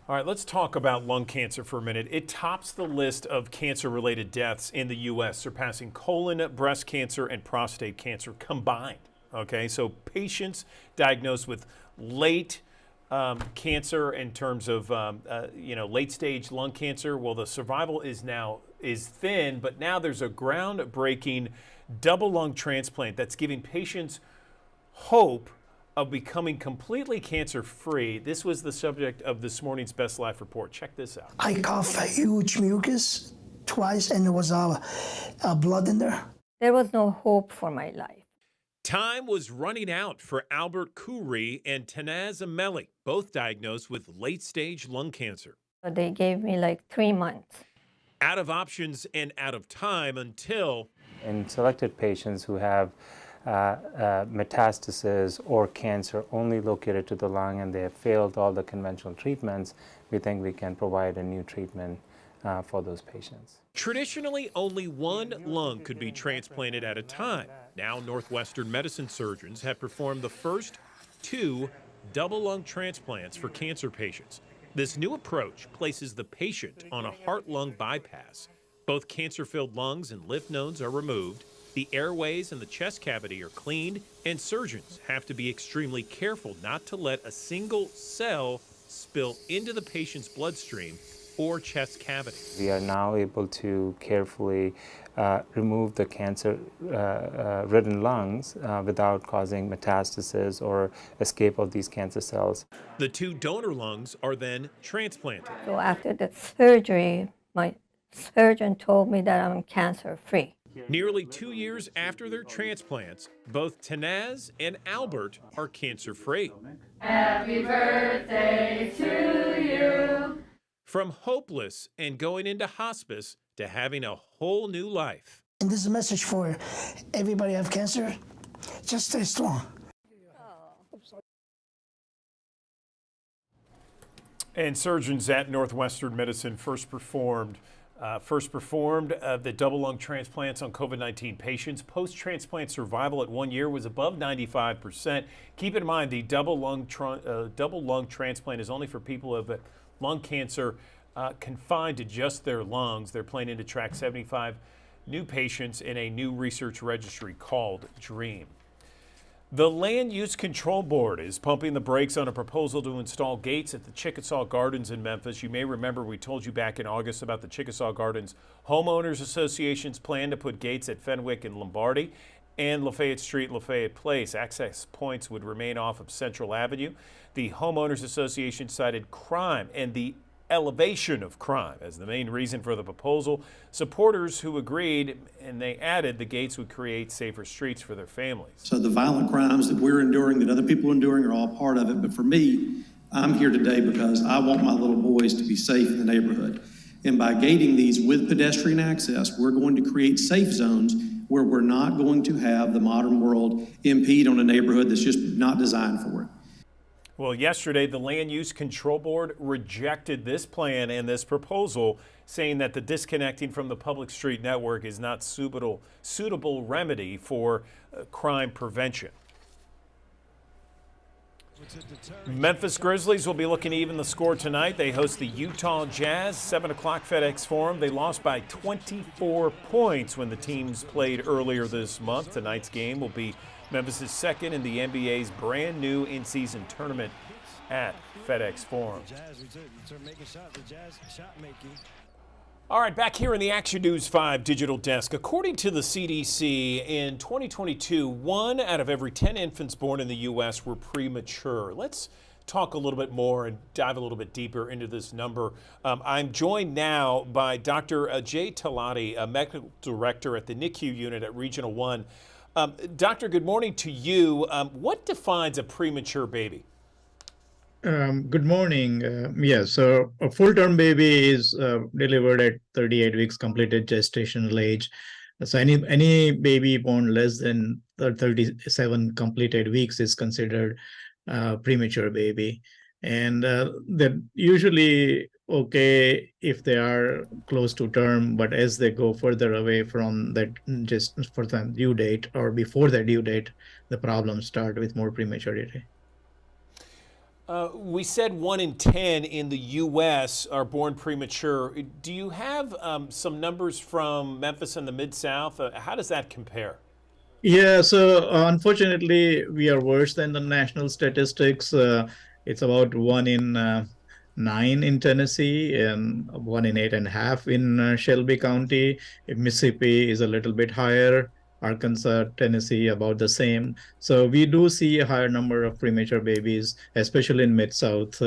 All right, let's talk about lung cancer for a minute. It tops the list of cancer-related deaths in the U.S., surpassing colon, breast cancer, and prostate cancer combined. Okay, so patients diagnosed with late cancer in terms of late-stage lung cancer, well, the survival is thin, but now there's a groundbreaking double lung transplant that's giving patients hope of becoming completely cancer-free. This was the subject of this morning's Best Life Report. Check this out. I coughed a huge mucus twice, and there was blood in there. There was no hope for my life. Time was running out for Albert Khoury and Tanaz Ameli, both diagnosed with late-stage lung cancer. They gave me like 3 months. Out of options and out of time until... In selected patients who have metastasis or cancer only located to the lung and they have failed all the conventional treatments, we think we can provide a new treatment for those patients. Traditionally, only one lung could be transplanted at a time. Now, Northwestern medicine surgeons have performed the first 2 double lung transplants for cancer patients. This new approach places the patient on a heart-lung bypass. Both cancer-filled lungs and lymph nodes are removed. The airways and the chest cavity are cleaned, and surgeons have to be extremely careful not to let a single cell spill into the patient's bloodstream or chest cavity. We are now able to carefully remove the cancer-ridden lungs without causing metastasis or escape of these cancer cells. The 2 donor lungs are then transplanted. So after the surgery, my surgeon told me that I'm cancer-free. Nearly 2 years after their transplants, both Tanaz and Albert are cancer-free. Happy birthday to you. From hopeless and going into hospice to having a whole new life. And this is a message for everybody who have cancer. Just stay strong. And surgeons at Northwestern Medicine first performed the double lung transplants on COVID-19 patients. Post-transplant survival at 1 year was above 95%. Keep in mind, the double lung transplant is only for people who have lung cancer confined to just their lungs. They're planning to track 75 new patients in a new research registry called DREAM. The Land Use Control Board is pumping the brakes on a proposal to install gates at the Chickasaw Gardens in Memphis. You may remember we told you back in August about the Chickasaw Gardens Homeowners Association's plan to put gates at Fenwick and Lombardy and Lafayette Street, Lafayette Place. Access points would remain off of Central Avenue. The Homeowners Association cited crime and the elevation of crime as the main reason for the proposal. Supporters who agreed, and they added the gates would create safer streets for their families. So the violent crimes that we're enduring, that other people are enduring, are all part of it. But for me, I'm here today because I want my little boys to be safe in the neighborhood. And by gating these with pedestrian access, we're going to create safe zones where we're not going to have the modern world impede on a neighborhood that's just not designed for it. Well, yesterday, the Land Use Control Board rejected this plan and this proposal, saying that the disconnecting from the public street network is not suitable remedy for crime prevention. Memphis Grizzlies will be looking to even the score tonight. They host the Utah Jazz, 7 o'clock FedEx Forum. They lost by 24 points when the teams played earlier this month. Tonight's game will be Memphis' second in the NBA's brand new in-season tournament at FedEx Forum. All right, back here in the Action News 5 digital desk. According to the CDC, in 2022, 1 out of every 10 infants born in the U.S. were premature. Let's talk a little bit more and dive a little bit deeper into this number. I'm joined now by Dr. Jay Talati, a medical director at the NICU unit at Regional 1. Doctor, good morning to you. What defines a premature baby? Good morning. So a full-term baby is delivered at 38 weeks completed gestational age. So any baby born less than 37 completed weeks is considered a premature baby. And they're usually okay if they are close to term, but as they go further away from that, just for the due date or before the due date, the problems start with more prematurity. We said 1 in 10 in the U.S. are born premature. Do you have some numbers from Memphis and the Mid-South? How does that compare? Yeah, so unfortunately, we are worse than the national statistics. It's about 1 in 9 in Tennessee and 1 in 8.5 in Shelby County. Mississippi is a little bit higher. Arkansas, Tennessee, about the same. So we do see a higher number of premature babies, especially in Mid-South,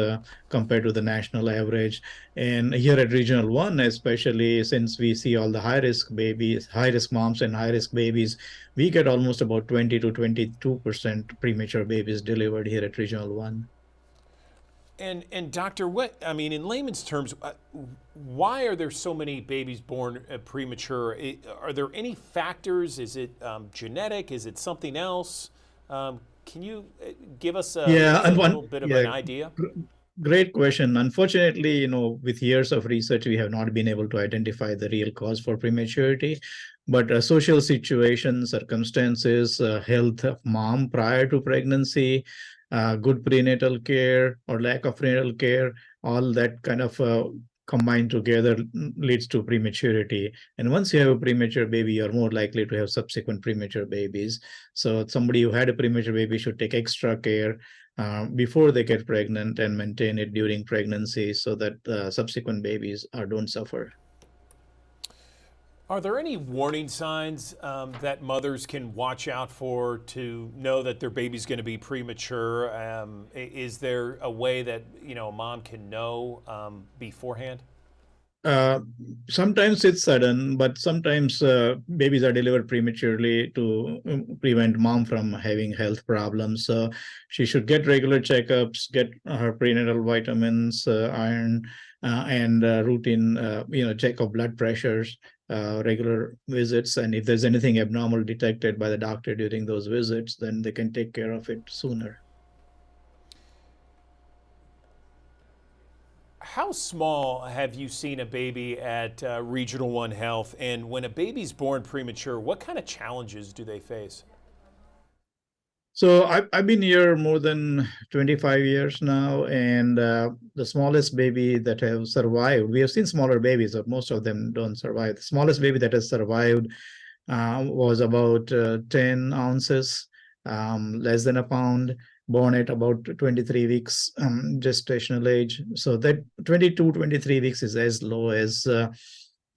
compared to the national average. And here at Regional 1, especially since we see all the high-risk babies, high-risk moms and high-risk babies, we get almost about 20 to 22% premature babies delivered here at Regional 1. And doctor, in layman's terms, why are there so many babies born premature? Are there any factors? Is it genetic? Is it something else? Can you give us a little bit of an idea? Great question. Unfortunately, with years of research, we have not been able to identify the real cause for prematurity. But social situations, circumstances, health of mom prior to pregnancy, good prenatal care or lack of prenatal care, all that kind of combined together leads to prematurity. And once you have a premature baby, you're more likely to have subsequent premature babies. So somebody who had a premature baby should take extra care before they get pregnant and maintain it during pregnancy so that subsequent babies don't suffer. Are there any warning signs that mothers can watch out for to know that their baby's going to be premature? Is there a way that a mom can know beforehand? Sometimes it's sudden, but sometimes babies are delivered prematurely to prevent mom from having health problems. So she should get regular checkups, get her prenatal vitamins, iron, and routine, check of blood pressures, regular visits. And if there's anything abnormal detected by the doctor during those visits, then they can take care of it sooner. How small have you seen a baby at Regional 1 Health? And when a baby's born premature, what kind of challenges do they face? So I've been here more than 25 years now, and the smallest baby that have survived, we have seen smaller babies, but most of them don't survive. The smallest baby that has survived was about 10 ounces, less than a pound, born at about 23 weeks gestational age. So that 22, 23 weeks is as low as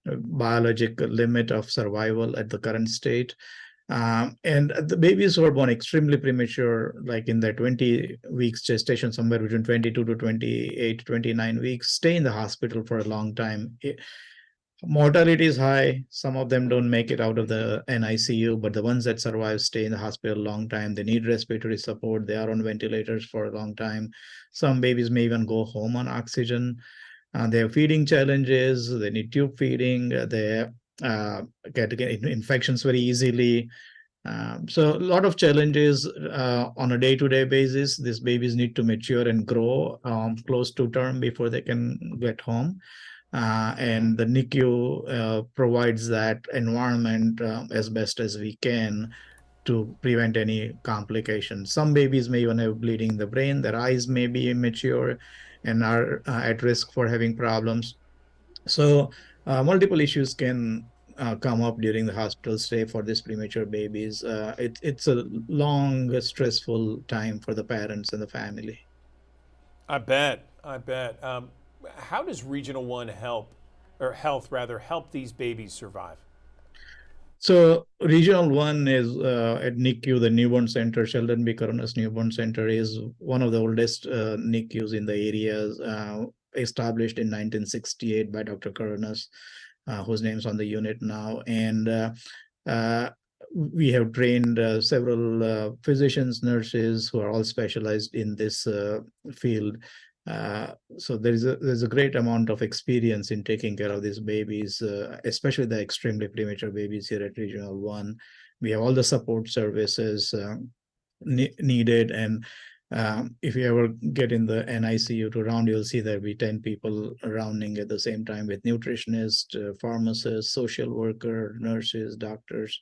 biologic limit of survival at the current state. And the babies who are born extremely premature, like in their 20 weeks gestation, somewhere between 22 to 28, 29 weeks, stay in the hospital for a long time. Mortality is high. Some of them don't make it out of the NICU, but the ones that survive stay in the hospital a long time. They need respiratory support. They are on ventilators for a long time. Some babies may even go home on oxygen. They have feeding challenges. They need tube feeding. They get infections very easily. So a lot of challenges on a day-to-day basis. These babies need to mature and grow close to term before they can get home. And the NICU provides that environment as best as we can to prevent any complications. Some babies may even have bleeding in the brain, their eyes may be immature and are at risk for having problems. So multiple issues can come up during the hospital stay for these premature babies. It's a long, stressful time for the parents and the family. I bet. I bet. How does Regional One Health help these babies survive? So Regional One is at NICU, the newborn center, Sheldon B. Coronas Newborn Center is one of the oldest NICUs in the areas, established in 1968 by Dr. Coronas, whose name's on the unit now. And we have trained several physicians, nurses who are all specialized in this field. So there's a great amount of experience in taking care of these babies, especially the extremely premature babies here at Regional One. We have all the support services needed, and if you ever get in the NICU to round, you'll see there'll be 10 people rounding at the same time with nutritionists, pharmacists, social worker, nurses, doctors,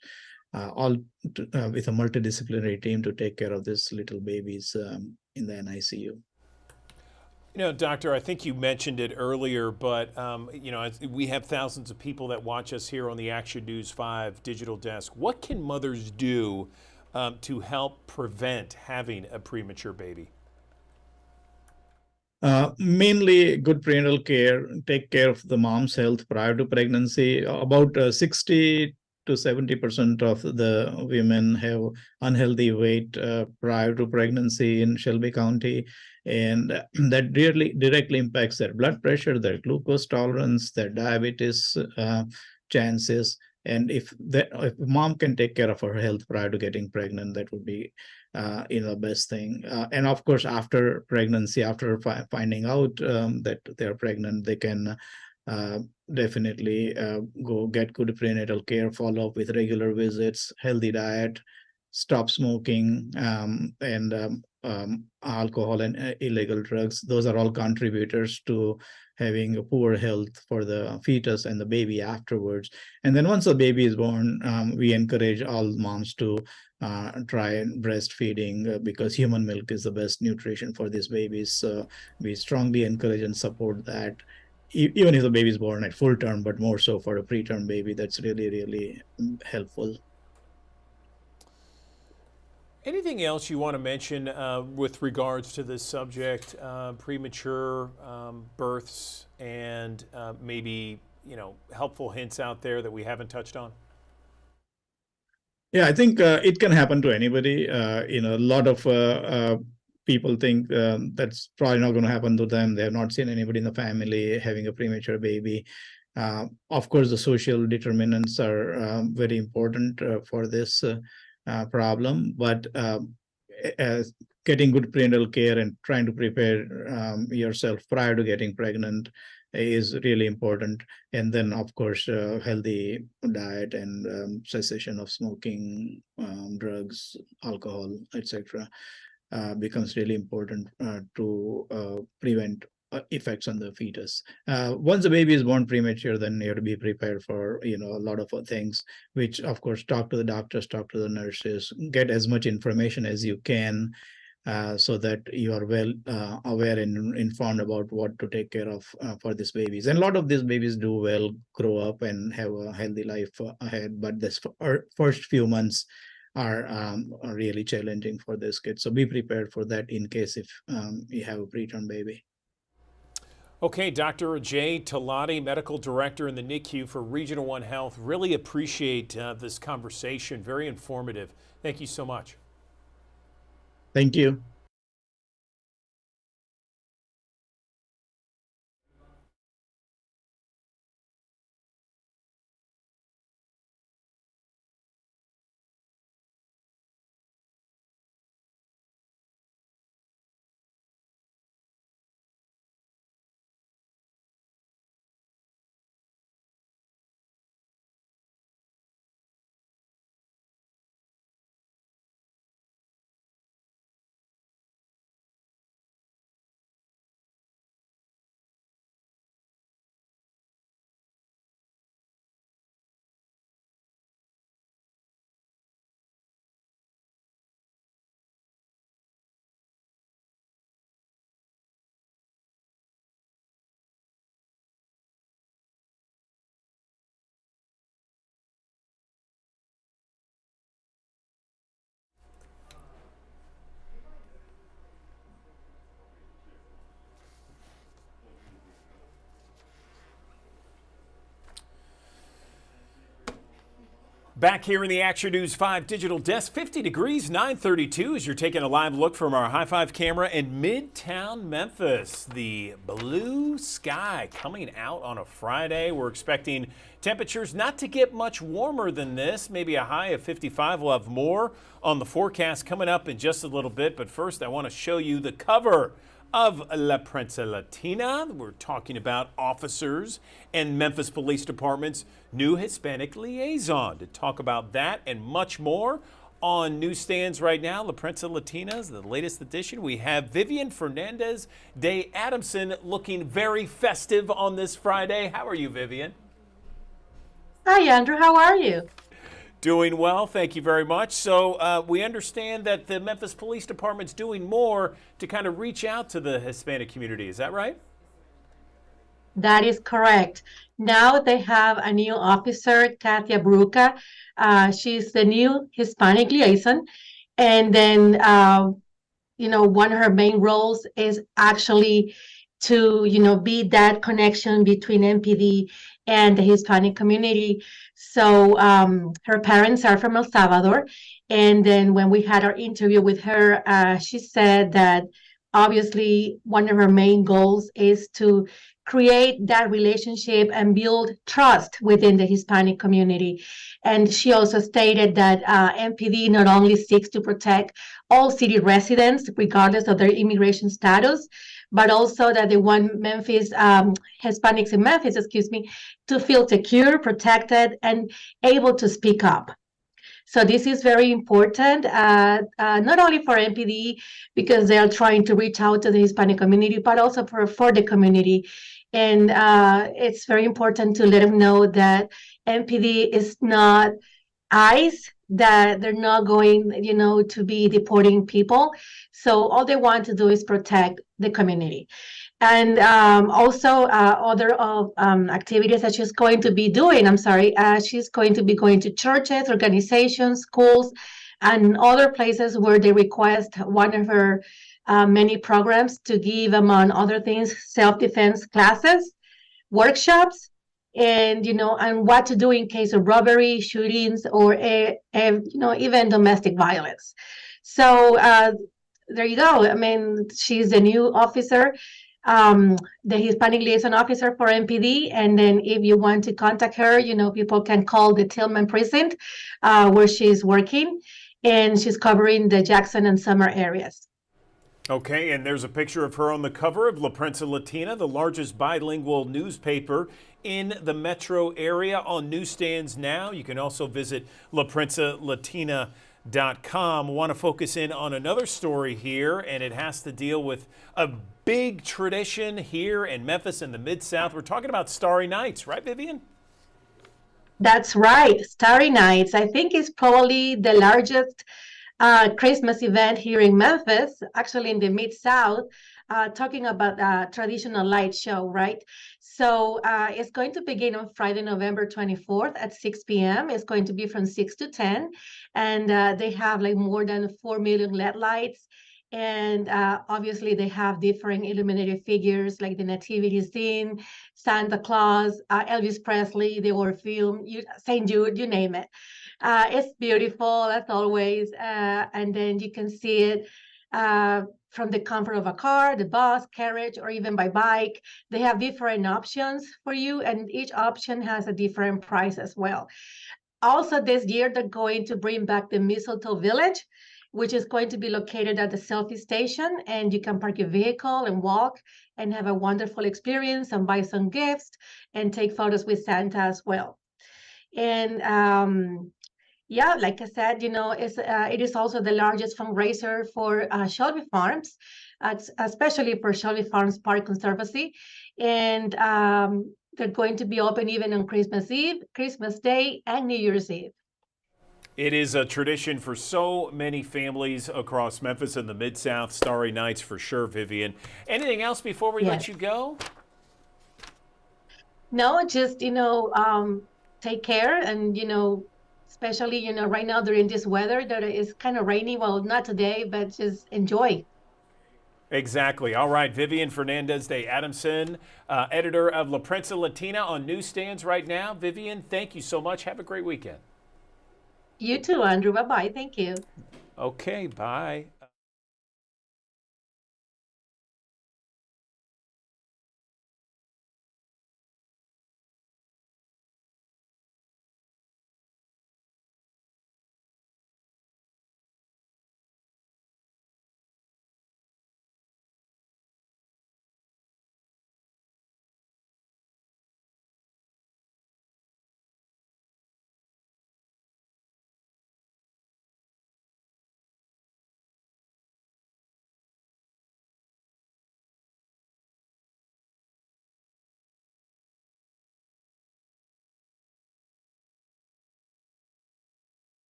all with a multidisciplinary team to take care of these little babies in the NICU. You know, Doctor, I think you mentioned it earlier, but we have thousands of people that watch us here on the Action News 5 digital desk. What can mothers do to help prevent having a premature baby? Mainly good prenatal care, take care of the mom's health prior to pregnancy. About 60 to 70% of the women have unhealthy weight prior to pregnancy in Shelby County. And that directly impacts their blood pressure, their glucose tolerance, their diabetes chances. And if mom can take care of her health prior to getting pregnant, that would be the best thing. And of course, after pregnancy, after finding out that they're pregnant, they can definitely go get good prenatal care, follow up with regular visits, healthy diet, stop smoking, and alcohol and illegal drugs. Those are all contributors to having a poor health for the fetus and the baby afterwards. And then once the baby is born, we encourage all moms to try breastfeeding because human milk is the best nutrition for these babies. So we strongly encourage and support that. Even if the baby is born at full term, but more so for a preterm baby, that's really, really helpful. Anything else you want to mention with regards to this subject, premature births, and maybe helpful hints out there that we haven't touched on? Yeah, I think it can happen to anybody. A lot of people think that's probably not going to happen to them. They have not seen anybody in the family having a premature baby. Of course, the social determinants are very important for this problem, but getting good prenatal care and trying to prepare yourself prior to getting pregnant is really important. And then, of course, healthy diet and cessation of smoking, drugs, alcohol, etc. Becomes really important to prevent effects on the fetus. Once the baby is born premature, then you have to be prepared for a lot of things, which of course talk to the doctors, talk to the nurses, get as much information as you can, so that you are well aware and informed about what to take care of for these babies. And a lot of these babies do well, grow up and have a healthy life ahead, but this first few months are really challenging for this kid. So be prepared for that in case if you have a preterm baby. Okay, Dr. Ajay Talati, Medical Director in the NICU for Regional One Health. Really appreciate this conversation. Very informative. Thank you so much. Thank you. Back here in the Action News 5 digital desk, 50 degrees, 9:32 as you're taking a live look from our High 5 camera in Midtown Memphis. The blue sky coming out on a Friday. We're expecting temperatures not to get much warmer than this, maybe a high of 55. We'll have more on the forecast coming up in just a little bit. But first, I want to show you the cover of La Prensa Latina. We're talking about officers and Memphis Police Department's new Hispanic liaison. To talk about that and much more on newsstands right now, La Prensa Latina's the latest edition. We have Vivian Fernandez de Adamson looking very festive on this Friday. How are you, Vivian? Hi, Andrew. How are you? Doing well, thank you very much. So we understand that the Memphis Police Department's doing more to kind of reach out to the Hispanic community. Is that right? That is correct. Now they have a new officer, Katia Bruca. She's the new Hispanic liaison. And then, one of her main roles is actually to, be that connection between MPD and the Hispanic community. So her parents are from El Salvador. And then when we had our interview with her, she said that obviously one of her main goals is to create that relationship and build trust within the Hispanic community. And she also stated that MPD not only seeks to protect all city residents, regardless of their immigration status, but also that they want Hispanics in Memphis, to feel secure, protected, and able to speak up. So this is very important, not only for MPD, because they are trying to reach out to the Hispanic community, but also for the community. And it's very important to let them know that MPD is not ICE, that they're not going, to be deporting people. So all they want to do is protect the community. And also other activities that she's going to be doing, she's going to be going to churches, organizations, schools, and other places where they request one of her many programs to give, among other things, self-defense classes, workshops, and what to do in case of robbery, shootings, or even domestic violence. So there you go. She's the new officer, the Hispanic liaison officer for MPD. And then if you want to contact her, people can call the Tillman precinct where she's working, and she's covering the Jackson and Summer areas. Okay, and there's a picture of her on the cover of La Prensa Latina, the largest bilingual newspaper in the metro area, on newsstands now. You can also visit laprensalatina.com. Want to focus in on another story here, and it has to deal with a big tradition here in Memphis in the Mid-South. We're talking about Starry Nights, right, Vivian? That's right, Starry Nights. I think it's probably the largest Christmas event here in Memphis, actually in the Mid-South, talking about a traditional light show, right? So it's going to begin on Friday, November 24th at 6 p.m. It's going to be from 6 to 10. And they have more than 4 million LED lights. And obviously they have different illuminated figures like the nativity scene, Santa Claus, Elvis Presley, the Orpheum, St. Jude, you name it. It's beautiful as always, and then you can see it from the comfort of a car, the bus, carriage, or even by bike. They have different options for you, and each option has a different price as well. Also this year, they're going to bring back the Mistletoe Village, which is going to be located at the selfie station, and you can park your vehicle and walk and have a wonderful experience and buy some gifts and take photos with Santa as well. And yeah, like I said, it is also the largest fundraiser for Shelby Farms, especially for Shelby Farms Park Conservancy. And they're going to be open even on Christmas Eve, Christmas Day, and New Year's Eve. It is a tradition for so many families across Memphis and the Mid-South. Starry Nights for sure, Vivian. Anything else before we let you go? No, just, take care and, especially, right now during this weather that is kind of rainy. Well, not today, but just enjoy. Exactly. All right. Vivian Fernandez de Adamson, editor of La Prensa Latina on newsstands right now. Vivian, thank you so much. Have a great weekend. You too, Andrew. Bye-bye. Thank you. Okay, bye.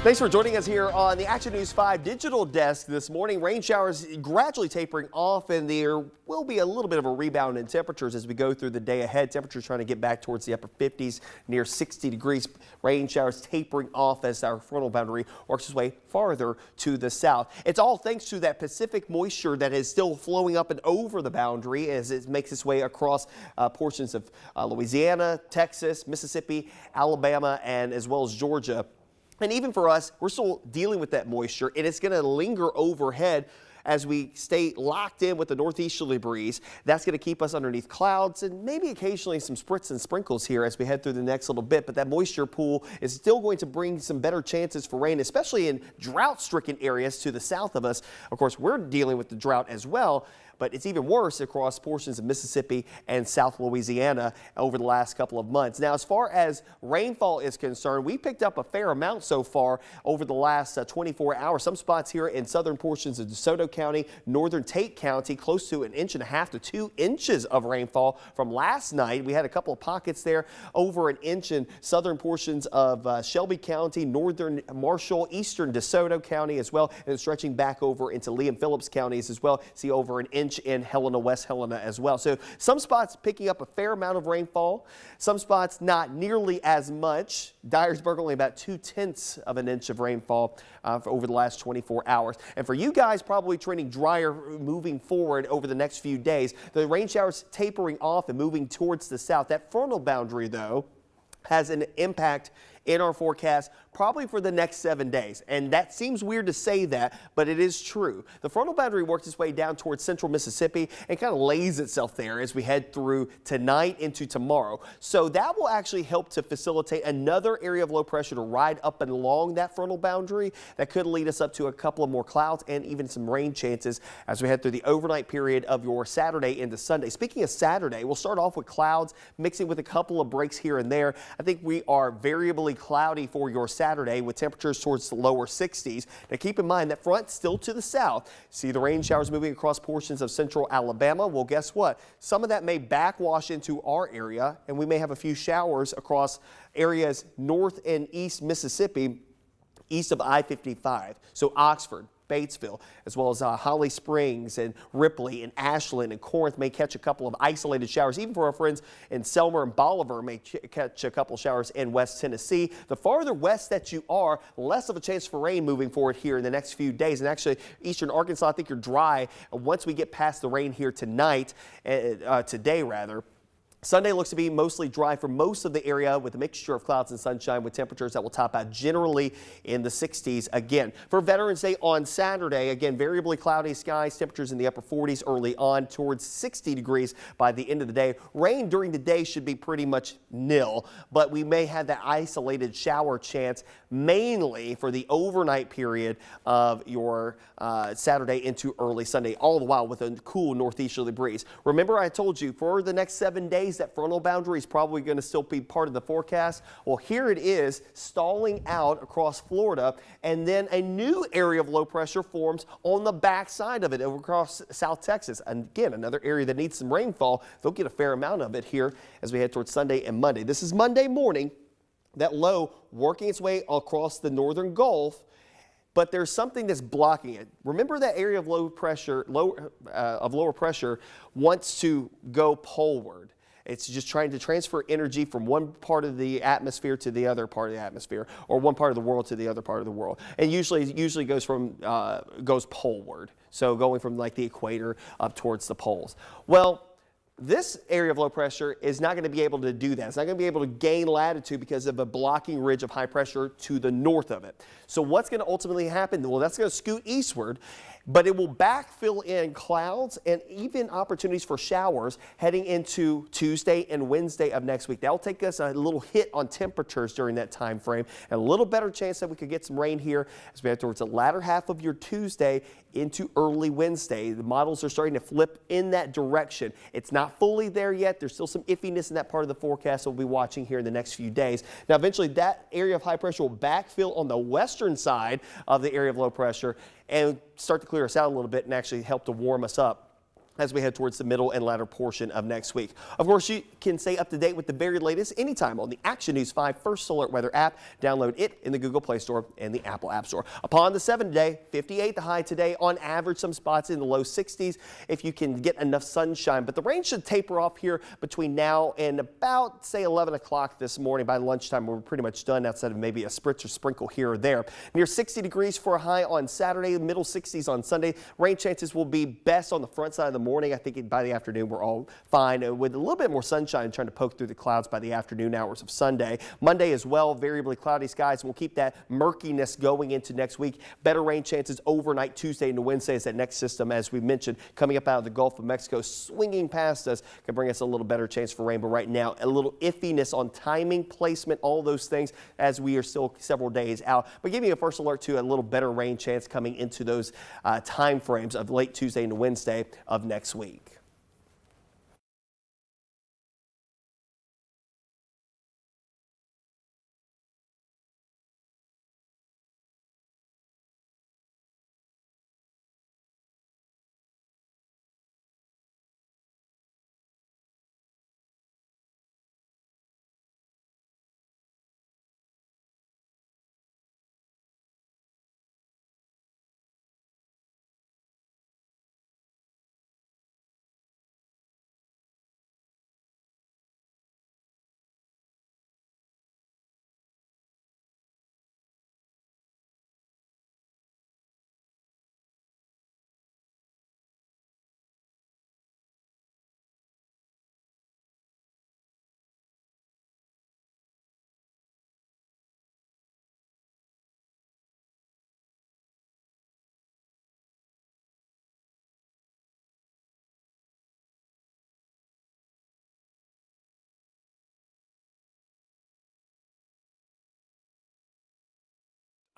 Thanks for joining us here on the Action News 5 digital desk this morning. Rain showers gradually tapering off, and there will be a little bit of a rebound in temperatures as we go through the day ahead. Temperatures trying to get back towards the upper 50s, near 60 degrees. Rain showers tapering off as our frontal boundary works its way farther to the south. It's all thanks to that Pacific moisture that is still flowing up and over the boundary as it makes its way across portions of Louisiana, Texas, Mississippi, Alabama, and as well as Georgia. And even for us, we're still dealing with that moisture, and it's going to linger overhead as we stay locked in with the northeasterly breeze. That's going to keep us underneath clouds and maybe occasionally some spritz and sprinkles here as we head through the next little bit. But that moisture pool is still going to bring some better chances for rain, especially in drought-stricken areas to the south of us. Of course, we're dealing with the drought as well, but it's even worse across portions of Mississippi and South Louisiana over the last couple of months. Now, as far as rainfall is concerned, we picked up a fair amount so far over the last 24 hours. Some spots here in southern portions of DeSoto County, northern Tate County, close to 1.5 to 2 inches of rainfall from last night. We had a couple of pockets there, over an inch in southern portions of Shelby County, northern Marshall, eastern DeSoto County as well, and stretching back over into Lee and Phillips counties as well. See over an inch in Helena, West Helena as well. So some spots picking up a fair amount of rainfall, some spots not nearly as much. Dyersburg only about 0.2 of an inch of rainfall for over the last 24 hours. And for you guys probably trending drier moving forward over the next few days, the rain showers tapering off and moving towards the south. That frontal boundary though has an impact in our forecast probably for the next 7 days. And that seems weird to say that, but it is true. The frontal boundary works its way down towards central Mississippi and kind of lays itself there as we head through tonight into tomorrow. So that will actually help to facilitate another area of low pressure to ride up and along that frontal boundary. That could lead us up to a couple of more clouds and even some rain chances as we head through the overnight period of your Saturday into Sunday. Speaking of Saturday, we'll start off with clouds mixing with a couple of breaks here and there. I think we are variably cloudy for your Saturday with temperatures towards the lower 60s. Now keep in mind that front still to the south. See the rain showers moving across portions of central Alabama. Well, guess what? Some of that may backwash into our area, and we may have a few showers across areas north and east Mississippi, east of I-55. So Oxford, Batesville, as well as Holly Springs and Ripley and Ashland and Corinth may catch a couple of isolated showers. Even for our friends in Selmer and Bolivar may catch a couple showers in West Tennessee. The farther west that you are, less of a chance for rain moving forward here in the next few days. And actually, eastern Arkansas, I think you're dry once we get past the rain here tonight, today rather. Sunday looks to be mostly dry for most of the area with a mixture of clouds and sunshine with temperatures that will top out generally in the 60s again. For Veterans Day on Saturday, again, variably cloudy skies, temperatures in the upper 40s early on towards 60 degrees by the end of the day. Rain during the day should be pretty much nil, but we may have that isolated shower chance mainly for the overnight period of your Saturday into early Sunday, all the while with a cool northeasterly breeze. Remember, I told you for the next 7 days that frontal boundary is probably going to still be part of the forecast. Well, here it is stalling out across Florida, and then a new area of low pressure forms on the back side of it over across South Texas. And again, another area that needs some rainfall. They'll get a fair amount of it here as we head towards Sunday and Monday. This is Monday morning. that low working its way across the northern Gulf, but there's something that's blocking it. Remember that area of lower pressure wants to go poleward. It's just trying to transfer energy from one part of the atmosphere to the other part of the atmosphere, or one part of the world to the other part of the world. And usually goes poleward. So going from like the equator up towards the poles. Well, this area of low pressure is not going to be able to do that. It's not going to be able to gain latitude because of a blocking ridge of high pressure to the north of it. So what's going to ultimately happen? Well, that's going to scoot eastward, but it will backfill in clouds and even opportunities for showers heading into Tuesday and Wednesday of next week. That'll take us a little hit on temperatures during that time frame, and a little better chance that we could get some rain here as we head towards the latter half of your Tuesday into early Wednesday. The models are starting to flip in that direction. It's not fully there yet. There's still some iffiness in that part of the forecast we'll be watching here in the next few days. Now, eventually that area of high pressure will backfill on the western side of the area of low pressure and start to clear us out a little bit and actually help to warm us up as we head towards the middle and latter portion of next week. Of course, you can stay up to date with the very latest anytime on the Action News 5 First Alert Weather app. Download it in the Google Play Store and the Apple App Store. Upon the 7-day, 58 the high today. On average, some spots in the low 60s if you can get enough sunshine. But the rain should taper off here between now and about, say, 11 o'clock this morning. By lunchtime, we're pretty much done outside of maybe a spritz or sprinkle here or there. Near 60 degrees for a high on Saturday, middle 60s on Sunday. Rain chances will be best on the front side of the morning. I think by the afternoon we're all fine with a little bit more sunshine trying to poke through the clouds by the afternoon hours of Sunday. Monday as well, variably cloudy skies. We'll keep that murkiness going into next week. Better rain chances overnight Tuesday into Wednesday as that next system, as we mentioned, coming up out of the Gulf of Mexico, swinging past us, can bring us a little better chance for rain. But right now, a little iffiness on timing, placement, all those things as we are still several days out. But giving you a first alert to a little better rain chance coming into those time frames of late Tuesday into Wednesday of next week.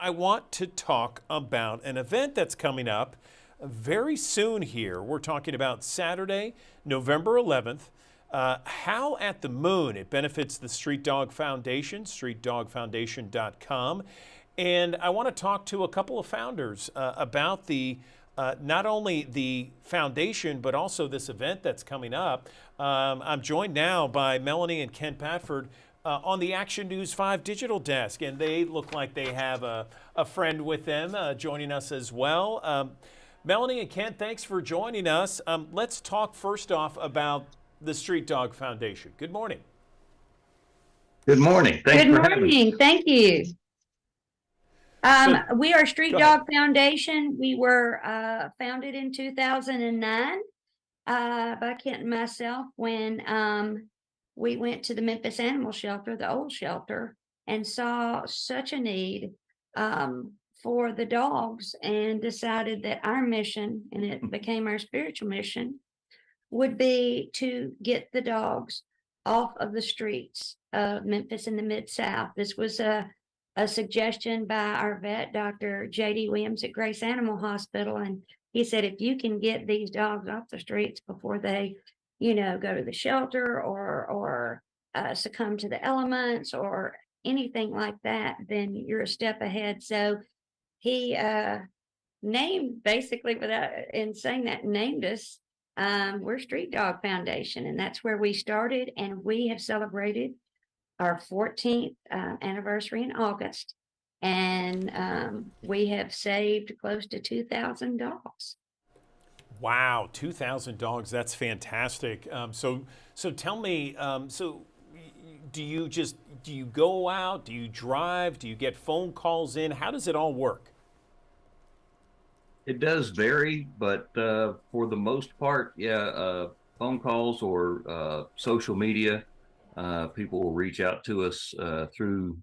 I want to talk about an event that's coming up very soon here. We're talking about Saturday, November 11th. Howl at the Moon. It benefits the Street Dog Foundation, streetdogfoundation.com. And I want to talk to a couple of founders about the not only the foundation, but also this event that's coming up. I'm joined now by Melanie and Ken Patford on the Action News 5 digital desk, and they look like they have a friend with them joining us as well. Melanie and Ken, thanks for joining us. Let's talk first off about the Street Dog Foundation. Good morning. Good morning. Thanks Good for having me. morning. Thank you. We are Street Dog Foundation. We were founded in 2009 by Kent and myself when we went to the Memphis Animal Shelter, the old shelter, and saw such a need for the dogs and decided that our mission, and it became our spiritual mission, would be to get the dogs off of the streets of Memphis in the Mid-South. This was a suggestion by our vet, Dr. J.D. Williams at Grace Animal Hospital. And he said, if you can get these dogs off the streets before they, go to the shelter or succumb to the elements or anything like that, then you're a step ahead. So he named, basically without in saying that, named us. We're Street Dog Foundation, and that's where we started, and we have celebrated our 14th anniversary in August, and we have saved close to 2,000 dogs. Wow, 2,000 dogs. That's fantastic. So tell me, do you go out? Do you drive? Do you get phone calls in? How does it all work? It does vary, but for the most part, yeah, phone calls or social media, people will reach out to us through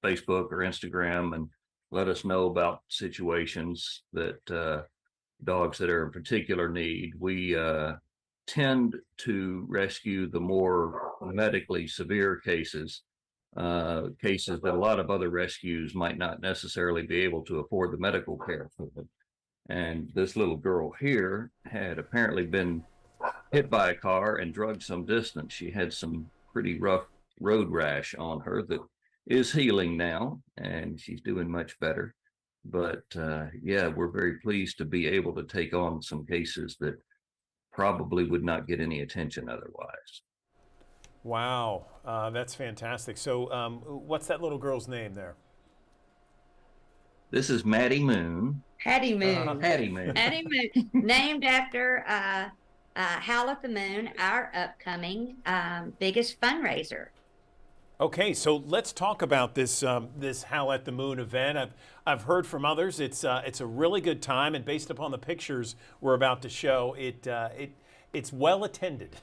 Facebook or Instagram and let us know about situations that dogs that are in particular need. We tend to rescue the more medically severe cases, cases that a lot of other rescues might not necessarily be able to afford the medical care for them. And this little girl here had apparently been hit by a car and drugged some distance. She had some pretty rough road rash on her that is healing now, and she's doing much better. But yeah, we're very pleased to be able to take on some cases that probably would not get any attention otherwise. Wow, that's fantastic. So what's that little girl's name there? This is Maddie Moon. Hattie Moon. Hattie Moon. Hattie Moon, named after Howl at the Moon, our upcoming biggest fundraiser. Okay, so let's talk about this this Howl at the Moon event. I've heard from others it's a really good time, and based upon the pictures we're about to show, it's well attended.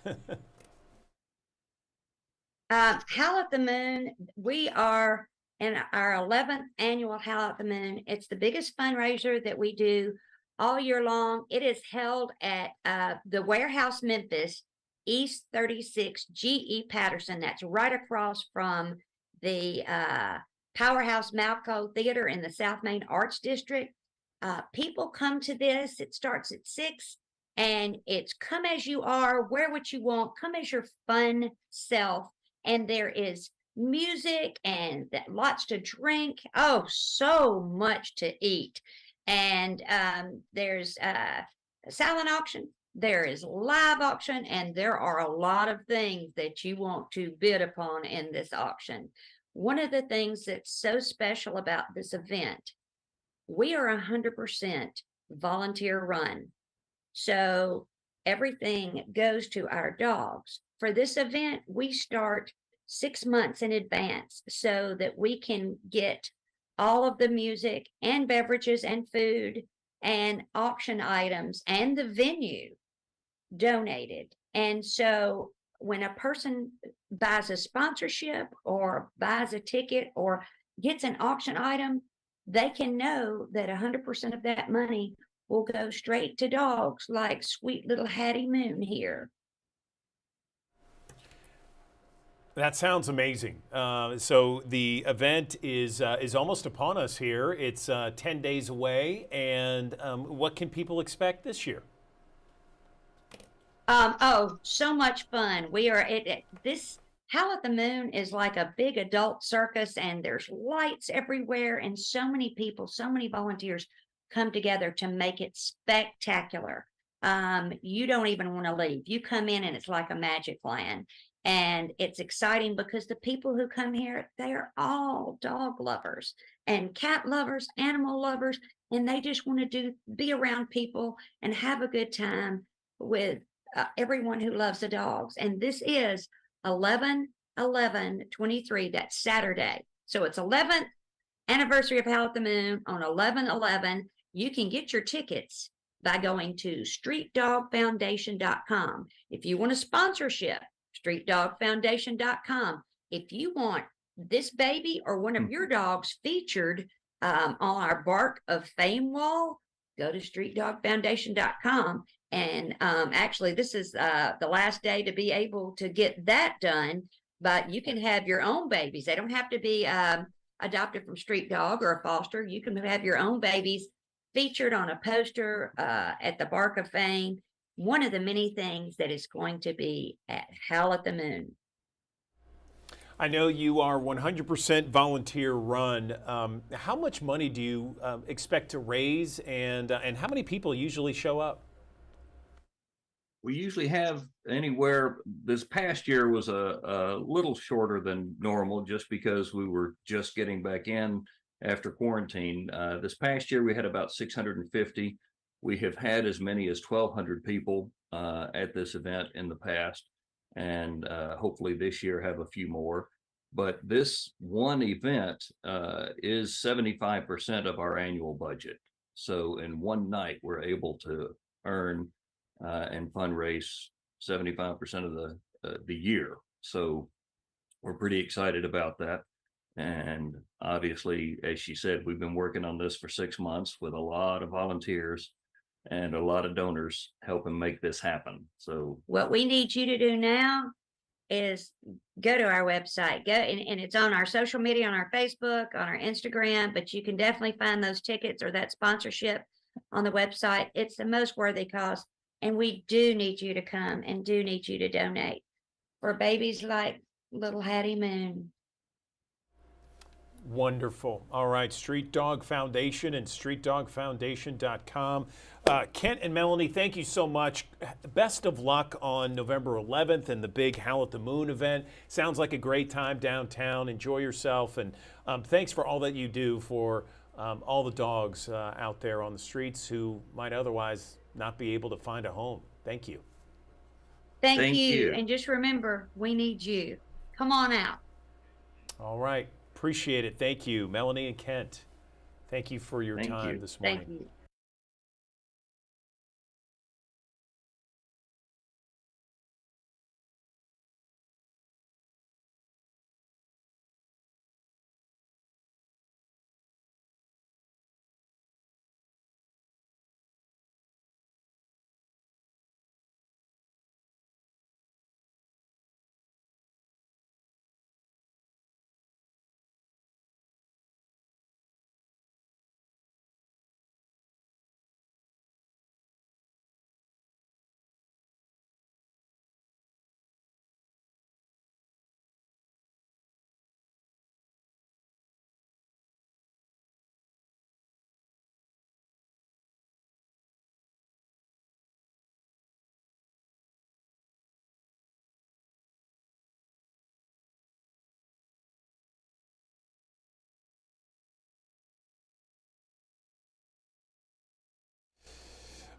Howl at the Moon, we are in our 11th annual Howl at the Moon. It's the biggest fundraiser that we do all year long. It is held at the Warehouse Memphis, East 36 GE Patterson. That's right across from the Powerhouse Malco Theater in the South Main Arts District. People come to this. It starts at 6, and it's come as you are, wear what you want, come as your fun self. And there is music and lots to drink. Oh, so much to eat. And there's a silent auction. There is live auction, and there are a lot of things that you want to bid upon in this auction. One of the things that's so special about this event, we are 100% volunteer run. So everything goes to our dogs. For this event, we start 6 months in advance so that we can get all of the music and beverages and food and auction items and the venue donated. And so when a person buys a sponsorship or buys a ticket or gets an auction item, they can know that 100% of that money will go straight to dogs like sweet little Hattie Moon here. That sounds amazing. So the event is almost upon us here. It's 10 days away, and what can people expect this year? Oh, so much fun. We are this Howl at the Moon is like a big adult circus, and there's lights everywhere, and so many people, so many volunteers come together to make it spectacular. You don't even want to leave. You come in and it's like a magic land. And it's exciting because the people who come here, they are all dog lovers and cat lovers, animal lovers, and they just want to be around people and have a good time with everyone who loves the dogs. And this is 11/11/23. That's Saturday. So it's 11th anniversary of Howl at the Moon on 11/11. You can get your tickets by going to streetdogfoundation.com. If you want a sponsorship, streetdogfoundation.com. If you want this baby or one of your dogs featured on our Bark of Fame wall, go to streetdogfoundation.com. And actually, this is the last day to be able to get that done, but you can have your own babies. They don't have to be adopted from Street Dog or a foster. You can have your own babies featured on a poster at the Bark of Fame. One of the many things that is going to be at Howl at the Moon. I know you are 100% volunteer run. How much money do you expect to raise, and how many people usually show up? we usually have anywhere, this past year was a little shorter than normal just because we were just getting back in after quarantine. This past year we had about 650. We have had as many as 1,200 people at this event in the past, and hopefully this year have a few more. But this one event is 75% of our annual budget. So in one night, we're able to earn and fundraise 75% of the year. So we're pretty excited about that. And obviously, as she said, we've been working on this for 6 months with a lot of volunteers and a lot of donors helping make this happen. So What we need you to do now is go to our website, and it's on our social media, on our Facebook, on our Instagram, but you can definitely find those tickets or that sponsorship on the website. It's the most worthy cause. And we do need you to come and do need you to donate for babies like little Hattie Moon. Wonderful. All right, Street Dog Foundation and streetdogfoundation.com. Kent and Melanie, thank you so much. Best of luck on November 11th and the big Howl at the Moon event. Sounds like a great time downtown. Enjoy yourself. And thanks for all that you do for all the dogs out there on the streets who might otherwise not be able to find a home. Thank you. Thank you. And just remember, we need you. Come on out. All right. Appreciate it. Thank you. Melanie and Kent, thank you for your time this morning. Thank you.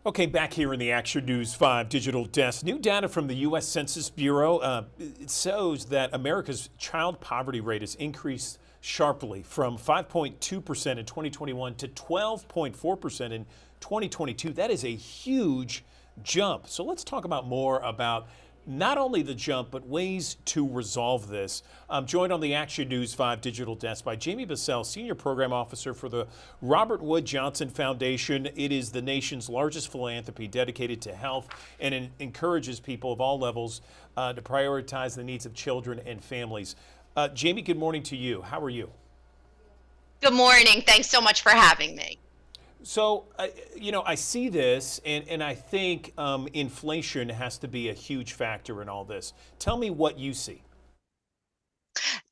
Okay, back here in the Action News 5 digital desk. New data from the U.S. Census Bureau it shows that America's child poverty rate has increased sharply from 5.2% in 2021 to 12.4% in 2022. That is a huge jump. So let's talk about more about not only the jump, but ways to resolve this. I'm joined on the Action News 5 digital desk by Jamie Bissell, Senior Program Officer for the Robert Wood Johnson Foundation. It is the nation's largest philanthropy dedicated to health, and it encourages people of all levels to prioritize the needs of children and families. Jamie, good morning to you. How are you? Good morning. Thanks so much for having me. So, I see this, and I think inflation has to be a huge factor in all this. Tell me what you see.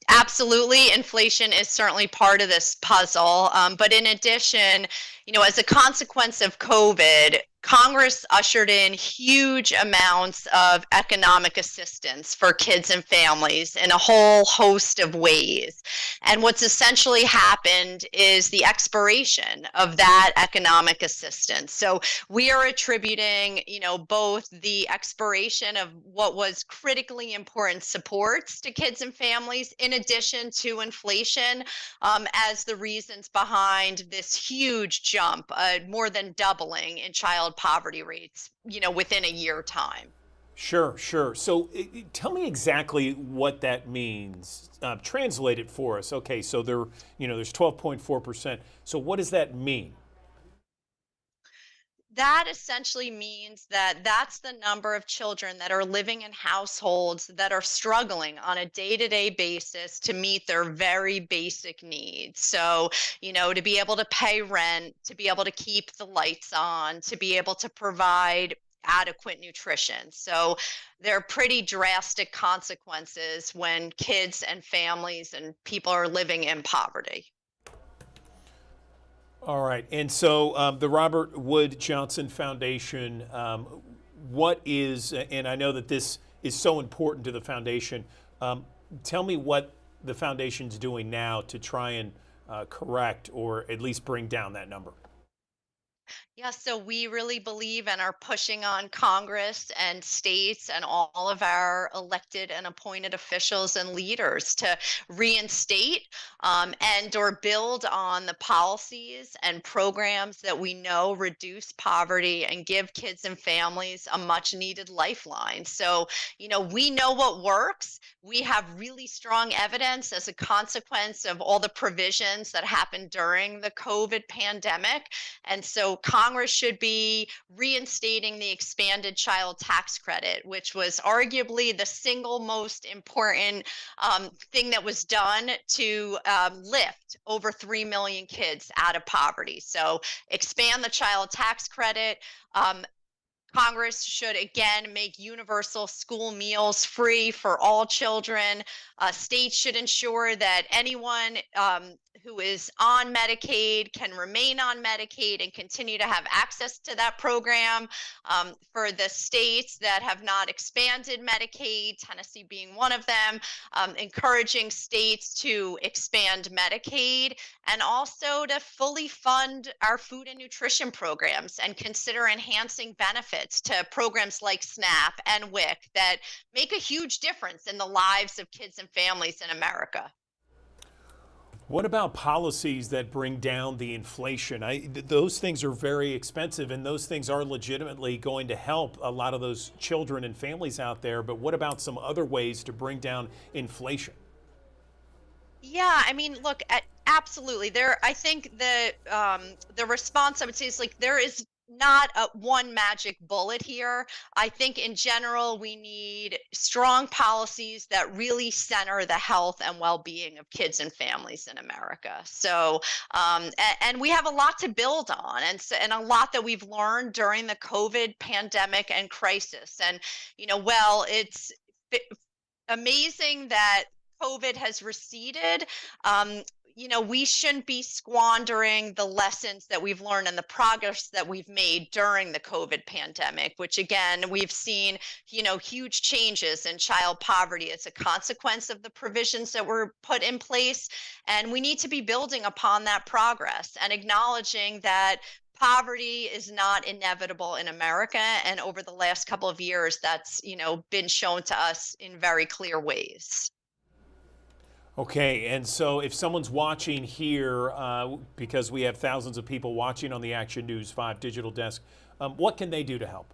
Absolutely. Inflation is certainly part of this puzzle. But in addition, as a consequence of COVID, Congress ushered in huge amounts of economic assistance for kids and families in a whole host of ways. And what's essentially happened is the expiration of that economic assistance. So we are attributing, both the expiration of what was critically important supports to kids and families, in addition to inflation, as the reasons behind this huge jump, more than doubling in child poverty rates, within a year time. Sure. So tell me exactly what that means. Translate it for us. Okay, so there's 12.4%. So what does that mean? That essentially means that that's the number of children that are living in households that are struggling on a day-to-day basis to meet their very basic needs. So, to be able to pay rent, to be able to keep the lights on, to be able to provide adequate nutrition. So there are pretty drastic consequences when kids and families and people are living in poverty. All right. And so the Robert Wood Johnson Foundation, what is, and I know that this is so important to the foundation, tell me what the foundation's doing now to try and correct or at least bring down that number. Yeah, so we really believe and are pushing on Congress and states and all of our elected and appointed officials and leaders to reinstate and or build on the policies and programs that we know reduce poverty and give kids and families a much needed lifeline. So, we know what works. We have really strong evidence as a consequence of all the provisions that happened during the COVID pandemic. And so Congress should be reinstating the expanded child tax credit, which was arguably the single most important thing that was done to lift over 3 million kids out of poverty. So expand the child tax credit. Congress should again make universal school meals free for all children. States should ensure that anyone who is on Medicaid can remain on Medicaid and continue to have access to that program. For the states that have not expanded Medicaid, Tennessee being one of them, encouraging states to expand Medicaid and also to fully fund our food and nutrition programs and consider enhancing benefits to programs like SNAP and WIC that make a huge difference in the lives of kids and families in America. What about policies that bring down the inflation? Those things are very expensive, and those things are legitimately going to help a lot of those children and families out there. But what about some other ways to bring down inflation? Yeah, I mean, look, absolutely. I think the response I would say is like there is not one magic bullet here. I think in general we need strong policies that really center the health and well-being of kids and families in America. So, and we have a lot to build on, and a lot that we've learned during the COVID pandemic and crisis. And it's amazing that COVID has receded. We shouldn't be squandering the lessons that we've learned and the progress that we've made during the COVID pandemic, which again, we've seen, huge changes in child poverty as a consequence of the provisions that were put in place. And we need to be building upon that progress and acknowledging that poverty is not inevitable in America. And over the last couple of years, that's, been shown to us in very clear ways. Okay, and so if someone's watching here, because we have thousands of people watching on the Action News 5 digital desk, what can they do to help?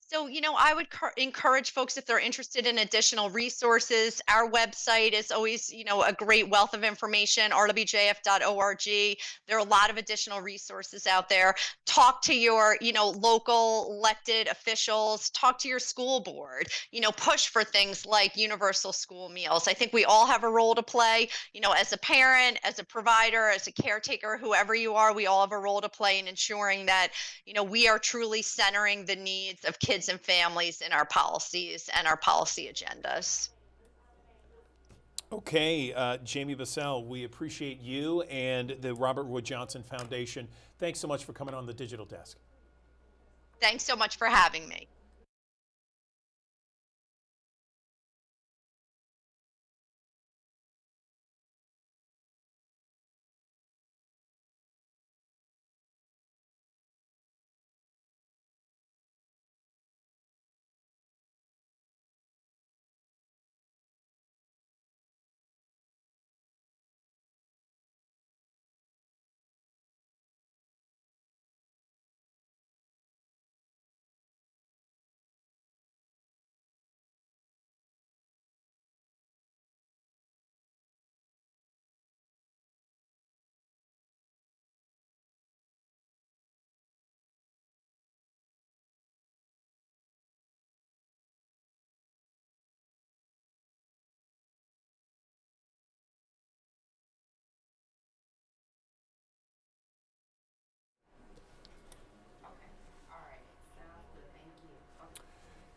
So, I would encourage folks if they're interested in additional resources. Our website is always, a great wealth of information, rwjf.org. There are a lot of additional resources out there. Talk to your, local elected officials, talk to your school board, push for things like universal school meals. I think we all have a role to play, as a parent, as a provider, as a caretaker, whoever you are, we all have a role to play in ensuring that, we are truly centering the needs of kids and families in our policies and our policy agendas. Okay, Jamie Bassell, we appreciate you and the Robert Wood Johnson Foundation. Thanks so much for coming on the digital desk. Thanks so much for having me.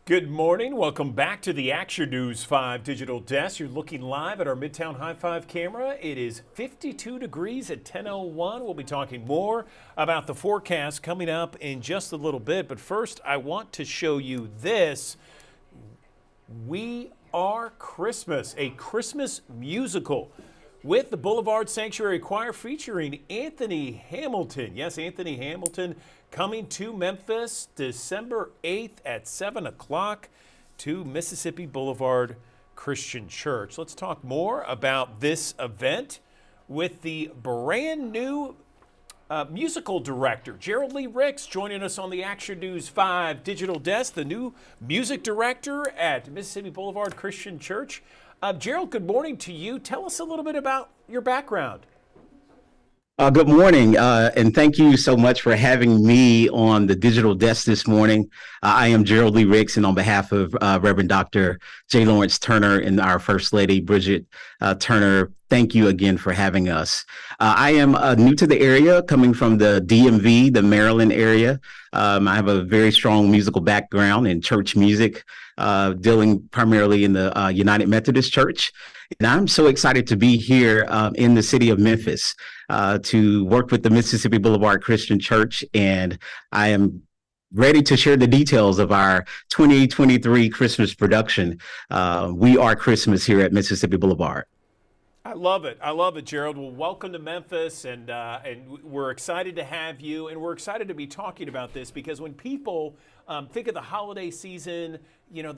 Good morning. Welcome back to the Action News 5 digital desk. You're looking live at our Midtown High Five camera. It is 52 degrees at 10:01. We'll be talking more about the forecast coming up in just a little bit. But first, I want to show you this. We Are Christmas, a Christmas musical with the Boulevard Sanctuary Choir featuring Anthony Hamilton. Yes, Anthony Hamilton coming to Memphis December 8th at 7 o'clock to Mississippi Boulevard Christian Church. Let's talk more about this event with the brand new musical director, Gerald Lee Ricks, joining us on the Action News 5 digital desk, the new music director at Mississippi Boulevard Christian Church. Gerald, good morning to you. Tell us a little bit about your background. Good morning, and thank you so much for having me on the digital desk this morning. I am Gerald Lee Ricks, and on behalf of Reverend Dr. J. Lawrence Turner and our First Lady, Bridget Turner, thank you again for having us. I am new to the area, coming from the DMV, the Maryland area. I have a very strong musical background in church music, dealing primarily in the United Methodist Church. And I'm so excited to be here in the city of Memphis to work with the Mississippi Boulevard Christian Church. And I am ready to share the details of our 2023 Christmas production, We Are Christmas, here at Mississippi Boulevard. I love it. I love it, Gerald. Well, welcome to Memphis, and we're excited to have you, and we're excited to be talking about this because when people think of the holiday season, you know,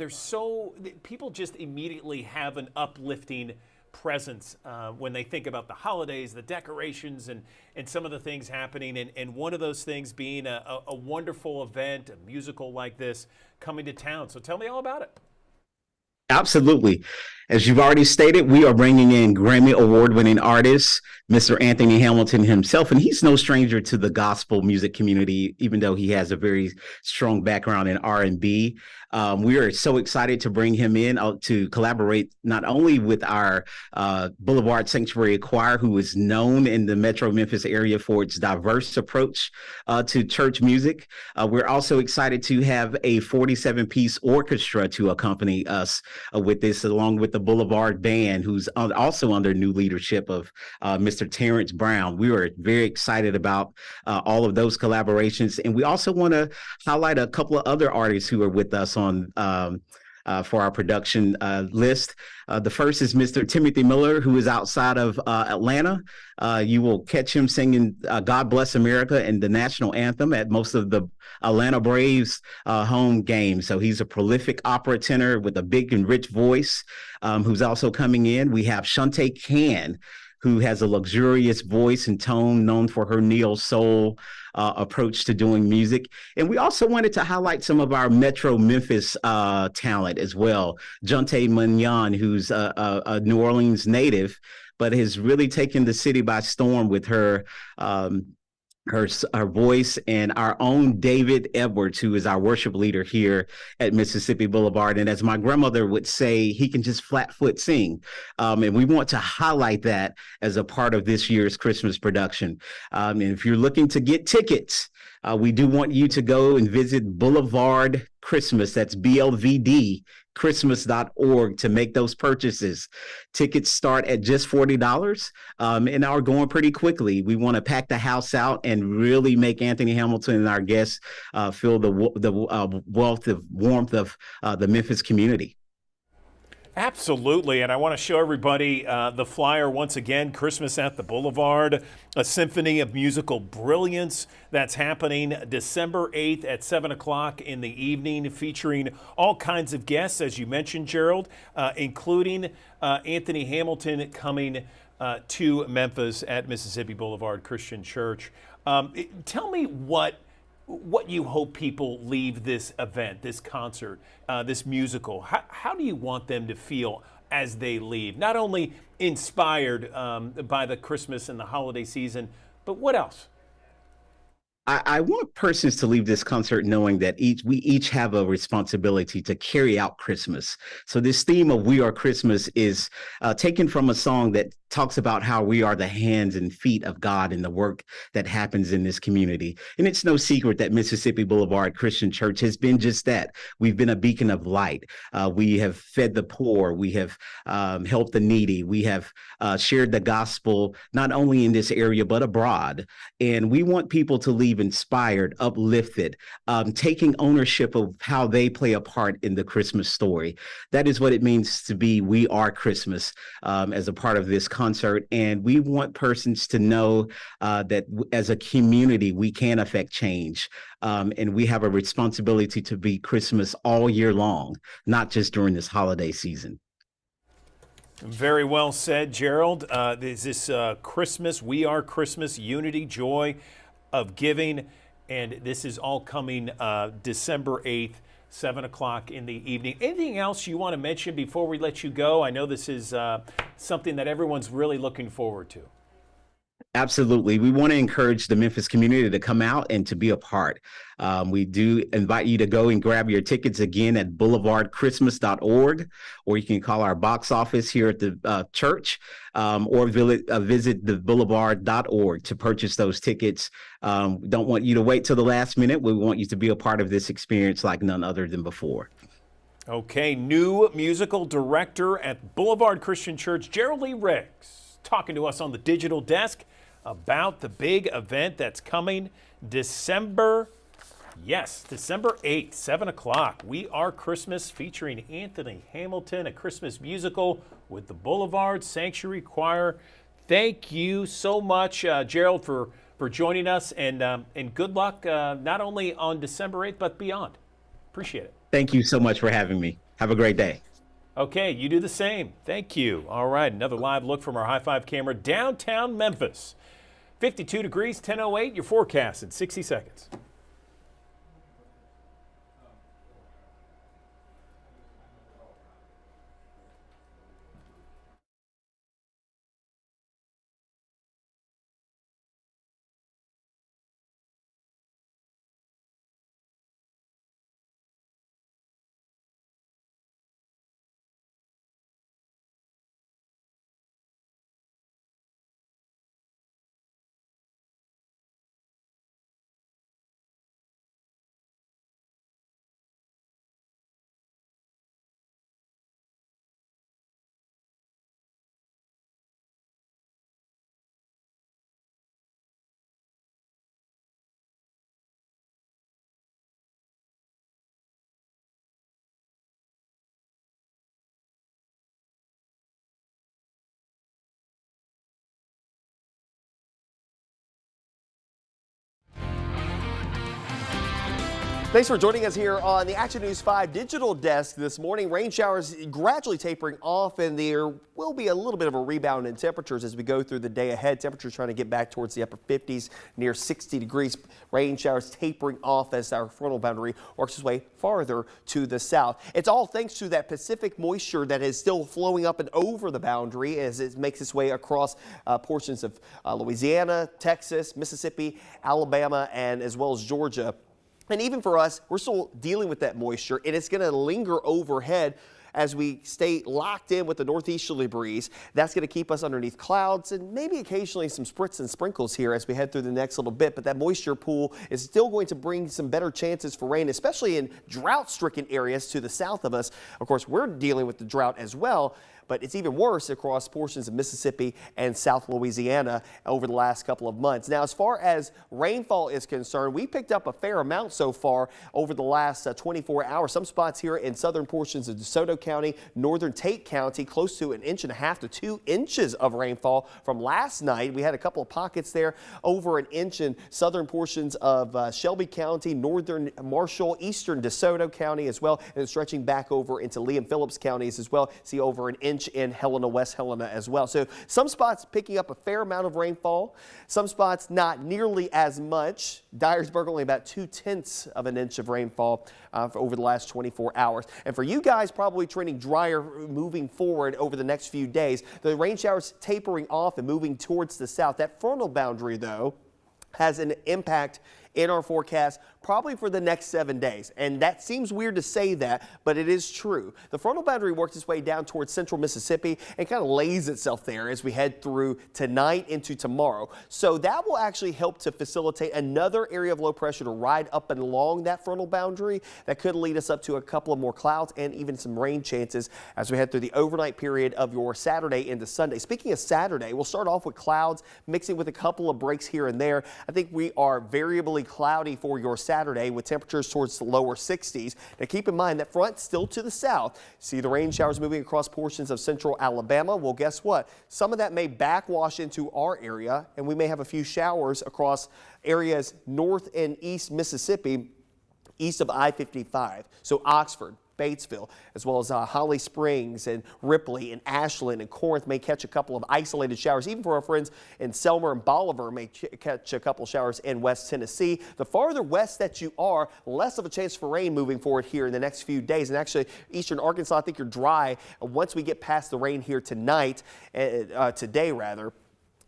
people just immediately have an uplifting presence when they think about the holidays, the decorations, and some of the things happening, and one of those things being a wonderful event, a musical like this coming to town. So tell me all about it. Absolutely. As you've already stated, we are bringing in Grammy award-winning artist, Mr. Anthony Hamilton himself, and he's no stranger to the gospel music community, even though he has a very strong background in R&B. We are so excited to bring him in to collaborate not only with our Boulevard Sanctuary Choir, who is known in the Metro Memphis area for its diverse approach to church music. We're also excited to have a 47-piece orchestra to accompany us with this, along with the Boulevard Band, who's also under new leadership of Mr. Terrence Brown. We are very excited about all of those collaborations. And we also want to highlight a couple of other artists who are with us on for our production list. The first is Mr. Timothy Miller, who is outside of Atlanta. You will catch him singing God Bless America and the national anthem at most of the Atlanta Braves home games. So he's a prolific opera tenor with a big and rich voice, who's also coming in. We have Shantae Can, who has a luxurious voice and tone, known for her neo-soul approach to doing music. And we also wanted to highlight some of our Metro Memphis talent as well. Jonte Mignon, who's a New Orleans native, but has really taken the city by storm with her voice, and our own David Edwards, who is our worship leader here at Mississippi Boulevard. And as my grandmother would say, he can just flat foot sing. And we want to highlight that as a part of this year's Christmas production. And if you're looking to get tickets, we do want you to go and visit Boulevard Christmas. That's BLVD. Christmas.org to make those purchases. Tickets start at just $40 and are going pretty quickly. We want to pack the house out and really make Anthony Hamilton and our guests feel the warmth of the Memphis community. Absolutely, and I want to show everybody the flyer once again. Christmas at the Boulevard, a symphony of musical brilliance that's happening December 8th at 7 o'clock in the evening, featuring all kinds of guests, as you mentioned, Gerald, including Anthony Hamilton coming to Memphis at Mississippi Boulevard Christian Church. Tell me what you hope people leave this event, this concert, this musical. How do you want them to feel as they leave? Not only inspired by the Christmas and the holiday season, but what else? I want persons to leave this concert knowing that we each have a responsibility to carry out Christmas. So this theme of We Are Christmas is taken from a song that talks about how we are the hands and feet of God in the work that happens in this community. And it's no secret that Mississippi Boulevard Christian Church has been just that. We've been a beacon of light. We have fed the poor. We have helped the needy. We have shared the gospel, not only in this area, but abroad. And we want people to leave inspired, uplifted, taking ownership of how they play a part in the Christmas story. That is what it means to be We Are Christmas as a part of this concert. And we want persons to know that as a community, we can affect change. And we have a responsibility to be Christmas all year long, not just during this holiday season. Very well said, Gerald. Is this Christmas, We Are Christmas, unity, joy of giving, and this is all coming December 8th, 7 o'clock in the evening. Anything else you want to mention before we let you go? I know this is something that everyone's really looking forward to. Absolutely. We want to encourage the Memphis community to come out and to be a part. We do invite you to go and grab your tickets again at boulevardchristmas.org, or you can call our box office here at the church, or visit theboulevard.org to purchase those tickets. We don't want you to wait till the last minute. We want you to be a part of this experience like none other than before. Okay, new musical director at Boulevard Christian Church, Gerald Lee Riggs, talking to us on the digital desk about the big event that's coming December 8th, 7 o'clock. We Are Christmas, featuring Anthony Hamilton, a Christmas musical with the Boulevard Sanctuary Choir. Thank you so much, Gerald, for joining us, and good luck not only on December 8th, but beyond. Appreciate it. Thank you so much for having me. Have a great day. Okay, you do the same. Thank you. All right, another live look from our High Five camera downtown Memphis. 52 degrees, 10:08, your forecast in 60 seconds. Thanks for joining us here on the Action News 5 digital desk this morning. Rain showers gradually tapering off, and there will be a little bit of a rebound in temperatures as we go through the day ahead. Temperatures trying to get back towards the upper 50s, near 60 degrees. Rain showers tapering off as our frontal boundary works its way farther to the south. It's all thanks to that Pacific moisture that is still flowing up and over the boundary as it makes its way across portions of Louisiana, Texas, Mississippi, Alabama, and as well as Georgia. And even for us, we're still dealing with that moisture, and it's going to linger overhead as we stay locked in with the northeasterly breeze. That's going to keep us underneath clouds and maybe occasionally some spritz and sprinkles here as we head through the next little bit. But that moisture pool is still going to bring some better chances for rain, especially in drought-stricken areas to the south of us. Of course, we're dealing with the drought as well, but it's even worse across portions of Mississippi and South Louisiana over the last couple of months. Now, as far as rainfall is concerned, we picked up a fair amount so far over the last 24 hours. Some spots here in southern portions of DeSoto County, northern Tate County, close to 1.5 inches to 2 inches of rainfall from last night. We had a couple of pockets there, over 1 inch in southern portions of Shelby County, northern Marshall, eastern DeSoto County as well, and stretching back over into Lee and Phillips counties as well. See over 1 inch in Helena, West Helena as well. So some spots picking up a fair amount of rainfall, some spots not nearly as much. Dyersburg only about 0.2 of an inch of rainfall over the last 24 hours. And for you guys probably trending drier moving forward over the next few days, the rain showers tapering off and moving towards the south. That frontal boundary though has an impact in our forecast probably for the next 7 days. And that seems weird to say that, but it is true. The frontal boundary works its way down towards central Mississippi and kind of lays itself there as we head through tonight into tomorrow. So that will actually help to facilitate another area of low pressure to ride up and along that frontal boundary. That could lead us up to a couple of more clouds and even some rain chances as we head through the overnight period of your Saturday into Sunday. Speaking of Saturday, we'll start off with clouds mixing with a couple of breaks here and there. I think we are variably cloudy for your Saturday with temperatures towards the lower 60s. Now keep in mind that front still to the south. See the rain showers moving across portions of central Alabama. Well, guess what? Some of that may backwash into our area, and we may have a few showers across areas north and east Mississippi, east of I-55. So Oxford, Batesville, as well as Holly Springs and Ripley and Ashland and Corinth may catch a couple of isolated showers. Even for our friends in Selmer and Bolivar may catch a couple showers in West Tennessee. The farther west that you are, less of a chance for rain moving forward here in the next few days. And actually, eastern Arkansas, I think you're dry once we get past the rain here tonight, today rather.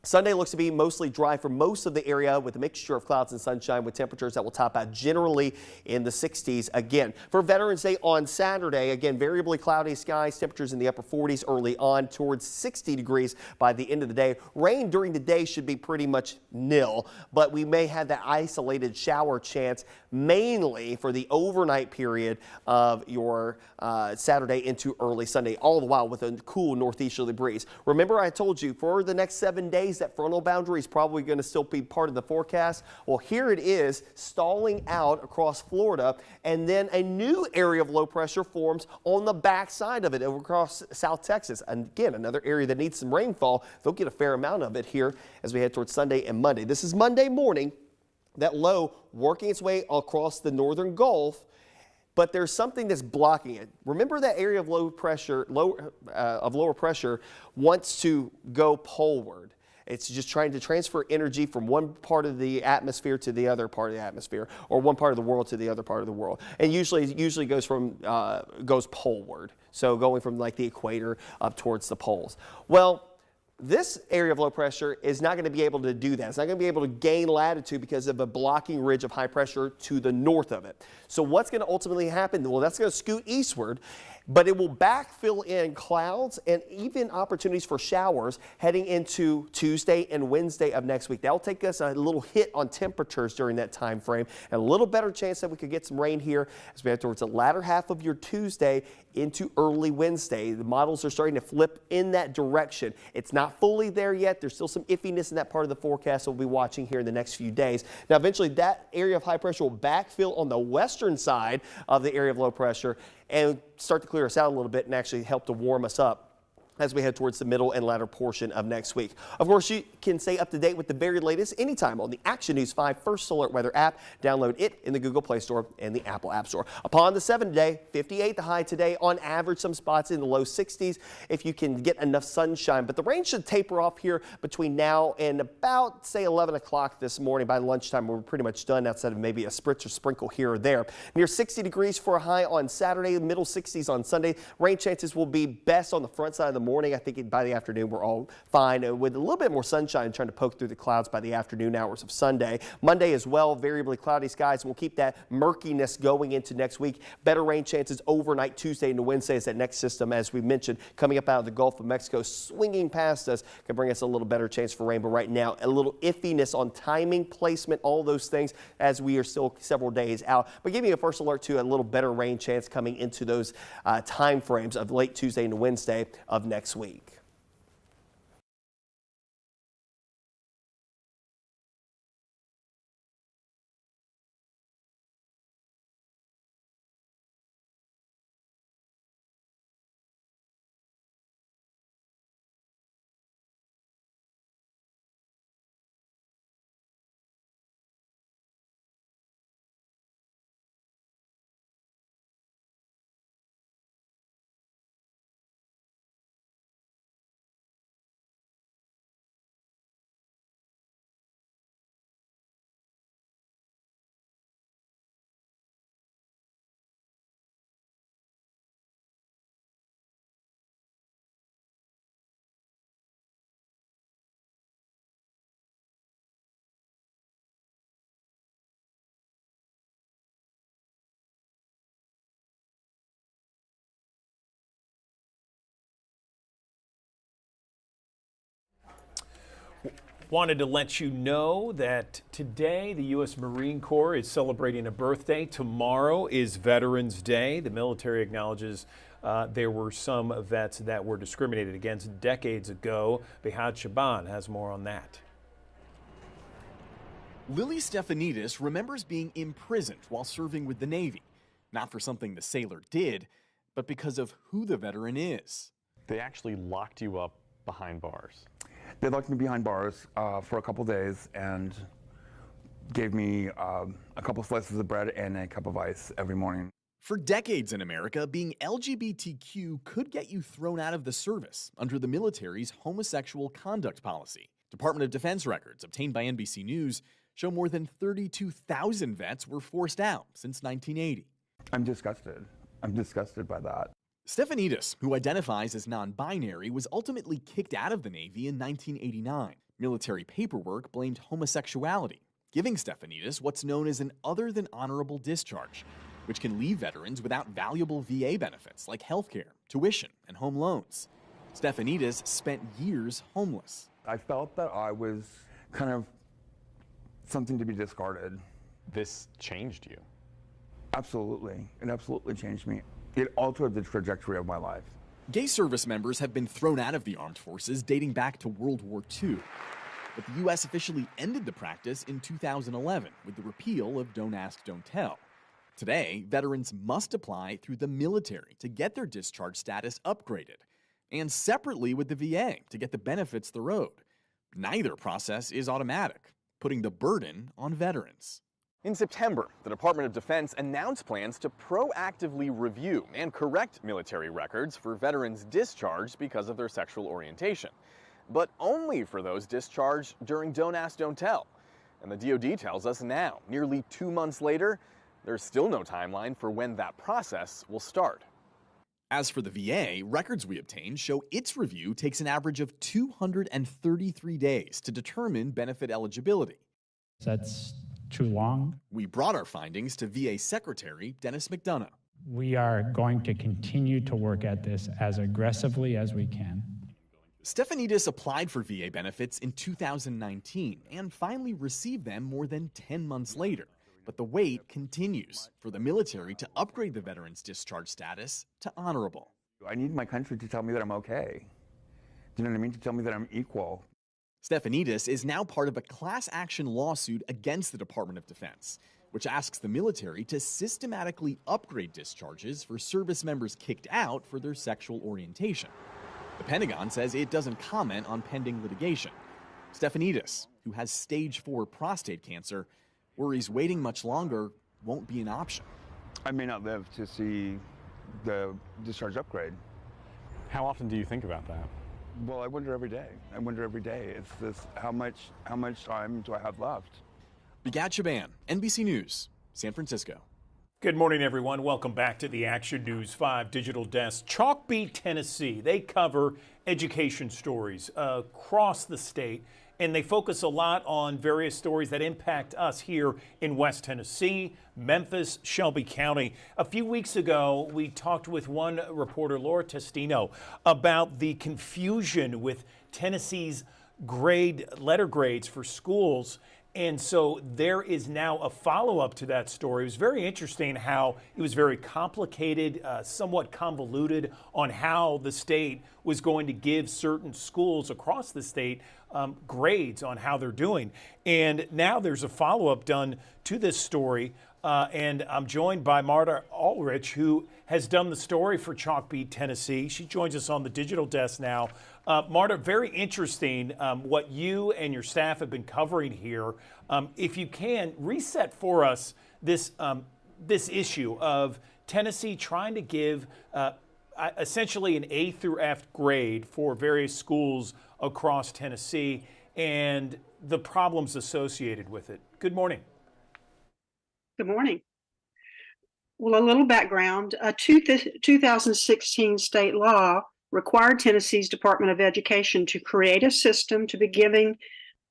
Sunday looks to be mostly dry for most of the area with a mixture of clouds and sunshine with temperatures that will top out generally in the 60s again. For Veterans Day on Saturday, again, variably cloudy skies, temperatures in the upper 40s early on towards 60 degrees by the end of the day. Rain during the day should be pretty much nil, but we may have that isolated shower chance mainly for the overnight period of your Saturday into early Sunday, all the while with a cool northeasterly breeze. Remember, I told you for the next 7 days that frontal boundary is probably going to still be part of the forecast. Well, here it is stalling out across Florida, and then a new area of low pressure forms on the back side of it over across South Texas. And again, another area that needs some rainfall. They'll get a fair amount of it here as we head towards Sunday and Monday. This is Monday morning. That low working its way across the northern Gulf, but there's something that's blocking it. Remember that area of low pressure, lower pressure wants to go poleward. It's just trying to transfer energy from one part of the atmosphere to the other part of the atmosphere, or one part of the world to the other part of the world. And usually goes poleward. So going from like the equator up towards the poles. Well, this area of low pressure is not going to be able to do that. It's not going to be able to gain latitude because of a blocking ridge of high pressure to the north of it. So what's going to ultimately happen? Well, that's going to scoot eastward, but it will backfill in clouds and even opportunities for showers heading into Tuesday and Wednesday of next week. That will take us a little hit on temperatures during that time frame, and a little better chance that we could get some rain here as we head towards the latter half of your Tuesday into early Wednesday. The models are starting to flip in that direction. It's not fully there yet. There's still some iffiness in that part of the forecast we'll be watching here in the next few days. Now, eventually that area of high pressure will backfill on the western side of the area of low pressure and start to clear us out a little bit and actually help to warm us up as we head towards the middle and latter portion of next week. Of course, you can stay up to date with the very latest anytime on the Action News 5 First Alert Weather app. Download it in the Google Play Store and the Apple App Store. Upon the 7-day, 58 the high today. On average, some spots in the low 60s if you can get enough sunshine. But the rain should taper off here between now and about, say, 11 o'clock this morning. By lunchtime, we're pretty much done outside of maybe a spritz or sprinkle here or there. Near 60 degrees for a high on Saturday, middle 60s on Sunday. Rain chances will be best on the front side of the morning. I think by the afternoon we're all fine with a little bit more sunshine trying to poke through the clouds by the afternoon hours of Sunday. Monday as well, variably cloudy skies. We'll keep that murkiness going into next week. Better rain chances overnight Tuesday into Wednesday as that next system, as we mentioned, coming up out of the Gulf of Mexico, swinging past us, can bring us a little better chance for rain. But right now, a little iffiness on timing, placement, all those things as we are still several days out. But giving you a first alert to a little better rain chance coming into those time frames of late Tuesday into Wednesday of next week. Wanted to let you know that today the U.S. Marine Corps is celebrating a birthday. Tomorrow is Veterans Day. The military acknowledges there were some vets that were discriminated against decades ago. Behad Shaban has more on that. Lily Stefanidis remembers being imprisoned while serving with the Navy, not for something the sailor did, but because of who the veteran is. They actually locked you up behind bars. They locked me behind bars for a couple days and gave me a couple slices of bread and a cup of ice every morning. For decades in America, being LGBTQ could get you thrown out of the service under the military's homosexual conduct policy. Department of Defense records obtained by NBC News show more than 32,000 vets were forced out since 1980. I'm disgusted. I'm disgusted by that. Stefanidis, who identifies as non-binary, was ultimately kicked out of the Navy in 1989. Military paperwork blamed homosexuality, giving Stefanidis what's known as an other than honorable discharge, which can leave veterans without valuable VA benefits like healthcare, tuition, and home loans. Stefanidis spent years homeless. I felt that I was kind of something to be discarded. This changed you? Absolutely. It absolutely changed me. It altered the trajectory of my life. Gay service members have been thrown out of the armed forces dating back to World War II. But the U.S. officially ended the practice in 2011 with the repeal of Don't Ask, Don't Tell. Today, veterans must apply through the military to get their discharge status upgraded, and separately with the VA to get the benefits they're owed. Neither process is automatic, putting the burden on veterans. In September, the Department of Defense announced plans to proactively review and correct military records for veterans discharged because of their sexual orientation, but only for those discharged during Don't Ask, Don't Tell. And the DoD tells us now, nearly 2 months later, there's still no timeline for when that process will start. As for the VA, records we obtained show its review takes an average of 233 days to determine benefit eligibility. That's too long. We brought our findings to VA Secretary Dennis McDonough. We are going to continue to work at this as aggressively as we can. Stefanidis applied for VA benefits in 2019 and finally received them more than 10 months later. But the wait continues for the military to upgrade the veteran's discharge status to honorable. I need my country to tell me that I'm okay. Do you know what I mean? To tell me that I'm equal. Stefanidis is now part of a class action lawsuit against the Department of Defense, which asks the military to systematically upgrade discharges for service members kicked out for their sexual orientation. The Pentagon says it doesn't comment on pending litigation. Stefanidis, who has stage 4 prostate cancer, worries waiting much longer won't be an option. I may not live to see the discharge upgrade. How often do you think about that? Well, I wonder every day. I wonder every day. It's this: how much time do I have left? Begad Shaban, NBC News, San Francisco. Good morning, everyone. Welcome back to the Action News 5 Digital Desk. Chalkbeat, Tennessee. They cover education stories across the state, and they focus a lot on various stories that impact us here in West Tennessee, Memphis, Shelby County. A few weeks ago, we talked with one reporter, Laura Testino, about the confusion with Tennessee's letter grades for schools. And so there is now a follow-up to that story. It was very interesting how it was very complicated, somewhat convoluted on how the state was going to give certain schools across the state grades on how they're doing. And now there's a follow-up done to this story. And I'm joined by Marta Ulrich, who has done the story for Chalkbeat, Tennessee. She joins us on the digital desk now. Marta, very interesting what you and your staff have been covering here. If you can, reset for us this issue of Tennessee trying to give essentially an A through F grade for various schools across Tennessee and the problems associated with it. Good morning. Good morning. Well, a little background. A 2016 state law required Tennessee's Department of Education to create a system to be giving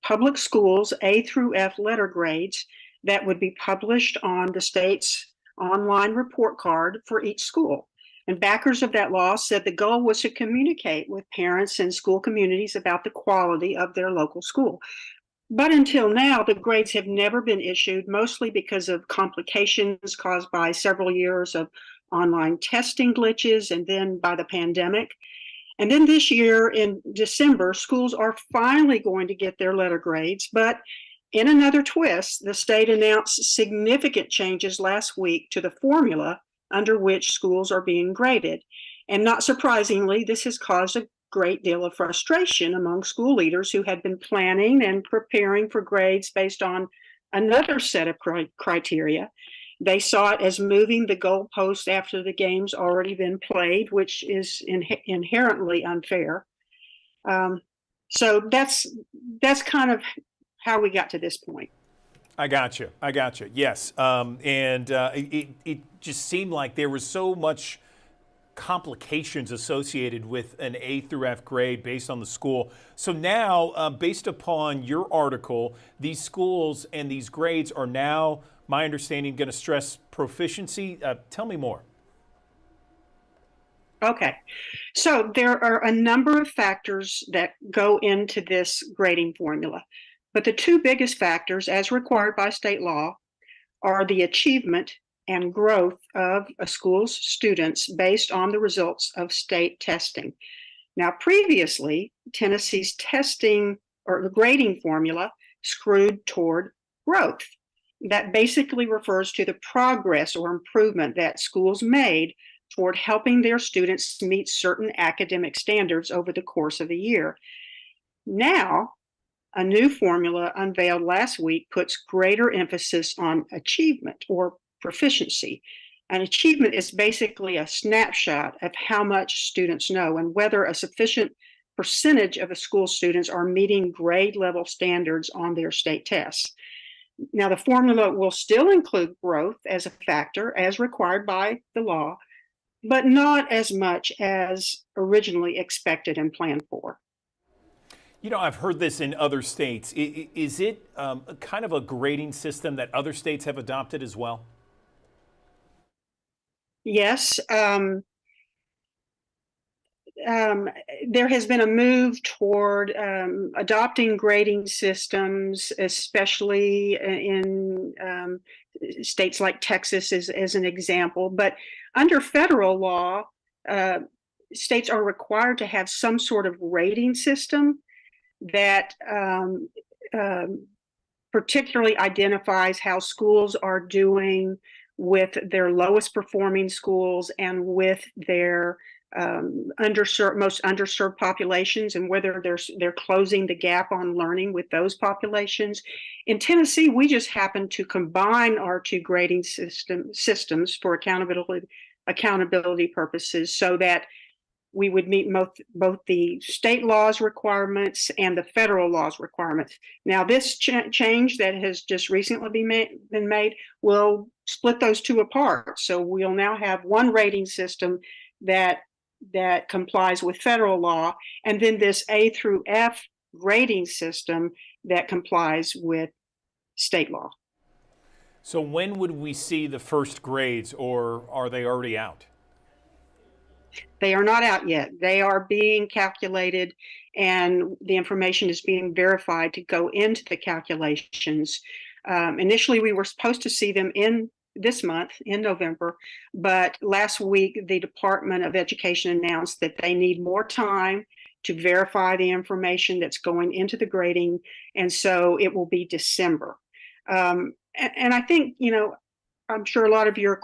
public schools A through F letter grades that would be published on the state's online report card for each school. And backers of that law said the goal was to communicate with parents and school communities about the quality of their local school. But until now, the grades have never been issued, mostly because of complications caused by several years of online testing glitches and then by the pandemic. And then this year in December, schools are finally going to get their letter grades. But in another twist, the state announced significant changes last week to the formula under which schools are being graded. And not surprisingly, this has caused a great deal of frustration among school leaders who had been planning and preparing for grades based on another set of criteria. They saw it as moving the goalpost after the game's already been played, which is inherently unfair. So that's kind of how we got to this point. I got you. Yes. It just seemed like there was so much complications associated with an A through F grade based on the school. So now, based upon your article, these schools and these grades are now, my understanding, going to stress proficiency. Tell me more. Okay. So there are a number of factors that go into this grading formula. But the two biggest factors, as required by state law, are the achievement and growth of a school's students based on the results of state testing. Now, previously, Tennessee's testing or the grading formula screwed toward growth. That basically refers to the progress or improvement that schools made toward helping their students meet certain academic standards over the course of a year. Now, a new formula unveiled last week puts greater emphasis on achievement or proficiency. And achievement is basically a snapshot of how much students know and whether a sufficient percentage of a school's students are meeting grade level standards on their state tests. Now, the formula will still include growth as a factor as required by the law, but not as much as originally expected and planned for. You know, I've heard this in other states. Is it kind of a grading system that other states have adopted as well? Yes. There has been a move toward adopting grading systems, especially in states like Texas as an example. But under federal law, states are required to have some sort of rating system that particularly identifies how schools are doing with their lowest performing schools and with their most underserved populations, and whether they're closing the gap on learning with those populations. In Tennessee, we just happen to combine our two grading systems for accountability purposes, so that we would meet both the state law's requirements and the federal law's requirements. Now, this change that has just recently been made will split those two apart. So we'll now have one rating system that complies with federal law, and then this A through F grading system that complies with state law. So when would we see the first grades, or are they already out? They are not out yet. They are being calculated, and the information is being verified to go into the calculations. Initially, we were supposed to see them in this month, in November, but last week, the Department of Education announced that they need more time to verify the information that's going into the grading, and so it will be December. And I think, I'm sure a lot of your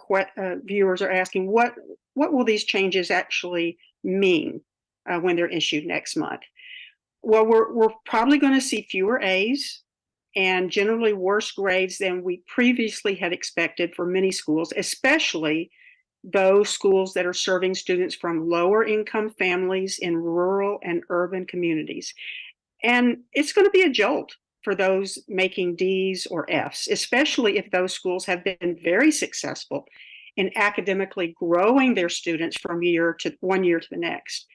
viewers are asking, what will these changes actually mean when they're issued next month? Well, we're probably going to see fewer A's and generally worse grades than we previously had expected for many schools, especially those schools that are serving students from lower income families in rural and urban communities. And it's going to be a jolt for those making D's or F's, especially if those schools have been very successful in academically growing their students from one year to the next.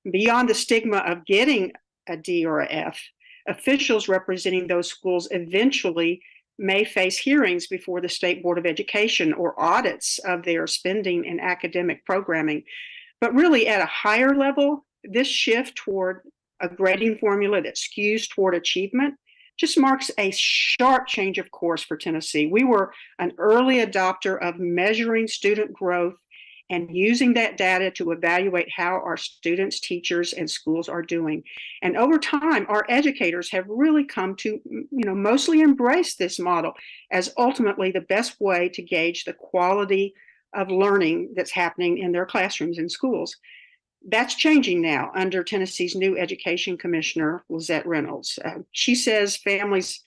Beyond the stigma of getting a D or a F, officials representing those schools eventually may face hearings before the State Board of Education or audits of their spending and academic programming. But really, at a higher level, this shift toward a grading formula that skews toward achievement just marks a sharp change of course for Tennessee. We were an early adopter of measuring student growth and using that data to evaluate how our students, teachers, and schools are doing. And over time, our educators have really come to, mostly embrace this model as ultimately the best way to gauge the quality of learning that's happening in their classrooms and schools. That's changing now under Tennessee's new education commissioner, Lizette Reynolds. She says families,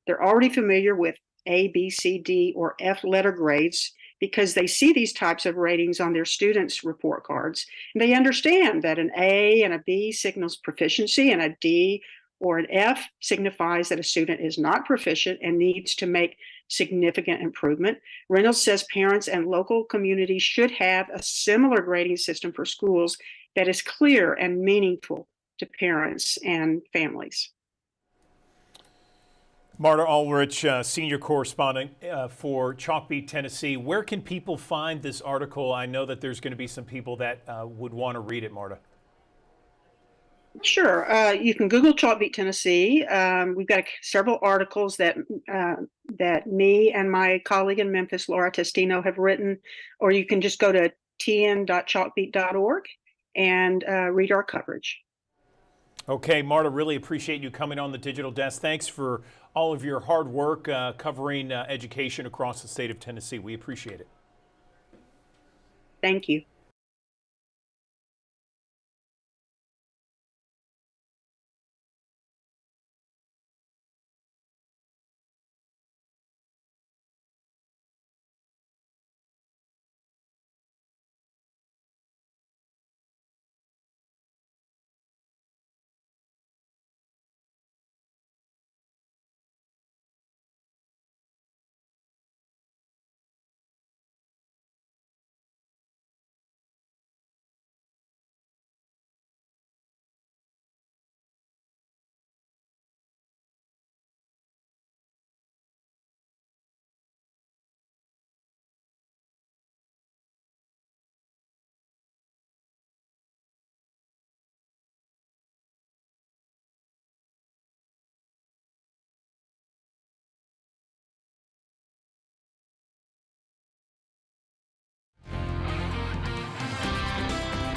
they're already familiar with A, B, C, D, or F letter grades because they see these types of ratings on their students' report cards. And they understand that an A and a B signals proficiency, and a D or an F signifies that a student is not proficient and needs to make significant improvement. Reynolds says parents and local communities should have a similar grading system for schools that is clear and meaningful to parents and families. Marta Ulrich, senior correspondent for Chalkbeat Tennessee. Where can people find this article? I know that there's going to be some people that would want to read it, Marta. Sure. You can Google Chalkbeat Tennessee. We've got several articles that me and my colleague in Memphis, Laura Testino, have written, or you can just go to tn.chalkbeat.org and read our coverage. Okay, Marta, really appreciate you coming on the Digital Desk. Thanks for all of your hard work covering education across the state of Tennessee. We appreciate it. Thank you.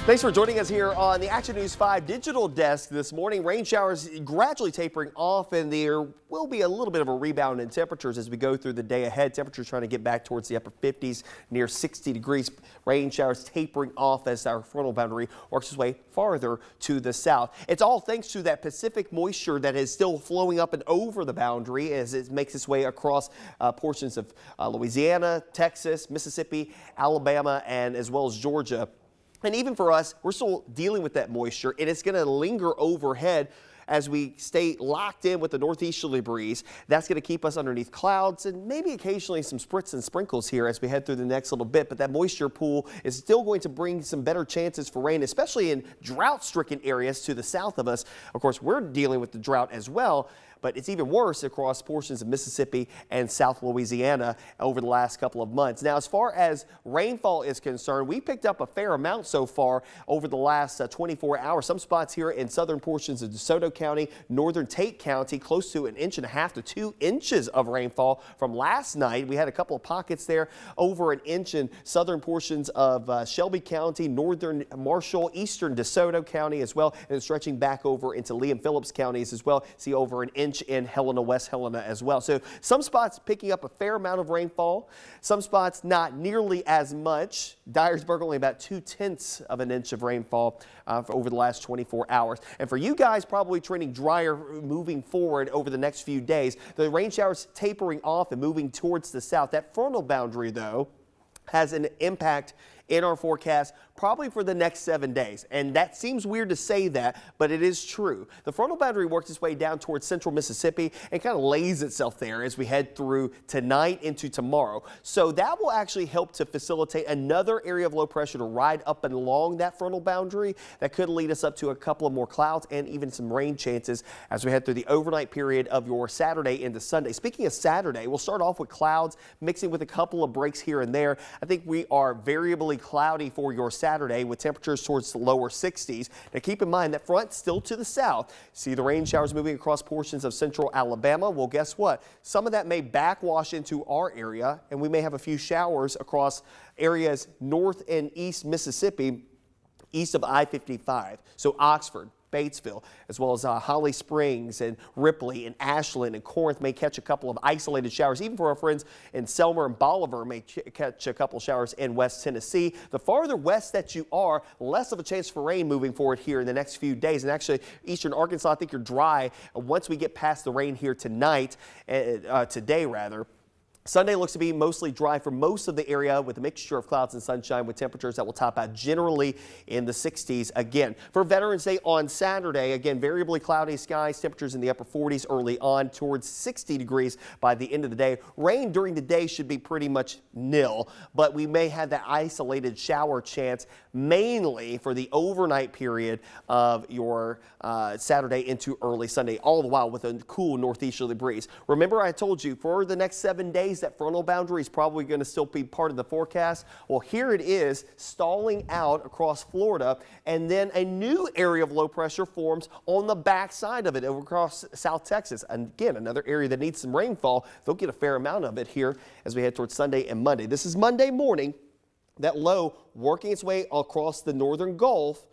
Thanks for joining us here on the Action News 5 digital desk this morning. Rain showers gradually tapering off, and there will be a little bit of a rebound in temperatures as we go through the day ahead. Temperatures trying to get back towards the upper 50s, near 60 degrees. Rain showers tapering off as our frontal boundary works its way farther to the south. It's all thanks to that Pacific moisture that is still flowing up and over the boundary as it makes its way across portions of Louisiana, Texas, Mississippi, Alabama, and as well as Georgia. And even for us, we're still dealing with that moisture, and it's going to linger overhead as we stay locked in with the northeasterly breeze. That's going to keep us underneath clouds and maybe occasionally some spritz and sprinkles here as we head through the next little bit. But that moisture pool is still going to bring some better chances for rain, especially in drought-stricken areas to the south of us. Of course, we're dealing with the drought as well, but it's even worse across portions of Mississippi and South Louisiana over the last couple of months. Now, as far as rainfall is concerned, we picked up a fair amount so far over the last 24 hours. Some spots here in southern portions of DeSoto County, northern Tate County, close to 1.5 to 2 inches of rainfall from last night. We had a couple of pockets there, over an inch in southern portions of Shelby County, northern Marshall, eastern DeSoto County as well, and stretching back over into Lee and Phillips counties as well. See over an inch in Helena, West Helena as well. So some spots picking up a fair amount of rainfall, some spots not nearly as much. Dyersburg only about 0.2 of an inch of rainfall for over the last 24 hours. And for you guys probably trending drier moving forward over the next few days, the rain showers tapering off and moving towards the south. That frontal boundary though has an impact in our forecast probably for the next 7 days. And that seems weird to say that, but it is true. The frontal boundary works its way down towards central Mississippi and kind of lays itself there as we head through tonight into tomorrow. So that will actually help to facilitate another area of low pressure to ride up and along that frontal boundary. That could lead us up to a couple of more clouds and even some rain chances as we head through the overnight period of your Saturday into Sunday. Speaking of Saturday, we'll start off with clouds mixing with a couple of breaks here and there. I think we are variably cloudy for your Saturday with temperatures towards the lower 60s. Now keep in mind that front still to the south. See the rain showers moving across portions of central Alabama. Well, guess what? Some of that may backwash into our area, and we may have a few showers across areas north and east Mississippi, east of I-55. So Oxford, Batesville, as well as Holly Springs and Ripley and Ashland and Corinth may catch a couple of isolated showers. Even for our friends in Selmer and Bolivar may catch a couple showers in West Tennessee. The farther west that you are, less of a chance for rain moving forward here in the next few days. And actually, eastern Arkansas, I think you're dry once we get past the rain here tonight, today rather. Sunday looks to be mostly dry for most of the area with a mixture of clouds and sunshine with temperatures that will top out generally in the 60s again. For Veterans Day on Saturday, again, variably cloudy skies, temperatures in the upper 40s early on towards 60 degrees by the end of the day. Rain during the day should be pretty much nil, but we may have that isolated shower chance mainly for the overnight period of your Saturday into early Sunday, all the while with a cool northeasterly breeze. Remember, I told you for the next 7 days that frontal boundary is probably going to still be part of the forecast. Well, here it is stalling out across Florida, and then a new area of low pressure forms on the back side of it over across South Texas. And again, another area that needs some rainfall. They'll get a fair amount of it here as we head towards Sunday and Monday. This is Monday morning. That low working its way across the northern Gulf,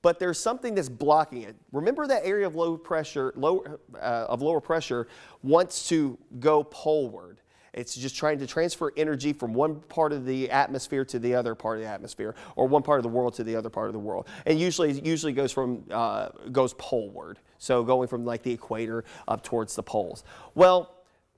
but there's something that's blocking it. Remember that area of low pressure, lower pressure wants to go poleward. It's just trying to transfer energy from one part of the atmosphere to the other part of the atmosphere, or one part of the world to the other part of the world. And usually goes poleward. So going from like the equator up towards the poles. Well,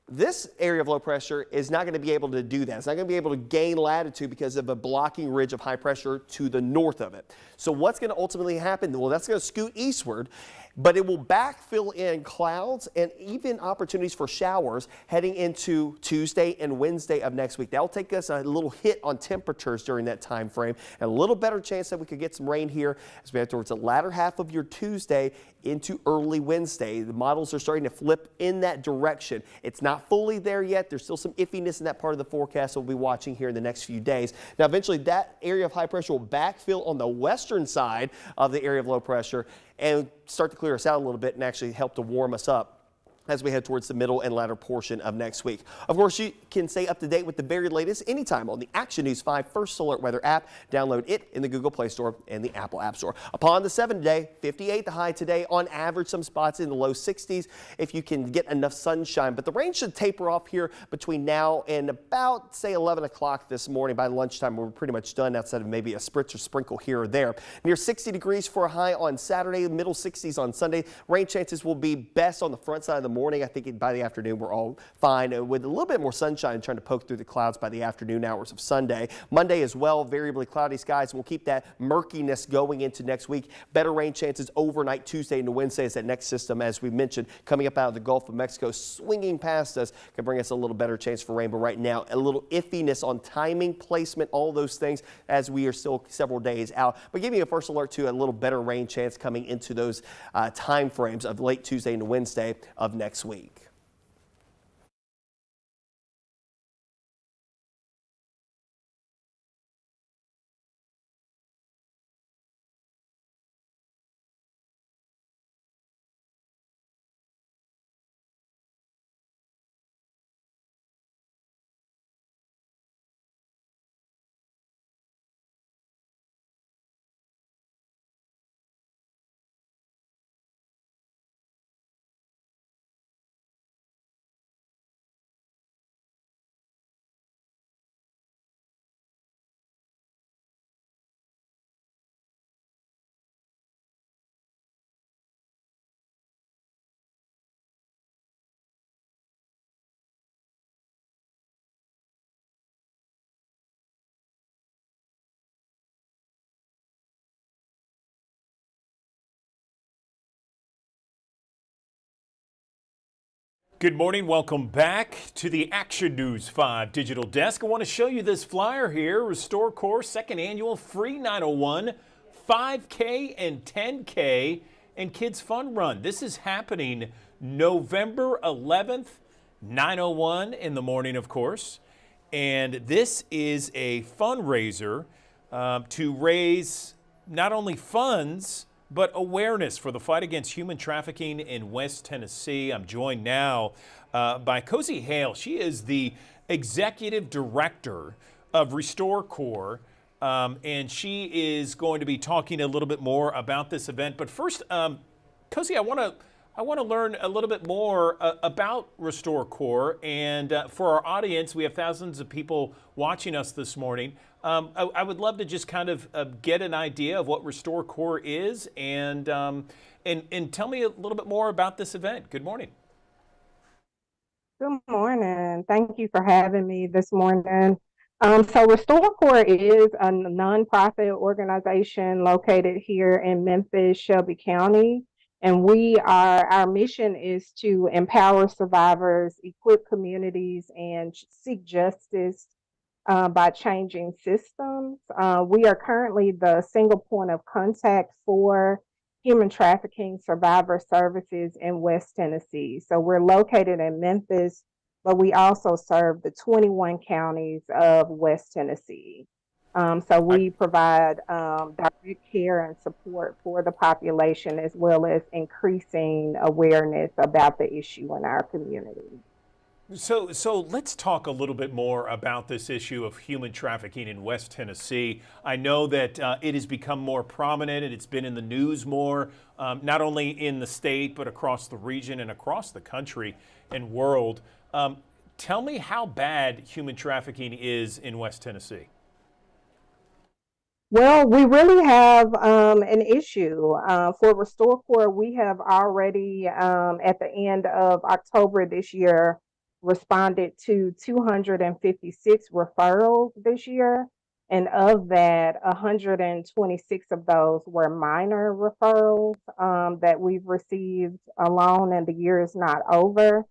this area of low pressure is not going to be able to do that. It's not going to be able to gain latitude because of a blocking ridge of high pressure to the north of it. So what's going to ultimately happen? Well, that's going to scoot eastward, but it will backfill in clouds and even opportunities for showers heading into Tuesday and Wednesday of next week. That will take us a little hit on temperatures during that time frame, and a little better chance that we could get some rain here as we head towards the latter half of your Tuesday into early Wednesday. The models are starting to flip in that direction. It's not fully there yet. There's still some iffiness in that part of the forecast we'll be watching here in the next few days. Now, eventually that area of high pressure will backfill on the western side of the area of low pressure and start to clear us out a little bit and actually help to warm us up as we head towards the middle and latter portion of next week. Of course, you can stay up to date with the very latest anytime on the Action News 5 First Alert Weather app. Download it in the Google Play Store and the Apple App Store. Upon the 7-day, 58 the high today. On average, some spots in the low 60s if you can get enough sunshine. But the rain should taper off here between now and about, say, 11 o'clock this morning. By lunchtime, we're pretty much done outside of maybe a spritz or sprinkle here or there. Near 60 degrees for a high on Saturday, middle 60s on Sunday. Rain chances will be best on the front side of the morning. I think by the afternoon we're all fine with a little bit more sunshine trying to poke through the clouds by the afternoon hours of Sunday. Monday as well, variably cloudy skies. We'll keep that murkiness going into next week. Better rain chances overnight Tuesday into Wednesday as that next system, as we mentioned, coming up out of the Gulf of Mexico, swinging past us, can bring us a little better chance for rain. But right now, a little iffiness on timing, placement, all those things as we are still several days out. But giving you a first alert to a little better rain chance coming into those time frames of late Tuesday into Wednesday of next week. Good morning. Welcome back to the Action News 5 digital desk. I want to show you this flyer here. RestoreCorps second annual free 901, 5K and 10K and Kids Fun Run. This is happening November 11th, 9:01 in the morning, of course. And this is a fundraiser to raise not only funds, but awareness for the fight against human trafficking in West Tennessee. I'm joined now by Cozy Hale. She is the executive director of RestoreCorps, and she is going to be talking a little bit more about this event. But first, Cozy, I want to learn a little bit more about RestoreCorps. And for our audience, we have thousands of people watching us this morning. I would love to just kind of get an idea of what RestoreCorps is, and tell me a little bit more about this event. Good morning. Good morning. Thank you for having me this morning. So RestoreCorps is a nonprofit organization located here in Memphis, Shelby County. And our mission is to empower survivors, equip communities, and seek justice by changing systems. We are currently the single point of contact for human trafficking survivor services in West Tennessee. So we're located in Memphis, but we also serve the 21 counties of West Tennessee. So we provide direct care and support for the population, as well as increasing awareness about the issue in our community. So let's talk a little bit more about this issue of human trafficking in West Tennessee. I know that it has become more prominent and it's been in the news more, not only in the state, but across the region and across the country and world. Tell me how bad human trafficking is in West Tennessee. Well, we really have an issue. For RestoreCorps, we have already, at the end of October this year, responded to 256 referrals this year. And of that, 126 of those were minor referrals that we've received alone, and the year is not over.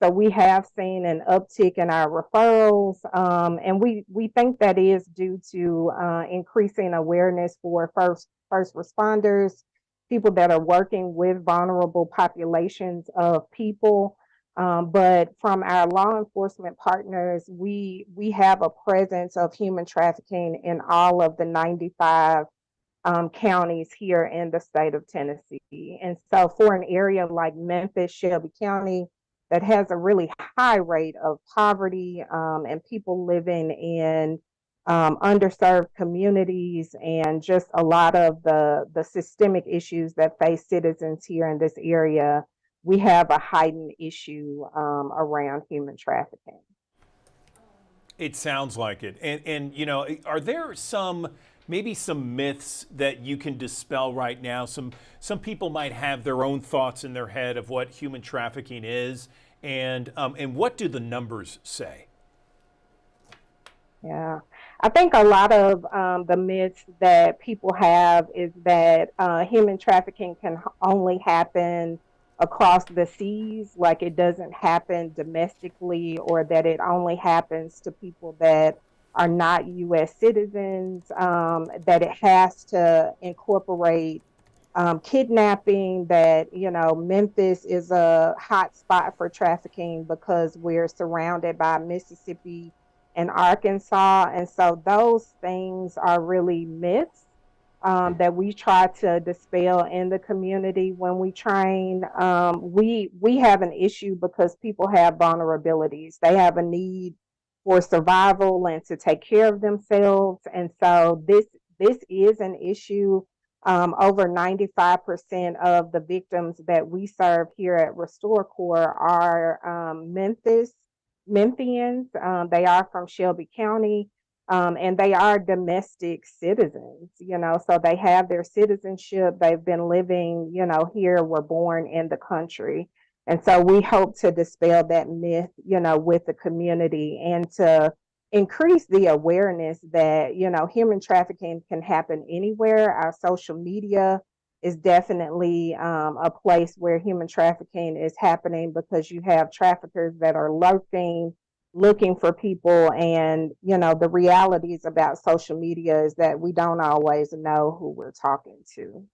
So we have seen an uptick in our referrals, and we think that is due to increasing awareness for first responders, people that are working with vulnerable populations of people. But from our law enforcement partners, we have a presence of human trafficking in all of the 95 counties here in the state of Tennessee. And so for an area like Memphis, Shelby County, that has a really high rate of poverty and people living in underserved communities, and just a lot of the systemic issues that face citizens here in this area, we have a heightened issue around human trafficking. It sounds like it. And you know, are there maybe some myths that you can dispel right now? Some people might have their own thoughts in their head of what human trafficking is, and what do the numbers say? Yeah, I think a lot of the myths that people have is that human trafficking can only happen across the seas, like it doesn't happen domestically, or that it only happens to people that are not U.S. citizens, that it has to incorporate kidnapping, that, you know, Memphis is a hot spot for trafficking because we're surrounded by Mississippi and Arkansas. And so those things are really myths that we try to dispel in the community when we train. We have an issue because people have vulnerabilities. They have a need for survival and to take care of themselves. And so this is an issue. Over 95% of the victims that we serve here at RestoreCorps are Memphians. They are from Shelby County, and they are domestic citizens, you know, so they have their citizenship. They've been living, you know, here, were born in the country. And so we hope to dispel that myth, you know, with the community, and to increase the awareness that, you know, human trafficking can happen anywhere. Our social media is definitely a place where human trafficking is happening, because you have traffickers that are looking for people. And, you know, the realities about social media is that we don't always know who we're talking to.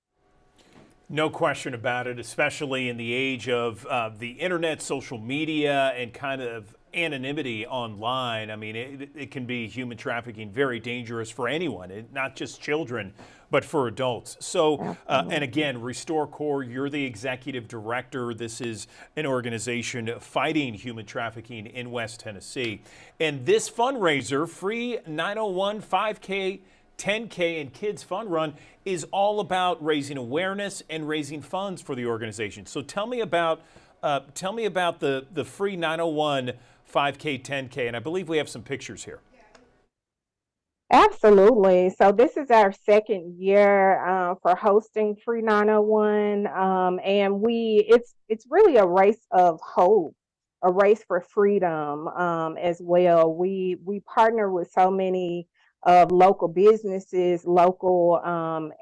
No question about it, especially in the age of the internet, social media, and kind of anonymity online. I mean, it can be human trafficking, very dangerous for anyone, not just children, but for adults. So, and again, Restore Corps, you're the executive director. This is an organization fighting human trafficking in West Tennessee. And this fundraiser, Free 901 5K 10K and Kids Fun Run, is all about raising awareness and raising funds for the organization. So tell me about the Free 901 5K 10K, and I believe we have some pictures here. Absolutely. So this is our second year for hosting Free 901, and it's really a race of hope, a race for freedom as well. We partner with so many of local businesses, local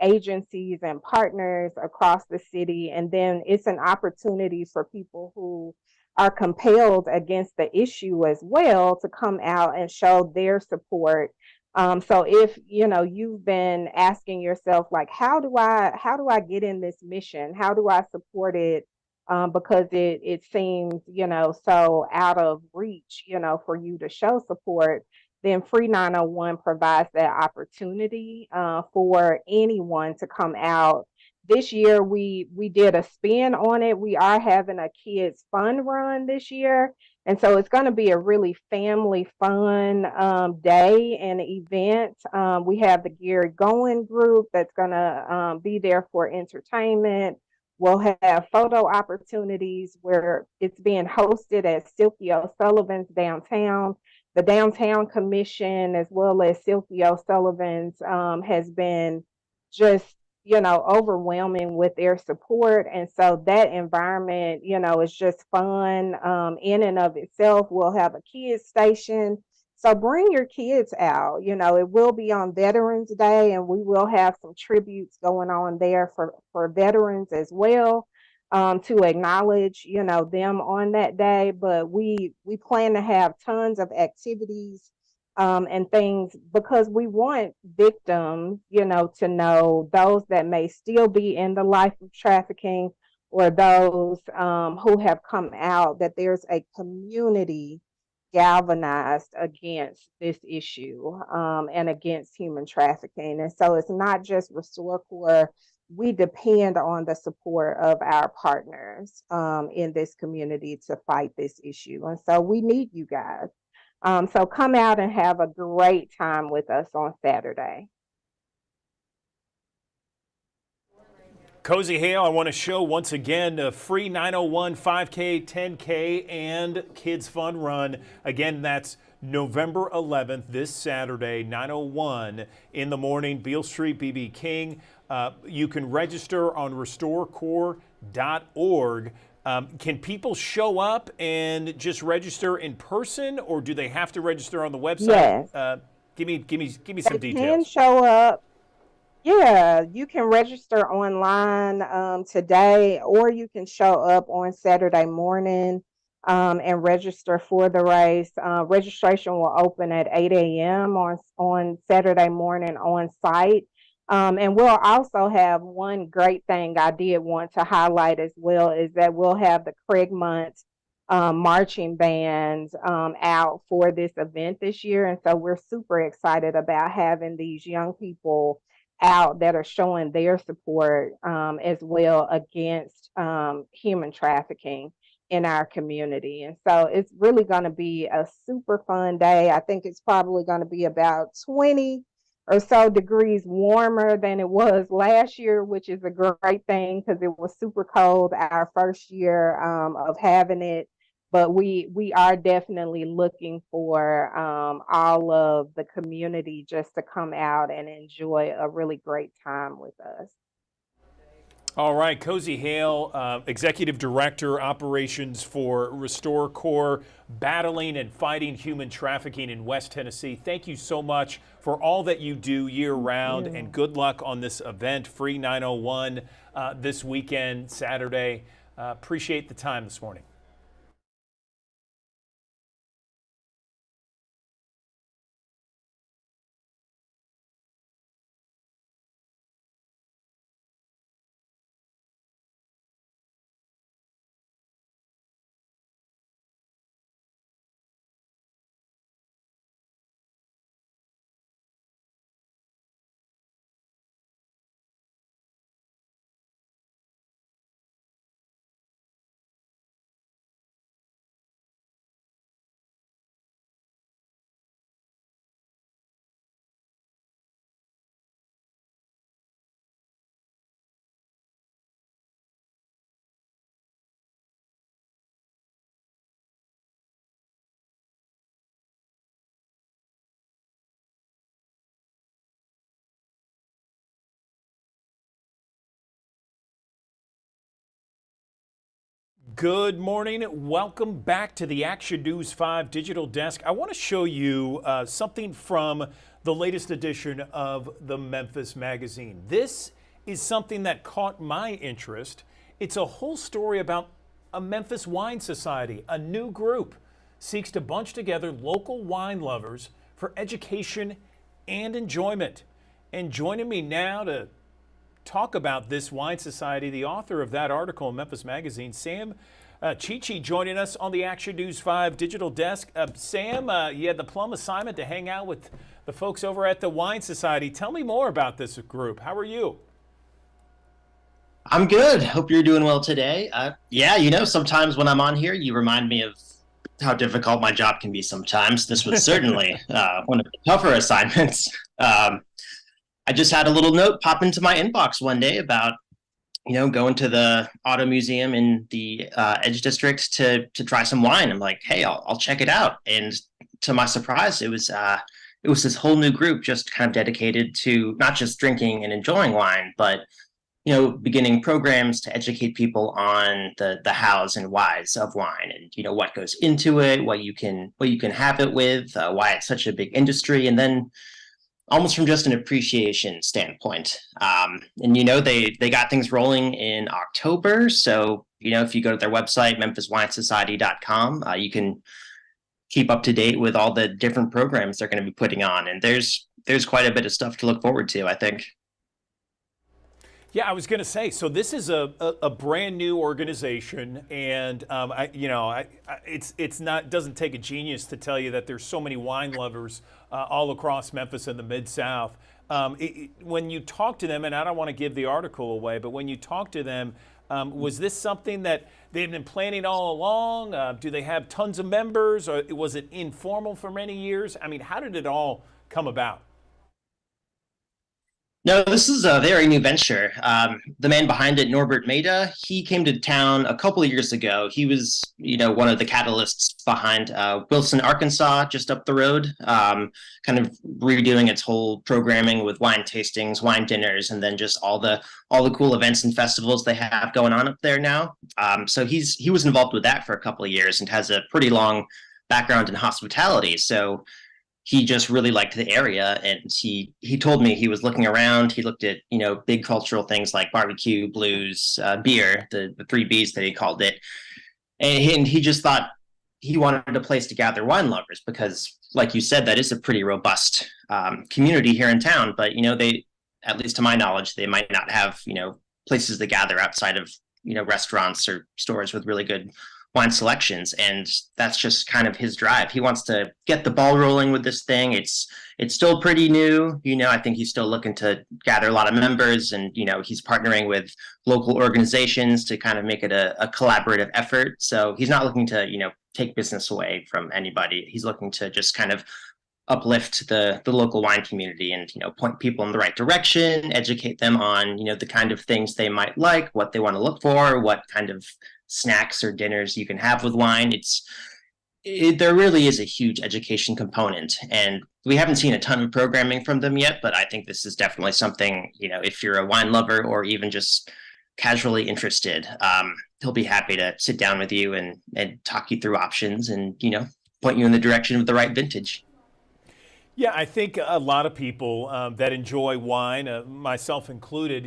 agencies and partners across the city. And then it's an opportunity for people who are compelled against the issue as well to come out and show their support. So if, you know, you've been asking yourself, like, how do I get in this mission? How do I support it? Because it seems, you know, so out of reach, you know, for you to show support, then Free 901 provides that opportunity for anyone to come out. This year, we did a spin on it. We are having a kids fun run this year. And so it's going to be a really family fun day and event. We have the Gary Goin group that's going to be there for entertainment. We'll have photo opportunities where it's being hosted at Silky O'Sullivan's downtown. The Downtown Commission, as well as Silky O'Sullivan's, has been just, you know, overwhelming with their support. And so that environment, you know, is just fun in and of itself. We'll have a kids station. So bring your kids out. You know, it will be on Veterans Day, and we will have some tributes going on there for veterans as well, to acknowledge, you know, them on that day. But we plan to have tons of activities and things, because we want victims, you know, to know, those that may still be in the life of trafficking, or those who have come out, that there's a community galvanized against this issue and against human trafficking. And so it's not just Restore Corps. We depend on the support of our partners in this community to fight this issue. And so we need you guys. So come out and have a great time with us on Saturday. Cozy Hale, I want to show once again a Free 901 5K, 10K, and Kids Fun Run. Again, that's November 11th, this Saturday, 9:01 in the morning, Beale Street, BB King. You can register on restorecorps.org. Can people show up and just register in person, or do they have to register on the website? Yes. Give me some They details. can show up. Yeah, you can register online today, or you can show up on Saturday morning and register for the race. Registration will open at 8 a.m. on Saturday morning on site. And we'll also have one great thing I did want to highlight as well, is that we'll have the Craigmont marching bands out for this event this year. And so we're super excited about having these young people out that are showing their support as well against human trafficking in our community. And so it's really going to be a super fun day. I think it's probably going to be about 20 or so degrees warmer than it was last year, which is a great thing because it was super cold our first year of having it. But we are definitely looking for all of the community just to come out and enjoy a really great time with us. All right, Cozy Hale, Executive Director, Operations for Restore Corps, battling and fighting human trafficking in West Tennessee. Thank you so much for all that you do year-round, and good luck on this event, Free 901, this weekend, Saturday. Appreciate the time this morning. Good morning. Welcome back to the Action News 5 digital desk. I want to show you something from the latest edition of the Memphis Magazine. This is something that caught my interest. It's a whole story about a Memphis Wine Society, a new group, seeks to bunch together local wine lovers for education and enjoyment. And joining me now to talk about this wine society, the author of that article in Memphis Magazine, Sam Chichi, joining us on the Action News 5 digital desk. Sam, you had the plum assignment to hang out with the folks over at the Wine Society. Tell me more about this group. How are you? I'm good. Hope you're doing well today. Yeah, you know, sometimes when I'm on here, you remind me of how difficult my job can be sometimes. This was certainly one of the tougher assignments. I just had a little note pop into my inbox one day about, you know, going to the auto museum in the Edge District to try some wine. I'm like, hey, I'll check it out. And to my surprise, it was this whole new group just kind of dedicated to not just drinking and enjoying wine, but, you know, beginning programs to educate people on the hows and whys of wine, and, you know, what goes into it, what you can have it with, why it's such a big industry, and then almost from just an appreciation standpoint. And, you know, they got things rolling in October. So, you know, if you go to their website, memphiswinesociety.com, you can keep up to date with all the different programs they're going to be putting on. And there's quite a bit of stuff to look forward to, I think. Yeah, I was going to say, so this is a brand new organization, and it's not, doesn't take a genius to tell you that there's so many wine lovers all across Memphis and the Mid-South. When you talk to them, and I don't want to give the article away, but when you talk to them, was this something that they've been planning all along? Do they have tons of members, or was it informal for many years? I mean, how did it all come about? No, this is a very new venture. The man behind it, Norbert Maida, he came to town a couple of years ago. He was, you know, one of the catalysts behind Wilson, Arkansas, just up the road, kind of redoing its whole programming with wine tastings, wine dinners, and then just all the cool events and festivals they have going on up there now. So he was involved with that for a couple of years and has a pretty long background in hospitality. So he just really liked the area, and he told me he was looking around. He looked at, you know, big cultural things like barbecue, blues, beer, the 3 Bs that he called it. And he just thought he wanted a place to gather wine lovers because, like you said, that is a pretty robust community here in town. But, you know, they, at least to my knowledge, they might not have, you know, places to gather outside of, you know, restaurants or stores with really good wine selections. And that's just kind of his drive. He wants to get the ball rolling with this thing. It's still pretty new. You know, I think he's still looking to gather a lot of members, and, you know, he's partnering with local organizations to kind of make it a collaborative effort. So he's not looking to, you know, take business away from anybody. He's looking to just kind of uplift the local wine community and, you know, point people in the right direction, educate them on, you know, the kind of things they might like, what they want to look for, what kind of snacks or dinners you can have with wine. There really is a huge education component, and we haven't seen a ton of programming from them yet, but I think this is definitely something, you know, if you're a wine lover or even just casually interested, he'll be happy to sit down with you and talk you through options and, point you in the direction of the right vintage. Yeah, I think a lot of people that enjoy wine, myself included,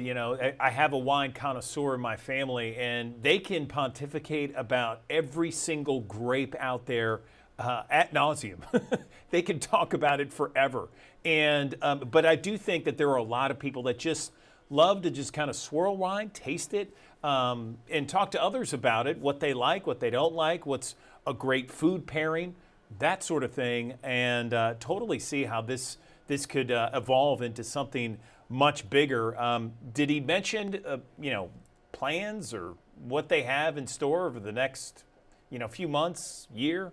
I have a wine connoisseur in my family, and they can pontificate about every single grape out there ad nauseum. They can talk about it forever. And but I do think that there are a lot of people that just love to just kind of swirl wine, taste it, and talk to others about it, what they like, what they don't like, what's a great food pairing, that sort of thing, and totally see how this could evolve into something much bigger. Did he mention, plans or what they have in store over the next, few months, year?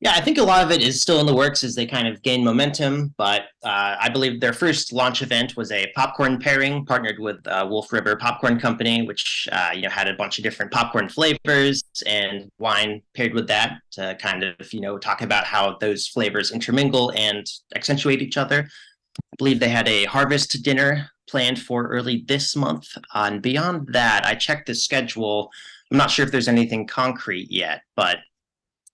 Yeah, I think a lot of it is still in the works as they kind of gain momentum, but I believe their first launch event was a popcorn pairing partnered with Wolf River Popcorn Company, which had a bunch of different popcorn flavors and wine paired with that to kind of talk about how those flavors intermingle and accentuate each other. I believe they had a harvest dinner planned for early this month. And beyond that, I checked the schedule. I'm not sure if there's anything concrete yet, but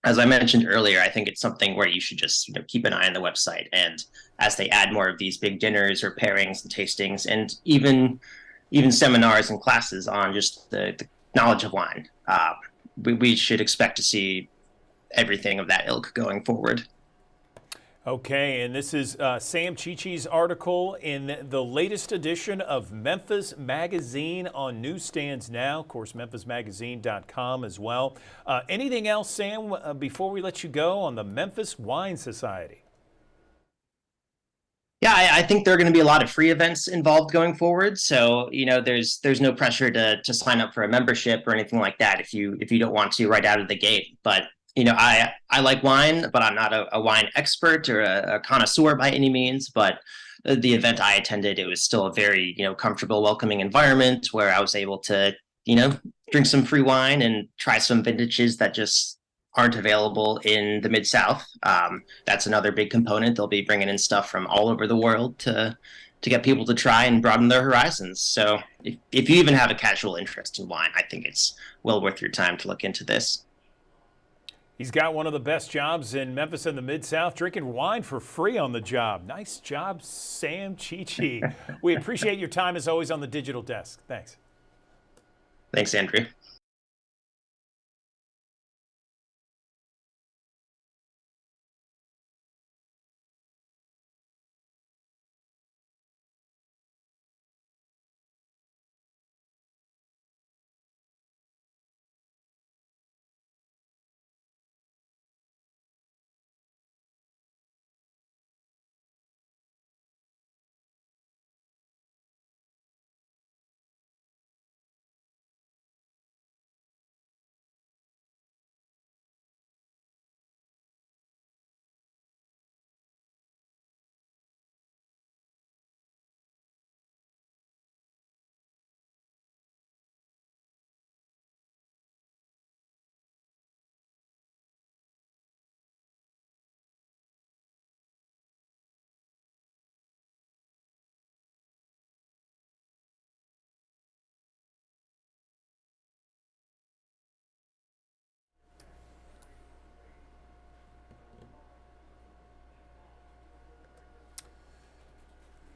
as I mentioned earlier, I think it's something where you should just keep an eye on the website. And as they add more of these big dinners or pairings and tastings, and even seminars and classes on just the knowledge of wine, we should expect to see everything of that ilk going forward. Okay, and this is Sam Chichi's article in the latest edition of Memphis Magazine on newsstands now. Of course, memphismagazine.com as well. Anything else, Sam, before we let you go on the Memphis Wine Society? Yeah, I think there are going to be a lot of free events involved going forward. So, there's no pressure to sign up for a membership or anything like that if you don't want to right out of the gate. But I like wine, but I'm not a wine expert or a connoisseur by any means. But the event I attended, it was still a very, comfortable, welcoming environment where I was able to, drink some free wine and try some vintages that just aren't available in the Mid-South. That's another big component. They'll be bringing in stuff from all over the world to get people to try and broaden their horizons. So if you even have a casual interest in wine, I think it's well worth your time to look into this. He's got one of the best jobs in Memphis and the Mid-South, drinking wine for free on the job. Nice job, Sam Chichi. We appreciate your time, as always, on the Digital Desk. Thanks. Thanks, Andrew.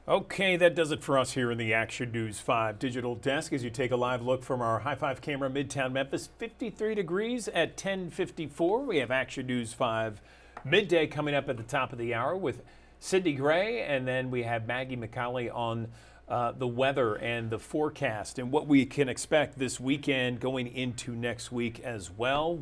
Okay, that does it for us here in the Action News 5 Digital Desk as you take a live look from our High 5 camera, Midtown Memphis. 53 degrees at 10:54. We have Action News 5 Midday coming up at the top of the hour with Sydney Gray, and then we have Maggie McCauley on the weather and the forecast and what we can expect this weekend going into next week as well.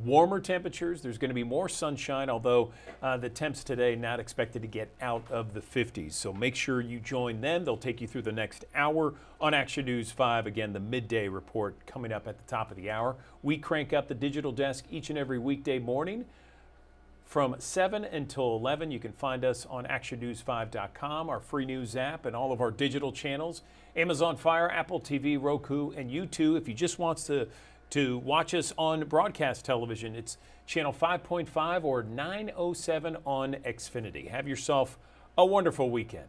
Warmer temperatures. There's going to be more sunshine, although the temps today not expected to get out of the 50s. So make sure you join them. They'll take you through the next hour on Action News 5. Again, the midday report coming up at the top of the hour. We crank up the Digital Desk each and every weekday morning from 7 until 11. You can find us on actionnews5.com, our free news app, and all of our digital channels, Amazon Fire, Apple TV, Roku, and YouTube. If you just want to watch us on broadcast television, it's channel 5.5 or 907 on Xfinity. Have yourself a wonderful weekend.